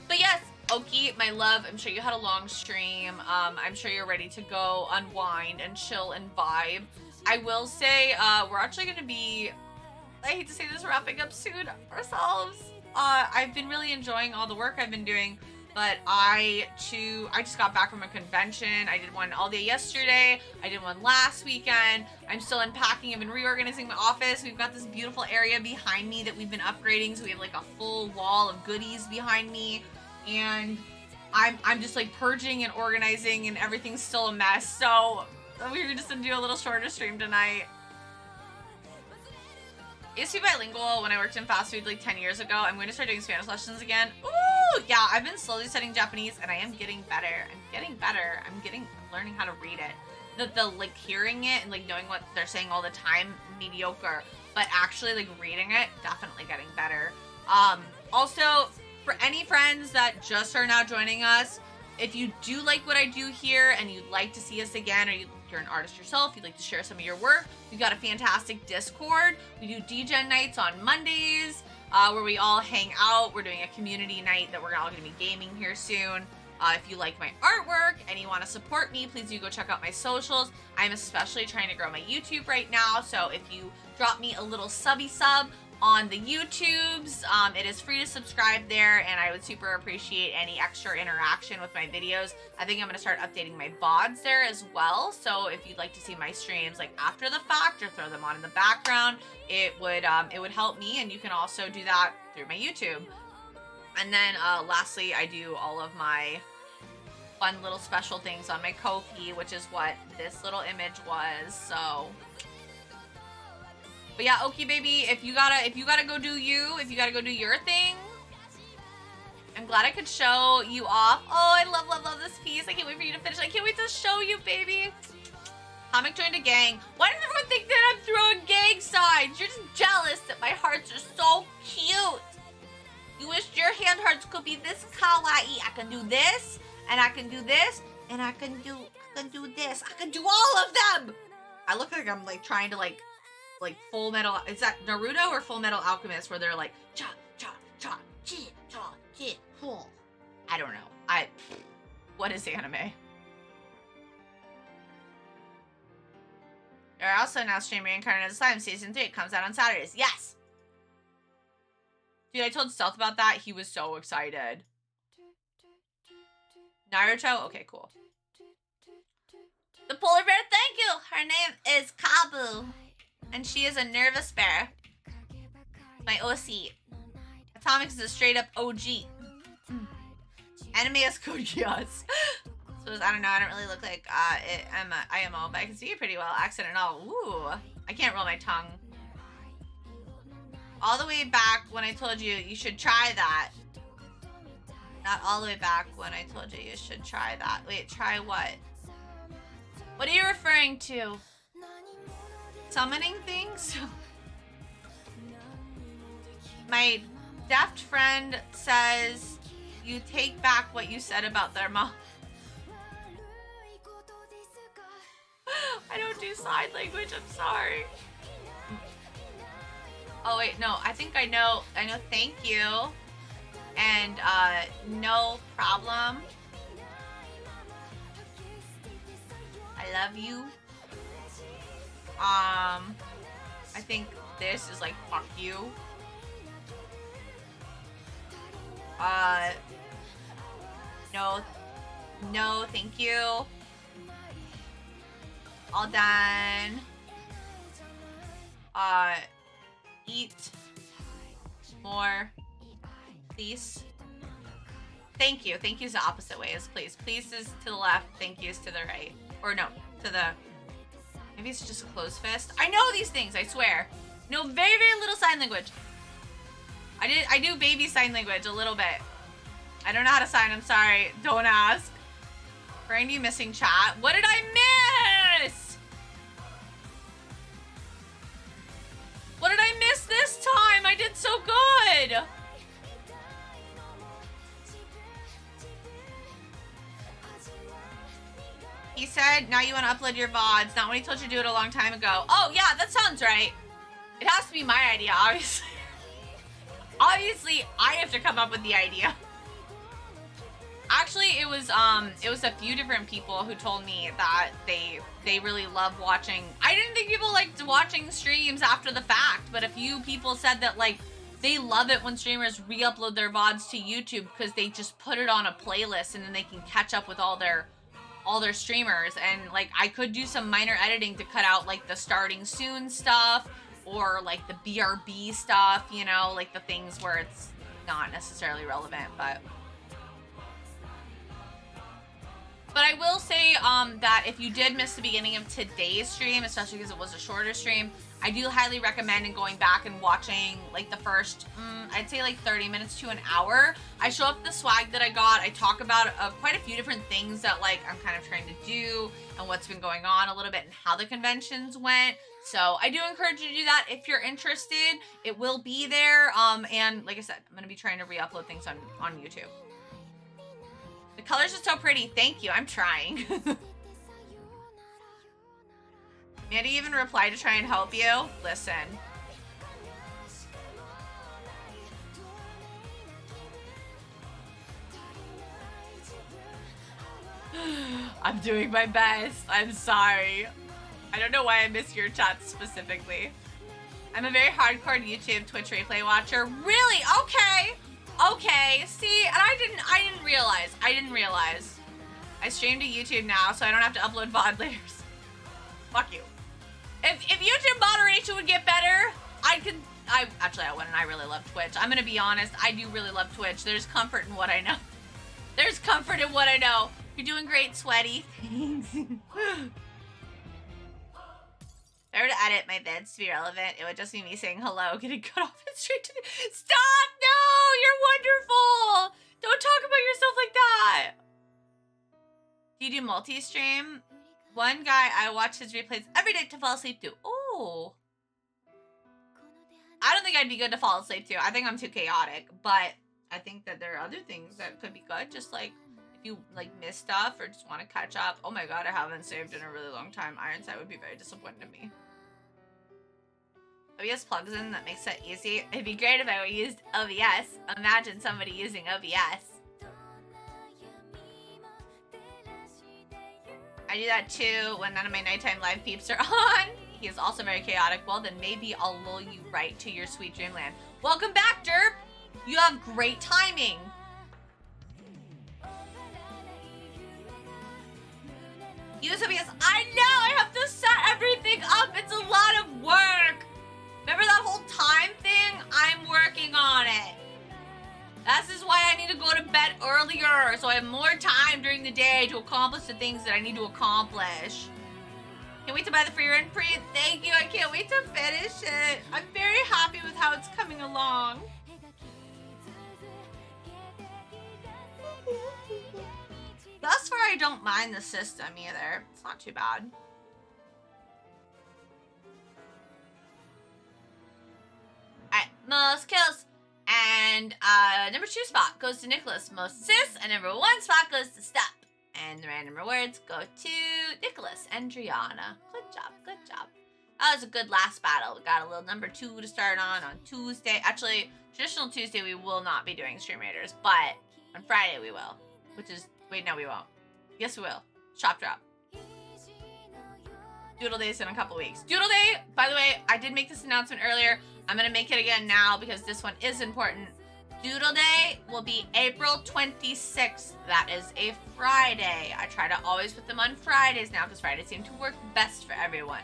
But yes, Oki, my love, I'm sure you had a long stream. I'm sure you're ready to go unwind and chill and vibe. I will say, we're actually going to be, I hate to say this, wrapping up soon ourselves. I've been really enjoying all the work I've been doing, but I just got back from a convention. I did one all day yesterday. I did one last weekend. I'm still unpacking. I've been reorganizing my office. We've got this beautiful area behind me that we've been upgrading, so we have like a full wall of goodies behind me. And I'm just like purging and organizing, and everything's still a mess. So we were just gonna do a little shorter stream tonight. I used to be bilingual when I worked in fast food like 10 years ago. I'm going to start doing Spanish lessons again. Ooh, yeah, I've been slowly studying Japanese, and I am getting better. I'm learning how to read it. The like hearing it and like knowing what they're saying all the time, mediocre. But actually like reading it, definitely getting better. Also, for any friends that just are now joining us, if you do like what I do here and you'd like to see us again, or you're an artist yourself, you'd like to share some of your work, we've got a fantastic Discord. We do DGen nights on Mondays, where we all hang out. We're doing a community night that we're all going to be gaming here soon. If you like my artwork and you want to support me, please do go check out my socials. I'm especially trying to grow my YouTube right now, so if you drop me a little subby sub on the YouTubes, it is free to subscribe there, and I would super appreciate any extra interaction with my videos. I think I'm going to start updating my VODs there as well, so if you'd like to see my streams like after the fact or throw them on in the background, it would help me, and you can also do that through my YouTube. And then lastly, I do all of my fun little special things on my Ko-fi, which is what this little image was. So but yeah, Oki baby, if you gotta go do you, if you gotta go do your thing, I'm glad I could show you off. Oh, I love this piece. I can't wait for you to finish. I can't wait to show you, baby. Comic joined a gang. Why does everyone think that I'm throwing gang signs? You're just jealous that my hearts are so cute. You wish your hand hearts could be this kawaii. I can do this, and I can do this, and I can do this. I can do all of them. I look like I'm like trying to like Full Metal, is that Naruto or Full Metal Alchemist, where they're like cha cha cha chi cha chi full. I don't know. What is anime? You're also now streaming Reincarnated Slime Season 3. It comes out on Saturdays. Yes! Dude, I told Stealth about that. He was so excited. Naruto? Okay, cool. The polar bear, thank you! Her name is Kabu. And she is a nervous bear. My OC. Atomic is a straight up OG. Anime is Code Geass. So I don't know, I don't really look like I'm a IMO, but I can see you pretty well. Accent and all. Ooh. I can't roll my tongue. All the way back when I told you you should try that. Not all the way back when I told you you should try that. Wait, try what? What are you referring to? Summoning things? My Deft friend says you take back what you said about their mom. I don't do sign language, I'm sorry. Oh wait, no, I think I know thank you. And no problem. I love you. I think this is like fuck you. No, thank you. All done. Eat more, please. Thank you. Thank you is the opposite way is please. Please is to the left. Thank you is to the right. Or no, to the... Maybe it's just a closed fist. I know these things, I swear. No, very, very little sign language. I do baby sign language a little bit. I don't know how to sign, I'm sorry. Don't ask. Brian, you missing chat? What did I miss? What did I miss this time? I did so good. He said, now you want to upload your VODs, not when he told you to do it a long time ago. Oh, yeah, that sounds right. It has to be my idea, obviously. Obviously, I have to come up with the idea. Actually, it was a few different people who told me that they really love watching. I didn't think people liked watching streams after the fact, but a few people said that like they love it when streamers re-upload their VODs to YouTube because they just put it on a playlist and then they can catch up with all their streamers. And like I could do some minor editing to cut out like the starting soon stuff or like the BRB stuff, you know, like the things where it's not necessarily relevant, but I will say that if you did miss the beginning of today's stream, especially because it was a shorter stream, I do highly recommend going back and watching like the first, I'd say like 30 minutes to an hour. I show up the swag that I got. I talk about quite a few different things that like I'm kind of trying to do and what's been going on a little bit and how the conventions went. So I do encourage you to do that if you're interested. It will be there. And like I said, I'm going to be trying to re-upload things on YouTube. The colors are so pretty. Thank you. I'm trying. Mandy even replied to try and help you. Listen. I'm doing my best. I'm sorry. I don't know why I miss your chats specifically. I'm a very hardcore YouTube Twitch replay watcher. Really? Okay. Okay, see, and I didn't realize. I stream to YouTube now, so I don't have to upload VOD later. Fuck you. If YouTube moderation would get better, I wouldn't. I really love Twitch. I'm gonna be honest, I do really love Twitch. There's comfort in what I know. There's comfort in what I know. You're doing great, Sweaty. Thanks. If I were to edit my vids to be relevant, it would just be me saying hello, getting cut off and straight to the... Stop! No! You're wonderful! Don't talk about yourself like that! Do you do multi-stream? One guy, I watch his replays every day to fall asleep to. Oh. I don't think I'd be good to fall asleep to. I think I'm too chaotic, but I think that there are other things that could be good. Just like, if you like miss stuff or just want to catch up. Oh my god, I haven't saved in a really long time. Ironside would be very disappointed in me. OBS plugs in, that makes it easy. It'd be great if I used OBS. Imagine somebody using OBS. I do that too when none of my nighttime live peeps are on. He is also very chaotic. Well, then maybe I'll lull you right to your sweet dreamland. Welcome back, Derp! You have great timing. Use OBS. I know! I have to set everything up. It's a lot of work. Remember that whole time thing? I'm working on it. This is why I need to go to bed earlier, so I have more time during the day to accomplish the things that I need to accomplish. Can't wait to buy the Frieren print. Thank you. I can't wait to finish it. I'm very happy with how it's coming along. Thus far, I don't mind the system either. It's not too bad. Alright, most kills. And And number 2 spot goes to Nicholas Moses, and number 1 spot goes to Step. And the random rewards go to Nicholas and Driana. Good job, good job. That was a good last battle. We got a little number 2 to start on Tuesday. Actually, traditional Tuesday we will not be doing Stream Raiders, but on Friday we will. Which is, wait, no we won't. Yes we will. Shop drop. Doodle Day's in a couple weeks. Doodle Day, by the way, I did make this announcement earlier. I'm gonna make it again now because this one is important. Doodle Day will be April 26th. That is a Friday. I try to always put them on Fridays now because Fridays seem to work best for everyone.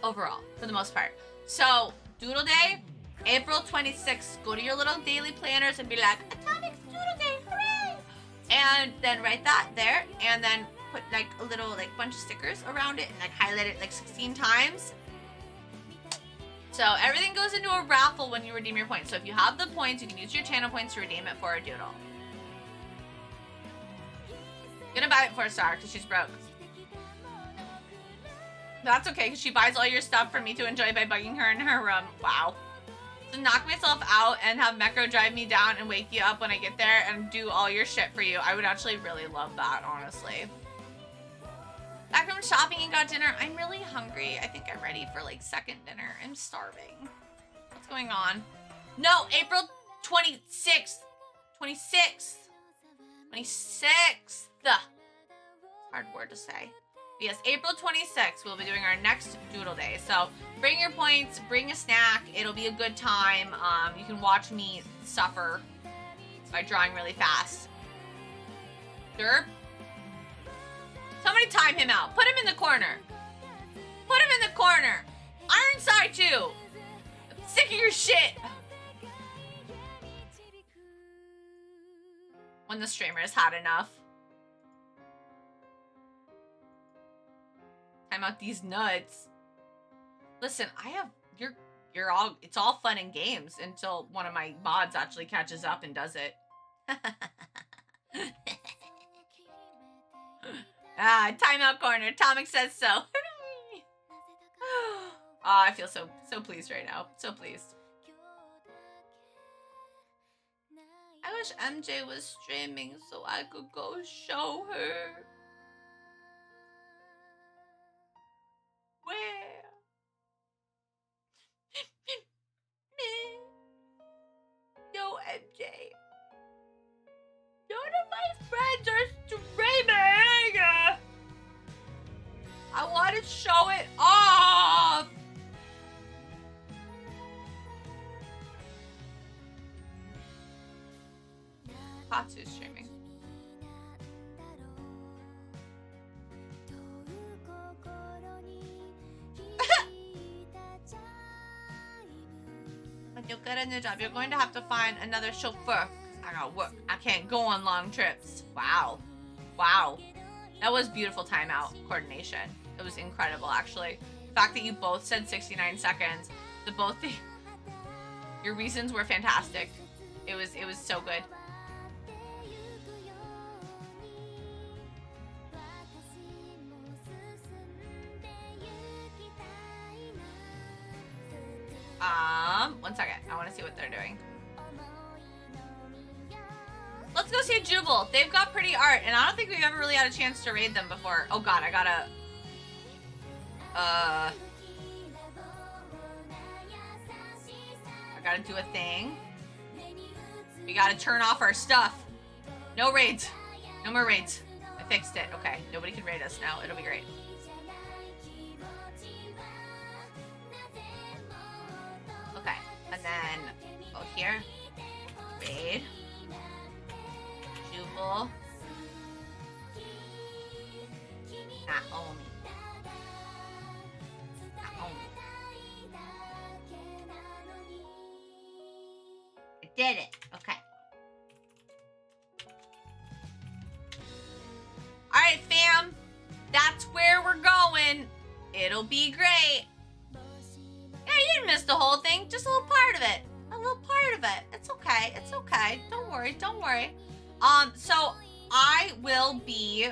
Overall, for the most part. So, Doodle Day, April 26th. Go to your little daily planners and be like, Atomic Doodle Day, hooray! And then write that there, and then put like a little like bunch of stickers around it and like highlight it like 16 times. So everything goes into a raffle when you redeem your points. So if you have the points, you can use your channel points to redeem it for a doodle. I'm gonna buy it for a star because she's broke. That's okay, because she buys all your stuff for me to enjoy by bugging her in her room. Wow. To knock myself out and have Mecro drive me down and wake you up when I get there and do all your shit for you. I would actually really love that, honestly. Back from shopping and got dinner. I'm really hungry. I think I'm ready for like second dinner. I'm starving. What's going on? No, April 26th. 26th. 26th. Hard word to say. Yes, April 26th, we'll be doing our next Doodle Day. So bring your points, bring a snack. It'll be a good time. You can watch me suffer by drawing really fast. Derp. Somebody time him out. Put him in the corner. Put him in the corner. Ironside too. I'm sick of your shit. When the streamers had enough. Time out these nuts. Listen, you're all, it's all fun and games until one of my mods actually catches up and does it. Timeout corner. Atomic says so. Oh, I feel so pleased right now. So pleased. I wish MJ was streaming so I could go show her. Where? Yo, MJ. None of my friends are streaming. I want to show it off. Katsu's streaming. When you get a new job, you're going to have to find another chauffeur. I gotta work. I can't go on long trips. Wow. Wow. That was beautiful timeout coordination. It was incredible, actually. The fact that you both said 69 seconds, your reasons were fantastic. It was so good. One second. I want to see what they're doing. Let's go see Jubal. They've got pretty art, and I don't think we've ever really had a chance to raid them before. Oh god, I gotta do a thing. We gotta turn off our stuff. No raids. No more raids. I fixed it. Okay, nobody can raid us now. It'll be great. Okay, and then go here. Raid. Jubal. Naomi. I did it. Okay. Alright, fam. That's where we're going. It'll be great. Yeah, you didn't miss the whole thing. Just a little part of it. A little part of it. It's okay. It's okay. Don't worry. Don't worry. So I will be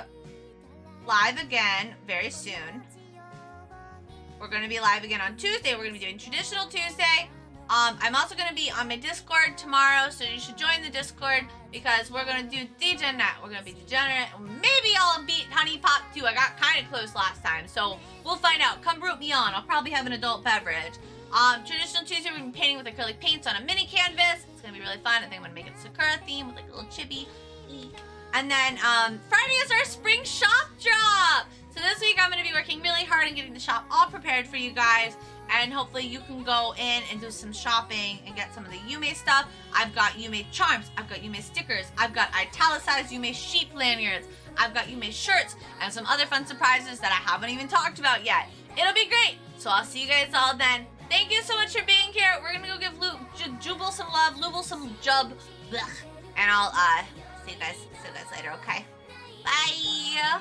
live again very soon. We're going to be live again on Tuesday. We're going to be doing Traditional Tuesday. I'm also going to be on my Discord tomorrow, so you should join the Discord because we're going to do Degenerate. We're going to be Degenerate. Maybe I'll beat Honey Pop too. I got kind of close last time, so we'll find out. Come root me on. I'll probably have an adult beverage. Traditional Tuesday, we're going to be painting with acrylic paints on a mini canvas. It's going to be really fun. I think I'm going to make it Sakura theme with like a little chibi. And then Friday is our spring shop drop. So this week I'm going to be working really hard on getting the shop all prepared for you guys. And hopefully you can go in and do some shopping and get some of the Yume stuff. I've got Yume charms. I've got Yume stickers. I've got italicized Yume sheep lanyards. I've got Yume shirts and some other fun surprises that I haven't even talked about yet. It'll be great. So I'll see you guys all then. Thank you so much for being here. We're going to go give Jubal some love, Lubal some jub. Blech. And I'll see you guys later, okay? Bye.